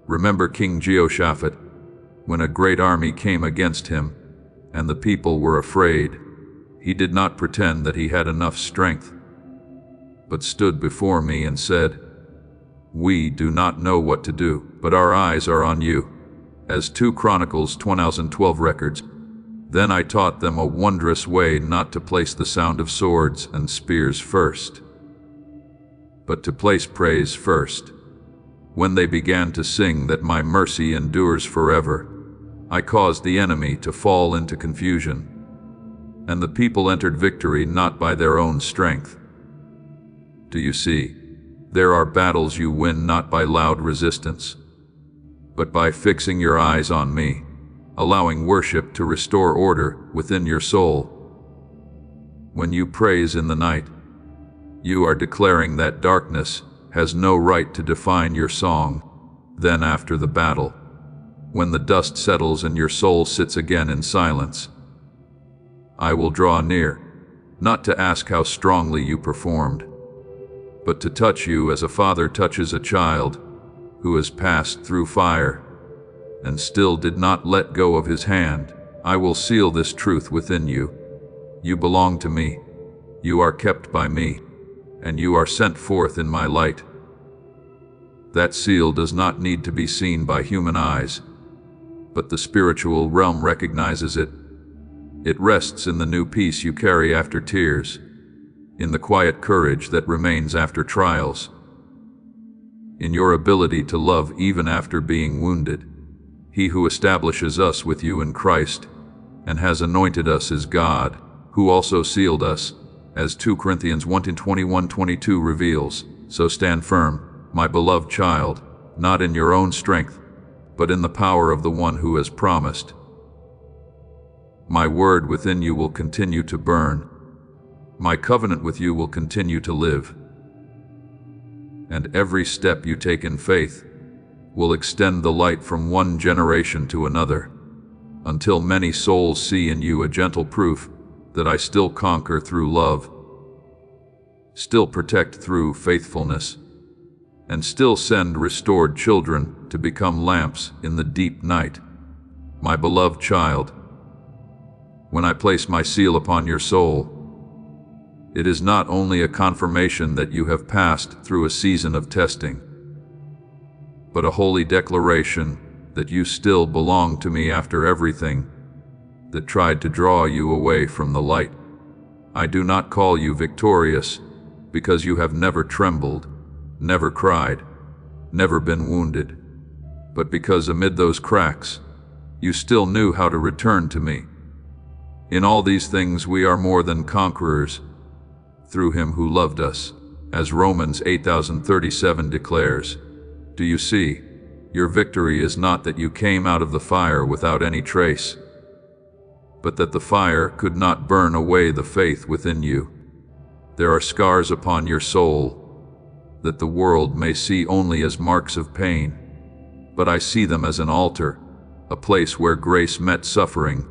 Remember King Jehoshaphat, when a great army came against him and the people were afraid. He did not pretend that he had enough strength, but stood before me and said, "We do not know what to do, but our eyes are on you." As 2 Chronicles 2012 records, "Then I taught them a wondrous way not to place the sound of swords and spears first, but to place praise first. When they began to sing that my mercy endures forever, I caused the enemy to fall into confusion, and the people entered victory not by their own strength." Do you see? There are battles you win not by loud resistance, but by fixing your eyes on me, allowing worship to restore order within your soul. When you praise in the night, you are declaring that darkness has no right to define your song. Then after the battle, when the dust settles and your soul sits again in silence, I will draw near, not to ask how strongly you performed, but to touch you as a father touches a child who has passed through fire and still did not let go of his hand. I will seal this truth within you. You belong to me, you are kept by me, and you are sent forth in my light. That seal does not need to be seen by human eyes, but the spiritual realm recognizes it. It rests in the new peace you carry after tears, in the quiet courage that remains after trials, in your ability to love even after being wounded. He who establishes us with you in Christ and has anointed us is God, who also sealed us, as 2 Corinthians 1:21-22 reveals. So stand firm, my beloved child, not in your own strength, but in the power of the one who has promised. My word within you will continue to burn. My covenant with you will continue to live. And every step you take in faith will extend the light from one generation to another, until many souls see in you a gentle proof that I still conquer through love, still protect through faithfulness, and still send restored children to become lamps in the deep night. My beloved child, when I place my seal upon your soul, it is not only a confirmation that you have passed through a season of testing, but a holy declaration that you still belong to me after everything that tried to draw you away from the light. I do not call you victorious because you have never trembled, never cried, never been wounded, but because amid those cracks, you still knew how to return to me. In all these things we are more than conquerors through him who loved us, as Romans 8:37 declares. Do you see? Your victory is not that you came out of the fire without any trace, but that the fire could not burn away the faith within you. There are scars upon your soul that the world may see only as marks of pain, but I see them as an altar, a place where grace met suffering,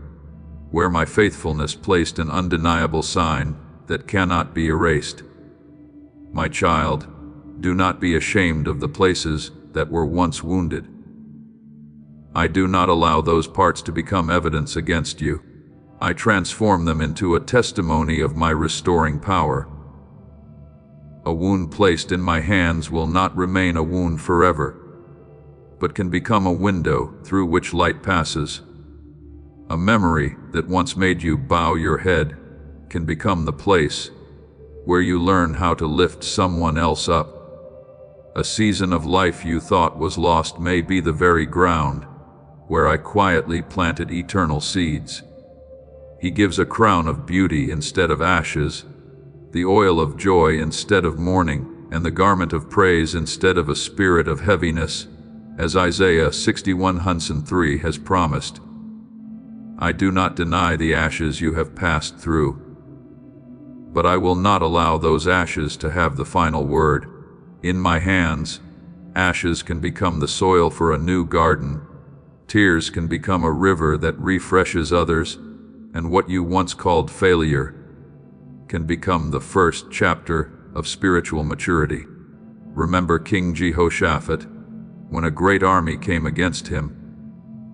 where my faithfulness placed an undeniable sign that cannot be erased. My child, do not be ashamed of the places that were once wounded. I do not allow those parts to become evidence against you. I transform them into a testimony of my restoring power. A wound placed in my hands will not remain a wound forever, but can become a window through which light passes. A memory that once made you bow your head can become the place where you learn how to lift someone else up. A season of life you thought was lost may be the very ground where I quietly planted eternal seeds. He gives a crown of beauty instead of ashes, the oil of joy instead of mourning, and the garment of praise instead of a spirit of heaviness, as Isaiah 61:3 has promised. I do not deny the ashes you have passed through, but I will not allow those ashes to have the final word. In my hands, ashes can become the soil for a new garden. Tears can become a river that refreshes others, and what you once called failure can become the first chapter of spiritual maturity. Remember King Jehoshaphat, when a great army came against him,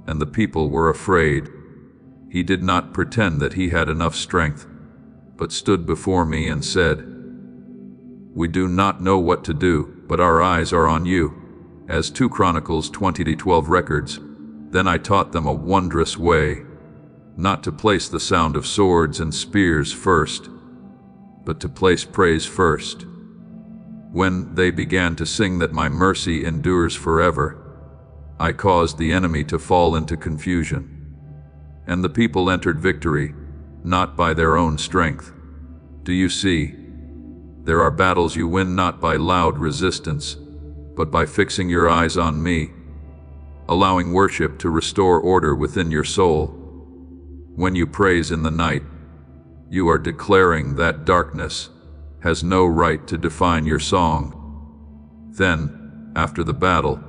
and the people were afraid. He did not pretend that he had enough strength, but stood before me and said, "We do not know what to do, but our eyes are on you," as 2 Chronicles 20:12 records. Then I taught them a wondrous way, not to place the sound of swords and spears first, but to place praise first. When they began to sing that my mercy endures forever, I caused the enemy to fall into confusion, and the people entered victory, not by their own strength. Do you see? There are battles you win not by loud resistance, but by fixing your eyes on me, allowing worship to restore order within your soul. When you praise in the night, you are declaring that darkness has no right to define your song. Then, after the battle,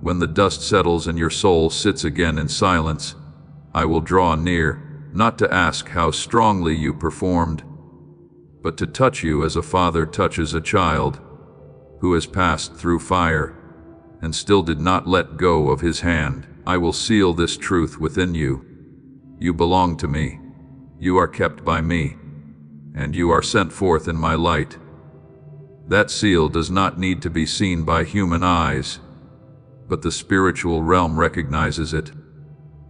when the dust settles and your soul sits again in silence, I will draw near, not to ask how strongly you performed, but to touch you as a father touches a child who has passed through fire and still did not let go of his hand. I will seal this truth within you. You belong to me. You are kept by me, and you are sent forth in my light. That seal does not need to be seen by human eyes, but the spiritual realm recognizes it.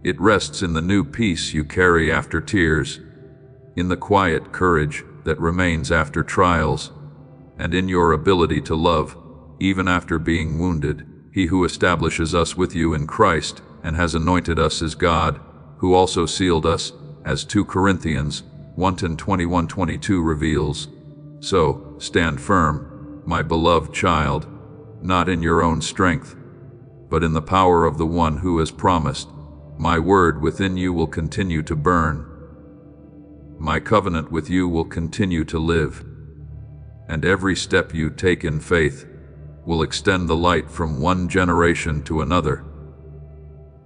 It rests in the new peace you carry after tears, in the quiet courage that remains after trials, and in your ability to love, even after being wounded. He who establishes us with you in Christ and has anointed us is God, who also sealed us, as 2 Corinthians 1:21-22 reveals. So, stand firm, my beloved child, not in your own strength, but in the power of the one who has promised. My word within you will continue to burn. My covenant with you will continue to live. And every step you take in faith will extend the light from one generation to another,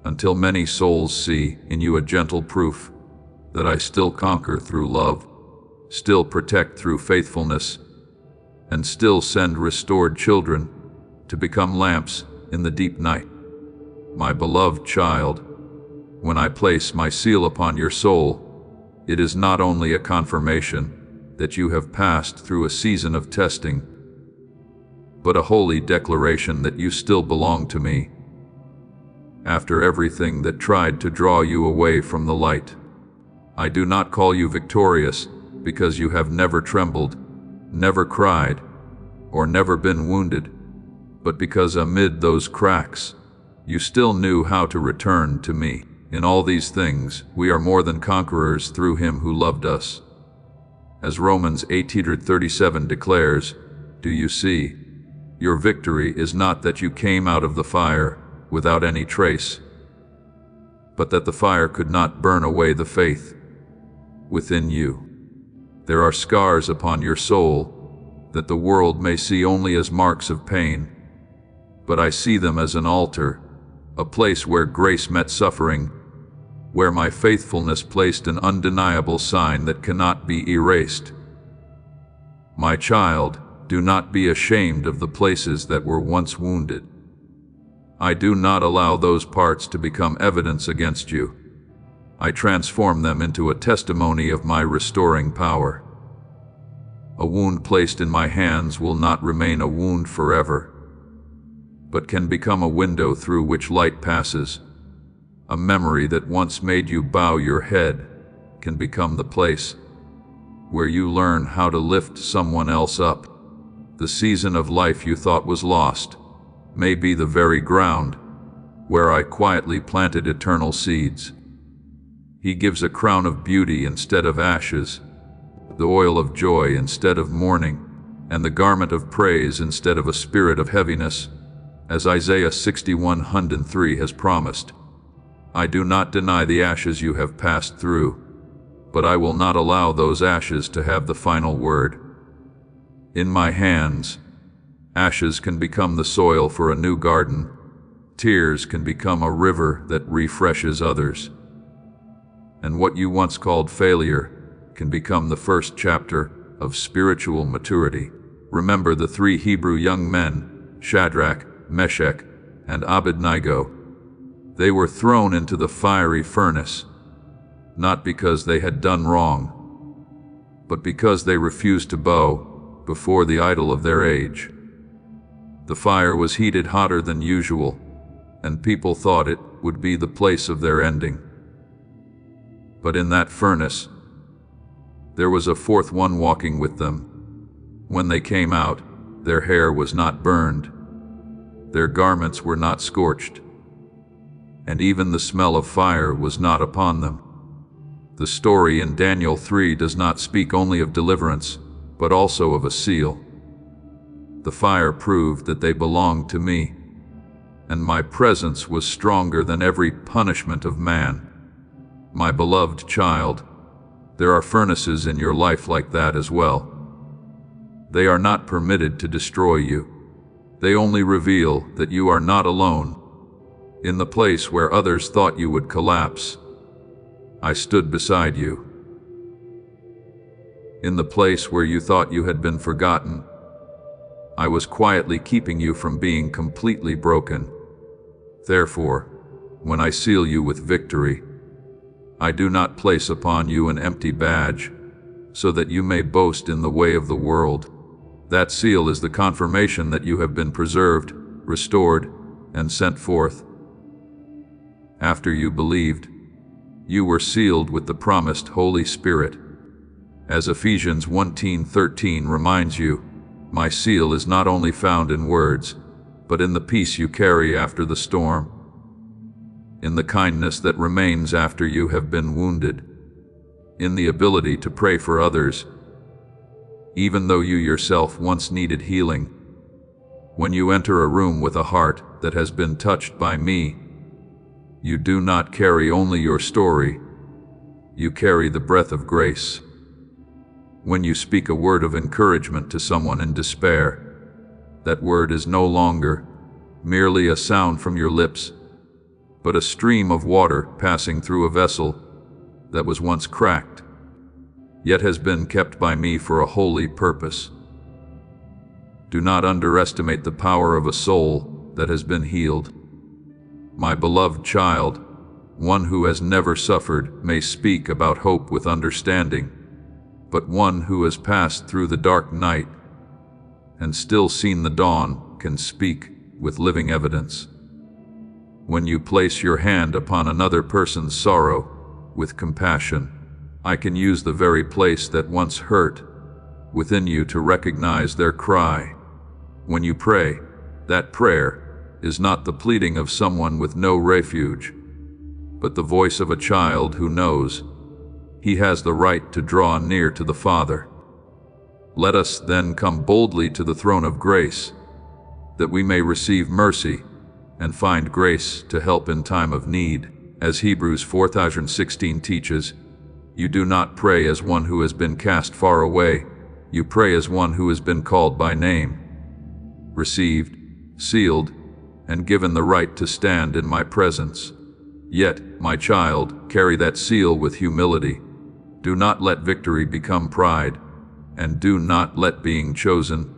until many souls see in you a gentle proof that I still conquer through love, still protect through faithfulness, and still send restored children to become lamps in the deep night. My beloved child, when I place my seal upon your soul, it is not only a confirmation that you have passed through a season of testing, but a holy declaration that you still belong to me. After everything that tried to draw you away from the light, I do not call you victorious because you have never trembled, never cried, or never been wounded, but because amid those cracks, you still knew how to return to me. In all these things, we are more than conquerors through him who loved us. As Romans 8:37 declares, do you see? Your victory is not that you came out of the fire without any trace, but that the fire could not burn away the faith within you. There are scars upon your soul that the world may see only as marks of pain, but I see them as an altar, a place where grace met suffering, where my faithfulness placed an undeniable sign that cannot be erased. My child, Do not be ashamed of the places that were once wounded. I do not allow those parts to become evidence against you. I transform them into a testimony of my restoring power. A wound placed in my hands will not remain a wound forever, but can become a window through which light passes. A memory that once made you bow your head can become the place where you learn how to lift someone else up. The season of life you thought was lost may be the very ground where I quietly planted eternal seeds. He gives a crown of beauty instead of ashes, the oil of joy instead of mourning, and the garment of praise instead of a spirit of heaviness, as Isaiah 61:103 has promised. I do not deny the ashes you have passed through, but I will not allow those ashes to have the final word. In my hands, ashes can become the soil for a new garden. Tears can become a river that refreshes others. And what you once called failure can become the first chapter of spiritual maturity. Remember the 3 Hebrew young men, Shadrach, Meshach, and Abednego. They were thrown into the fiery furnace, not because they had done wrong, but because they refused to bow before the idol of their age. The fire was heated hotter than usual, and people thought it would be the place of their ending. But in that furnace, there was a 4th one walking with them. When they came out, their hair was not burned, their garments were not scorched, and even the smell of fire was not upon them. The story in Daniel 3 does not speak only of deliverance, but also of a seal. The fire proved that they belonged to me, and my presence was stronger than every punishment of man. My beloved child, there are furnaces in your life like that as well. They are not permitted to destroy you. They only reveal that you are not alone. In the place where others thought you would collapse, I stood beside you. In the place where you thought you had been forgotten, I was quietly keeping you from being completely broken. Therefore, when I seal you with victory, I do not place upon you an empty badge, so that you may boast in the way of the world. That seal is the confirmation that you have been preserved, restored, and sent forth. After you believed, you were sealed with the promised Holy Spirit. As Ephesians 1:13 reminds you, my seal is not only found in words, but in the peace you carry after the storm, in the kindness that remains after you have been wounded, in the ability to pray for others, even though you yourself once needed healing. When you enter a room with a heart that has been touched by me, you do not carry only your story, you carry the breath of grace. When you speak a word of encouragement to someone in despair, that word is no longer merely a sound from your lips, but a stream of water passing through a vessel that was once cracked, yet has been kept by me for a holy purpose. Do not underestimate the power of a soul that has been healed. My beloved child, one who has never suffered may speak about hope with understanding, but one who has passed through the dark night and still seen the dawn can speak with living evidence. When you place your hand upon another person's sorrow with compassion, I can use the very place that once hurt within you to recognize their cry. When you pray, that prayer is not the pleading of someone with no refuge, but the voice of a child who knows he has the right to draw near to the Father. Let us then come boldly to the throne of grace, that we may receive mercy and find grace to help in time of need. As Hebrews 4:16 teaches, you do not pray as one who has been cast far away, you pray as one who has been called by name, received, sealed, and given the right to stand in my presence. Yet, my child, carry that seal with humility. Do not let victory become pride, and do not let being chosen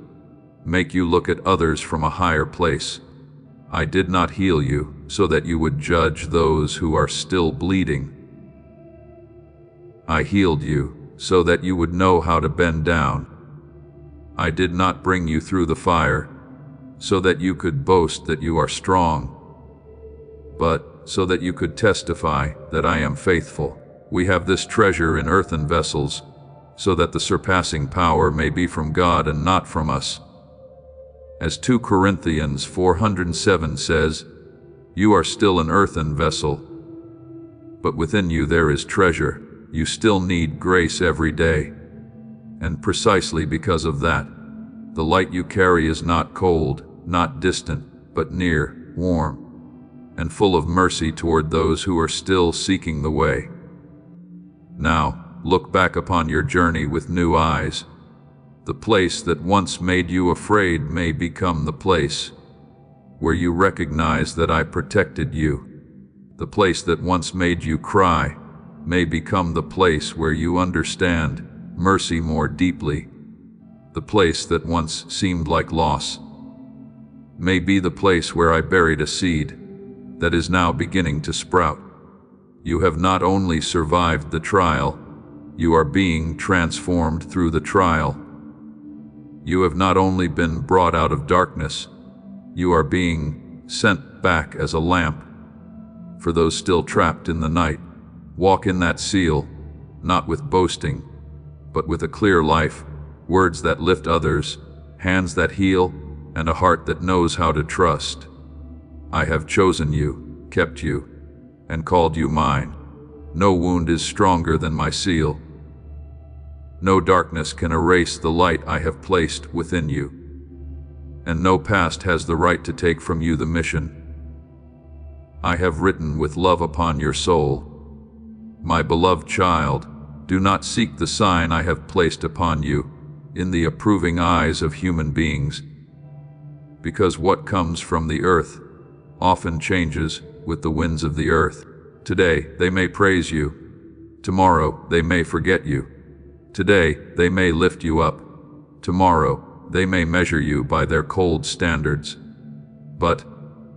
make you look at others from a higher place. I did not heal you so that you would judge those who are still bleeding. I healed you so that you would know how to bend down. I did not bring you through the fire so that you could boast that you are strong, but so that you could testify that I am faithful. We have this treasure in earthen vessels, so that the surpassing power may be from God and not from us. As 2 Corinthians 4:7 says, you are still an earthen vessel, but within you there is treasure. You still need grace every day. And precisely because of that, the light you carry is not cold, not distant, but near, warm, and full of mercy toward those who are still seeking the way. Now, look back upon your journey with new eyes. The place that once made you afraid may become the place where you recognize that I protected you. The place that once made you cry may become the place where you understand mercy more deeply. The place that once seemed like loss may be the place where I buried a seed that is now beginning to sprout. You have not only survived the trial, you are being transformed through the trial. You have not only been brought out of darkness, you are being sent back as a lamp for those still trapped in the night. Walk in that seal, not with boasting, but with a clear life, words that lift others, hands that heal, and a heart that knows how to trust. I have chosen you, kept you, and called you mine. No wound is stronger than my seal. No darkness can erase the light I have placed within you, and no past has the right to take from you the mission I have written with love upon your soul. My beloved child, do not seek the sign I have placed upon you in the approving eyes of human beings, because what comes from the earth often changes with the winds of the earth. Today they may praise you, tomorrow they may forget you. Today they may lift you up, tomorrow they may measure you by their cold standards. But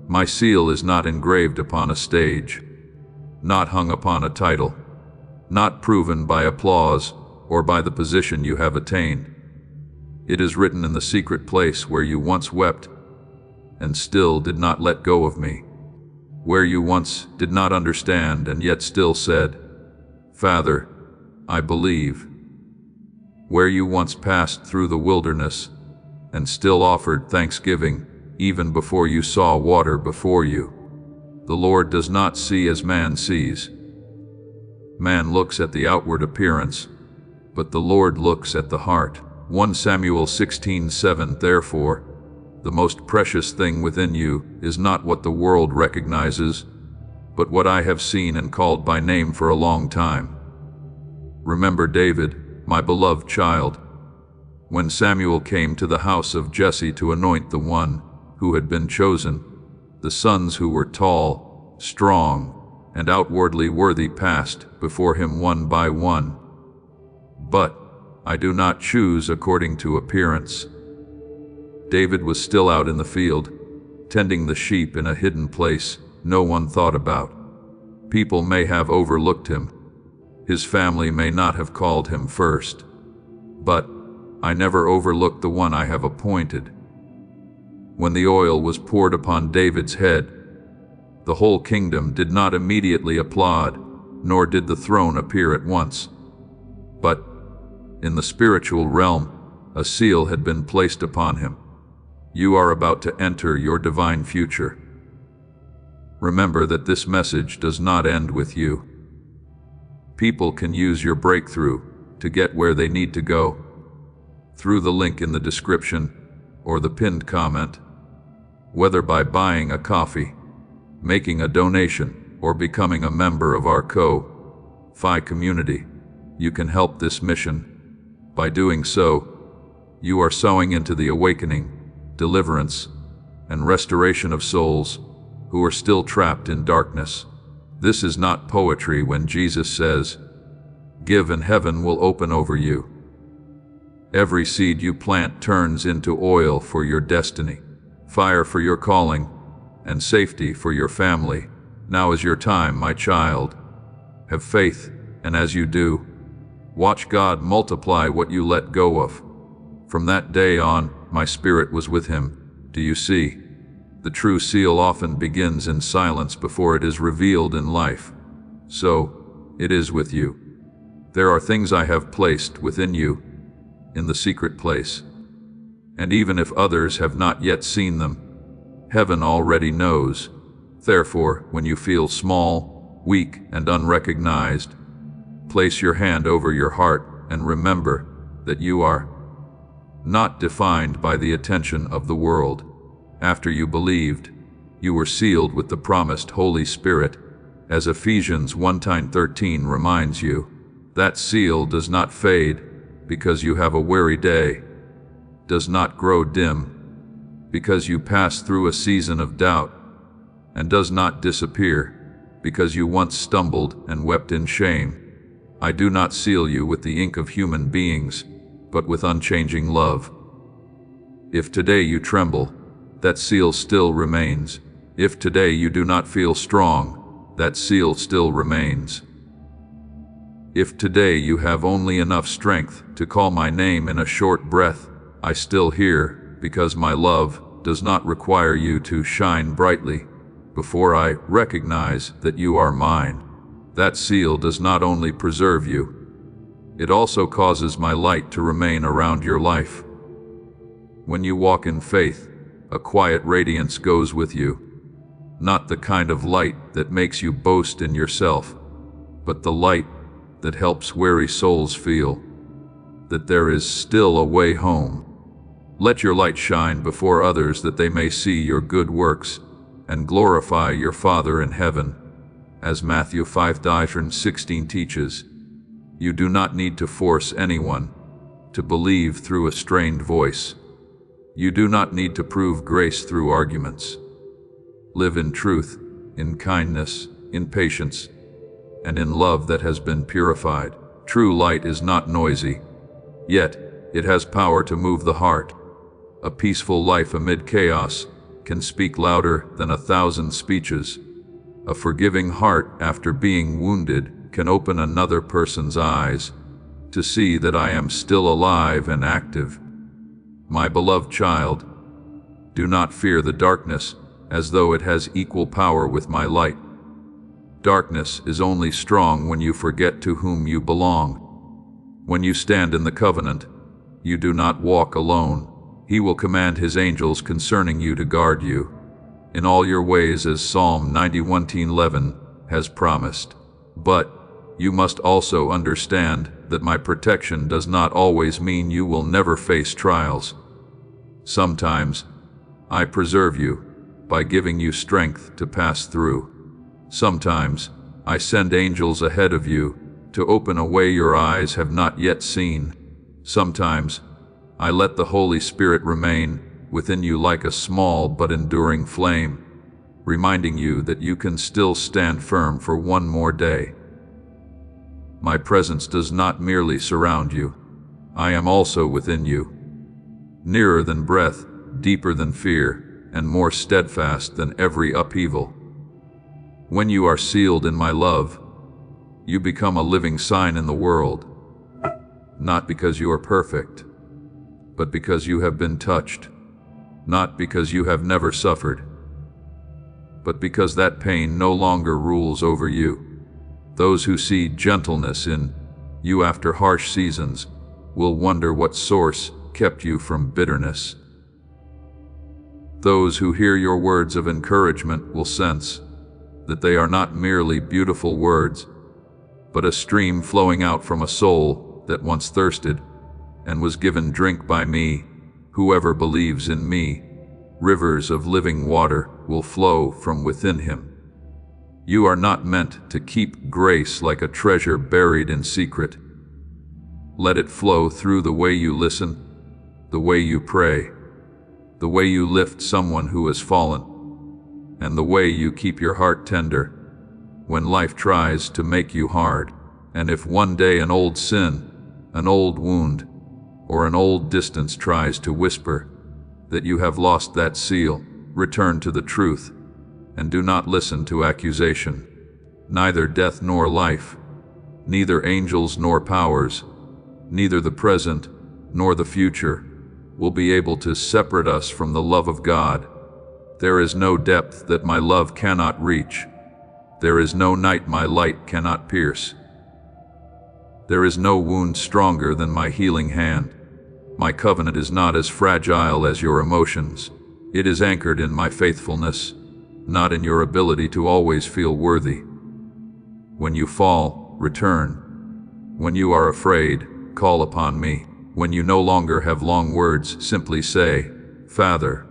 my seal is not engraved upon a stage, not hung upon a title, not proven by applause or by the position you have attained. It is written in the secret place where you once wept and still did not let go of me, where you once did not understand and yet still said, Father, I believe, where you once passed through the wilderness and still offered thanksgiving even before you saw water before you. The Lord does not see as man sees. Man looks at the outward appearance, but the Lord looks at the heart. 1 Samuel 16:7. Therefore, the most precious thing within you is not what the world recognizes, but what I have seen and called by name for a long time. Remember David, my beloved child, when Samuel came to the house of Jesse to anoint the one who had been chosen. The sons who were tall, strong, and outwardly worthy passed before him one by one. But I do not choose according to appearance. David was still out in the field, tending the sheep in a hidden place no one thought about. People may have overlooked him. His family may not have called him first. But I never overlooked the one I have appointed. When the oil was poured upon David's head, the whole kingdom did not immediately applaud, nor did the throne appear at once. But in the spiritual realm, a seal had been placed upon him. You are about to enter your divine future. Remember that this message does not end with you. People can use your breakthrough to get where they need to go, through the link in the description or the pinned comment. Whether by buying a coffee, making a donation, or becoming a member of our Ko-Fi community, you can help this mission. By doing so, you are sowing into the awakening, deliverance, and restoration of souls who are still trapped in darkness. This is not poetry when Jesus says, "Give and heaven will open over you." Every seed you plant turns into oil for your destiny, fire for your calling, and safety for your family. Now is your time, my child. Have faith, and as you do, watch God multiply what you let go of. From that day on, my spirit was with him. Do you see? The true seal often begins in silence before it is revealed in life. So, it is with you. There are things I have placed within you, in the secret place. And even if others have not yet seen them, heaven already knows. Therefore, when you feel small, weak, and unrecognized, place your hand over your heart and remember that you are not defined by the attention of the world. After you believed, you were sealed with the promised Holy Spirit, as Ephesians 1:13 reminds you. That seal does not fade because you have a weary day, does not grow dim because you pass through a season of doubt, and does not disappear because you once stumbled and wept in shame. I do not seal you with the ink of human beings, but with unchanging love. If today you tremble, that seal still remains. If today you do not feel strong, that seal still remains. If today you have only enough strength to call my name in a short breath, I still hear, because my love does not require you to shine brightly before I recognize that you are mine. That seal does not only preserve you, it also causes my light to remain around your life. When you walk in faith, a quiet radiance goes with you, not the kind of light that makes you boast in yourself, but the light that helps weary souls feel that there is still a way home. Let your light shine before others that they may see your good works and glorify your Father in heaven. As Matthew 5:16 teaches, you do not need to force anyone to believe through a strained voice. You do not need to prove grace through arguments. Live in truth, in kindness, in patience, and in love that has been purified. True light is not noisy, yet it has power to move the heart. A peaceful life amid chaos can speak louder than 1,000 speeches. A forgiving heart after being wounded can open another person's eyes to see that I am still alive and active. My beloved child, do not fear the darkness as though it has equal power with my light. Darkness is only strong when you forget to whom you belong. When you stand in the covenant, you do not walk alone. He will command his angels concerning you to guard you in all your ways, as Psalm 91:11 has promised. But you must also understand that my protection does not always mean you will never face trials. Sometimes I preserve you by giving you strength to pass through. Sometimes I send angels ahead of you to open a way your eyes have not yet seen. Sometimes I let the Holy Spirit remain within you like a small but enduring flame, reminding you that you can still stand firm for one more day. My presence does not merely surround you, I am also within you, nearer than breath, deeper than fear, and more steadfast than every upheaval. When you are sealed in my love, you become a living sign in the world, not because you are perfect, but because you have been touched, not because you have never suffered, but because that pain no longer rules over you. Those who see gentleness in you after harsh seasons will wonder what source kept you from bitterness. Those who hear your words of encouragement will sense that they are not merely beautiful words, but a stream flowing out from a soul that once thirsted and was given drink by me. Whoever believes in me, rivers of living water will flow from within him. You are not meant to keep grace like a treasure buried in secret. Let it flow through the way you listen, the way you pray, the way you lift someone who has fallen, and the way you keep your heart tender when life tries to make you hard. And if one day an old sin, an old wound, or an old distance tries to whisper that you have lost that seal, return to the truth, and do not listen to accusation. Neither death nor life, neither angels nor powers, neither the present nor the future will be able to separate us from the love of God. There is no depth that my love cannot reach. There is no night my light cannot pierce. There is no wound stronger than my healing hand. My covenant is not as fragile as your emotions. It is anchored in my faithfulness, not in your ability to always feel worthy. When you fall, return. When you are afraid, call upon me. When you no longer have long words, simply say, Father,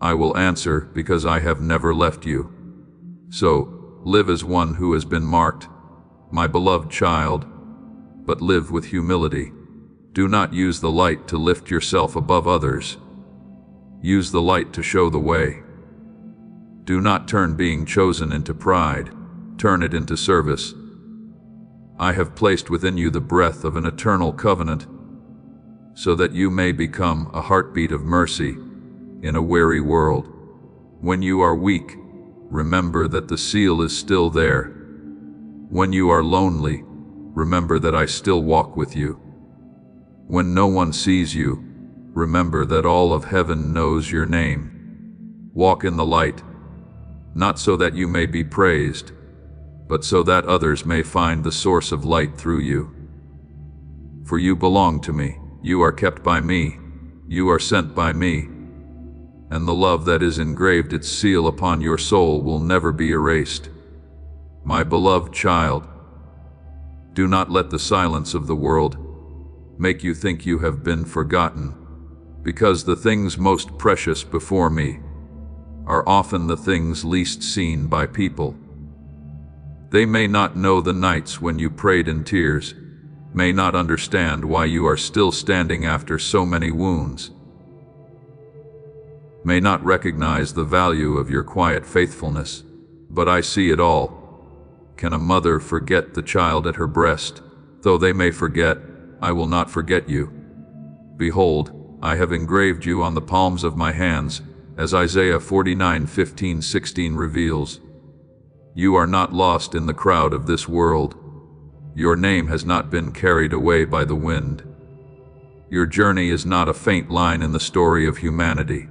I will answer because I have never left you. So, live as one who has been marked, my beloved child, but live with humility. Do not use the light to lift yourself above others. Use the light to show the way. Do not turn being chosen into pride. Turn it into service. I have placed within you the breath of an eternal covenant, so that you may become a heartbeat of mercy in a weary world. When you are weak, remember that the seal is still there. When you are lonely, remember that I still walk with you. When no one sees you, remember that all of heaven knows your name. Walk in the light, not so that you may be praised, but so that others may find the source of light through you. For you belong to me, you are kept by me, you are sent by me, and the love that is engraved its seal upon your soul will never be erased. My beloved child, do not let the silence of the world make you think you have been forgotten, because the things most precious before me are often the things least seen by people. They may not know the nights when you prayed in tears, may not understand why you are still standing after so many wounds, may not recognize the value of your quiet faithfulness, but I see it all. Can a mother forget the child at her breast? Though they may forget, I will not forget you. Behold, I have engraved you on the palms of my hands, as Isaiah 49:15-16 reveals. You are not lost in the crowd of this world. Your name has not been carried away by the wind. Your journey is not a faint line in the story of humanity.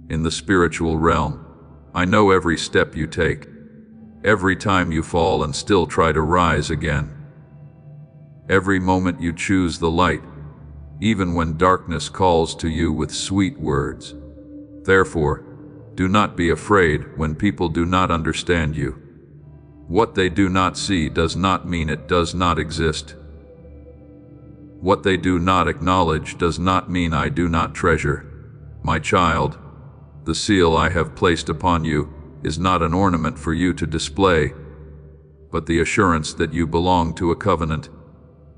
In the spiritual realm, I know every step you take, every time you fall and still try to rise again. Every moment you choose the light, even when darkness calls to you with sweet words. Therefore, do not be afraid when people do not understand you. What they do not see does not mean it does not exist. What they do not acknowledge does not mean I do not treasure. My child, the seal I have placed upon you is not an ornament for you to display, but the assurance that you belong to a covenant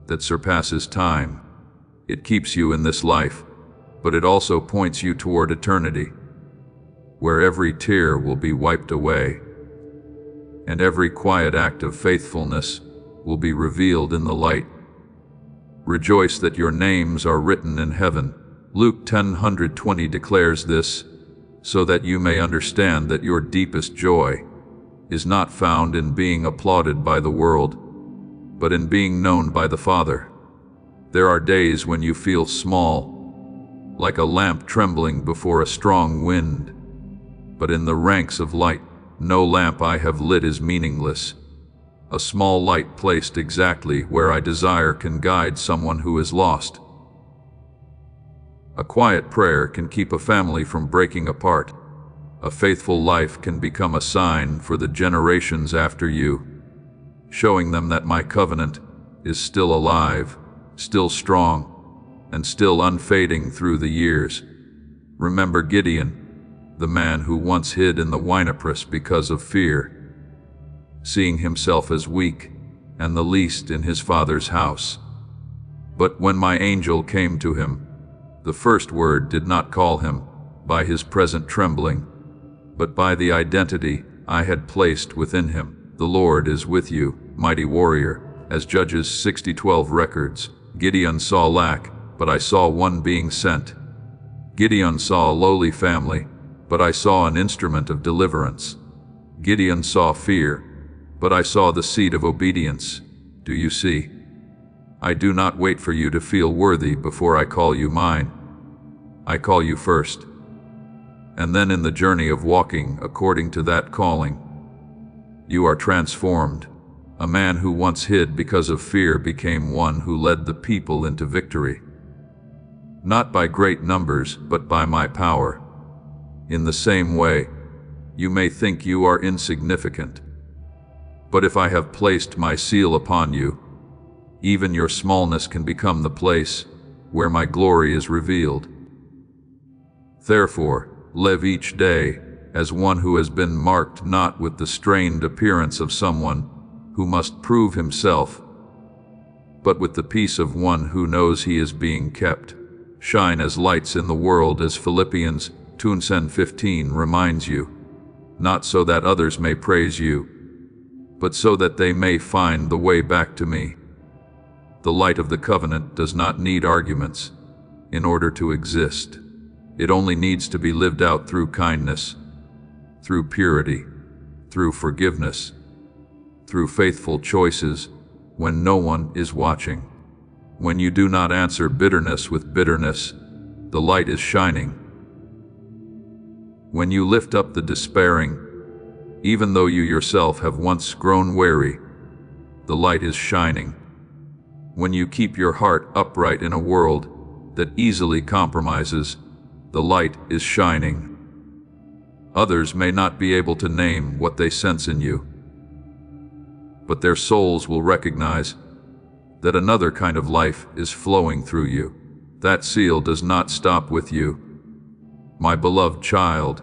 that surpasses time. It keeps you in this life, but it also points you toward eternity, where every tear will be wiped away, and every quiet act of faithfulness will be revealed in the light. Rejoice that your names are written in heaven. Luke 10:120 declares this, so that you may understand that your deepest joy is not found in being applauded by the world, but in being known by the Father. There are days when you feel small, like a lamp trembling before a strong wind. But in the ranks of light, no lamp I have lit is meaningless. A small light placed exactly where I desire can guide someone who is lost. A quiet prayer can keep a family from breaking apart. A faithful life can become a sign for the generations after you, showing them that my covenant is still alive, still strong, and still unfading through the years. Remember Gideon, the man who once hid in the winepress because of fear, seeing himself as weak and the least in his father's house. But when my angel came to him, the first word did not call him by his present trembling, but by the identity I had placed within him. The Lord is with you, mighty warrior, as Judges 60:12 records. Gideon saw lack, but I saw one being sent. Gideon saw a lowly family, but I saw an instrument of deliverance. Gideon saw fear, but I saw the seed of obedience. Do you see? I do not wait for you to feel worthy before I call you mine. I call you first. And then in the journey of walking according to that calling, you are transformed. A man who once hid because of fear became one who led the people into victory. Not by great numbers, but by my power. In the same way, you may think you are insignificant. But if I have placed my seal upon you, even your smallness can become the place where my glory is revealed. Therefore, live each day as one who has been marked not with the strained appearance of someone who must prove himself, but with the peace of one who knows he is being kept. Shine as lights in the world, as Philippians 2:15 reminds you, not so that others may praise you, but so that they may find the way back to me. The light of the covenant does not need arguments in order to exist. It only needs to be lived out through kindness, through purity, through forgiveness, through faithful choices when no one is watching. When you do not answer bitterness with bitterness, the light is shining. When you lift up the despairing, even though you yourself have once grown weary, the light is shining. When you keep your heart upright in a world that easily compromises, the light is shining. Others may not be able to name what they sense in you, but their souls will recognize that another kind of life is flowing through you. That seal does not stop with you. My beloved child,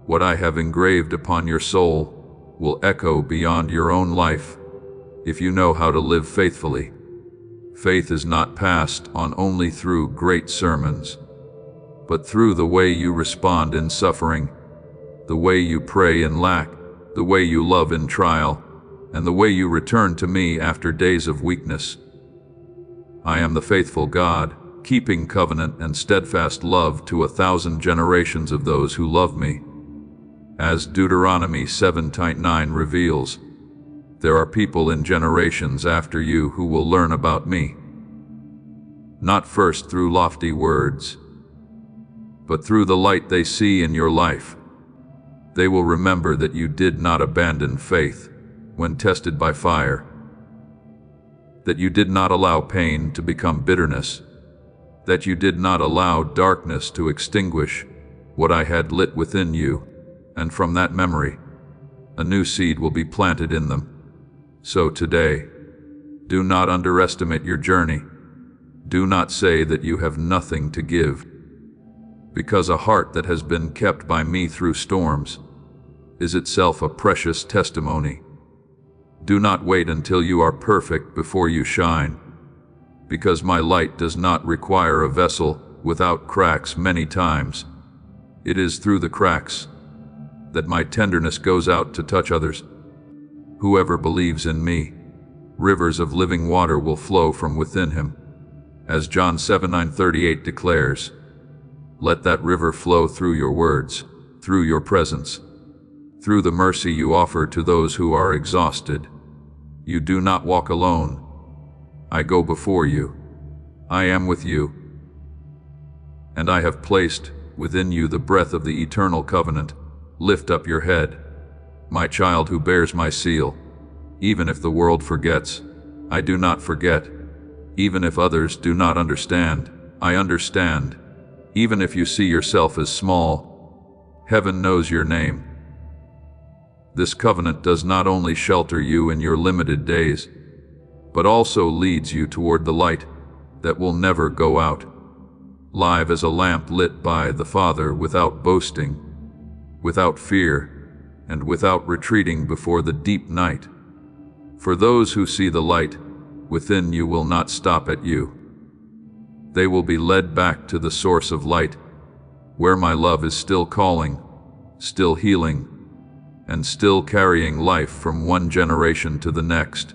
what I have engraved upon your soul will echo beyond your own life if you know how to live faithfully. Faith is not passed on only through great sermons, but through the way you respond in suffering, the way you pray in lack, the way you love in trial, and the way you return to me after days of weakness. I am the faithful God, keeping covenant and steadfast love to 1,000 generations of those who love me. As Deuteronomy 7:9 reveals, there are people in generations after you who will learn about me, not first through lofty words, but through the light they see in your life. They will remember that you did not abandon faith when tested by fire, that you did not allow pain to become bitterness, that you did not allow darkness to extinguish what I had lit within you, and from that memory, a new seed will be planted in them. So today, do not underestimate your journey. Do not say that you have nothing to give, because a heart that has been kept by me through storms is itself a precious testimony. Do not wait until you are perfect before you shine, because my light does not require a vessel without cracks many times. It is through the cracks that my tenderness goes out to touch others. Whoever believes in me, rivers of living water will flow from within him. As John 7:38 declares, let that river flow through your words, through your presence, through the mercy you offer to those who are exhausted. You do not walk alone. I go before you. I am with you. And I have placed within you the breath of the eternal covenant. Lift up your head, my child who bears my seal. Even if the world forgets, I do not forget. Even if others do not understand, I understand. Even if you see yourself as small, heaven knows your name. This covenant does not only shelter you in your limited days, but also leads you toward the light that will never go out, live as a lamp lit by the Father, without boasting, without fear, and without retreating before the deep night. For those who see the light within you will not stop at you. They will be led back to the source of light, where my love is still calling, still healing, and still carrying life from one generation to the next.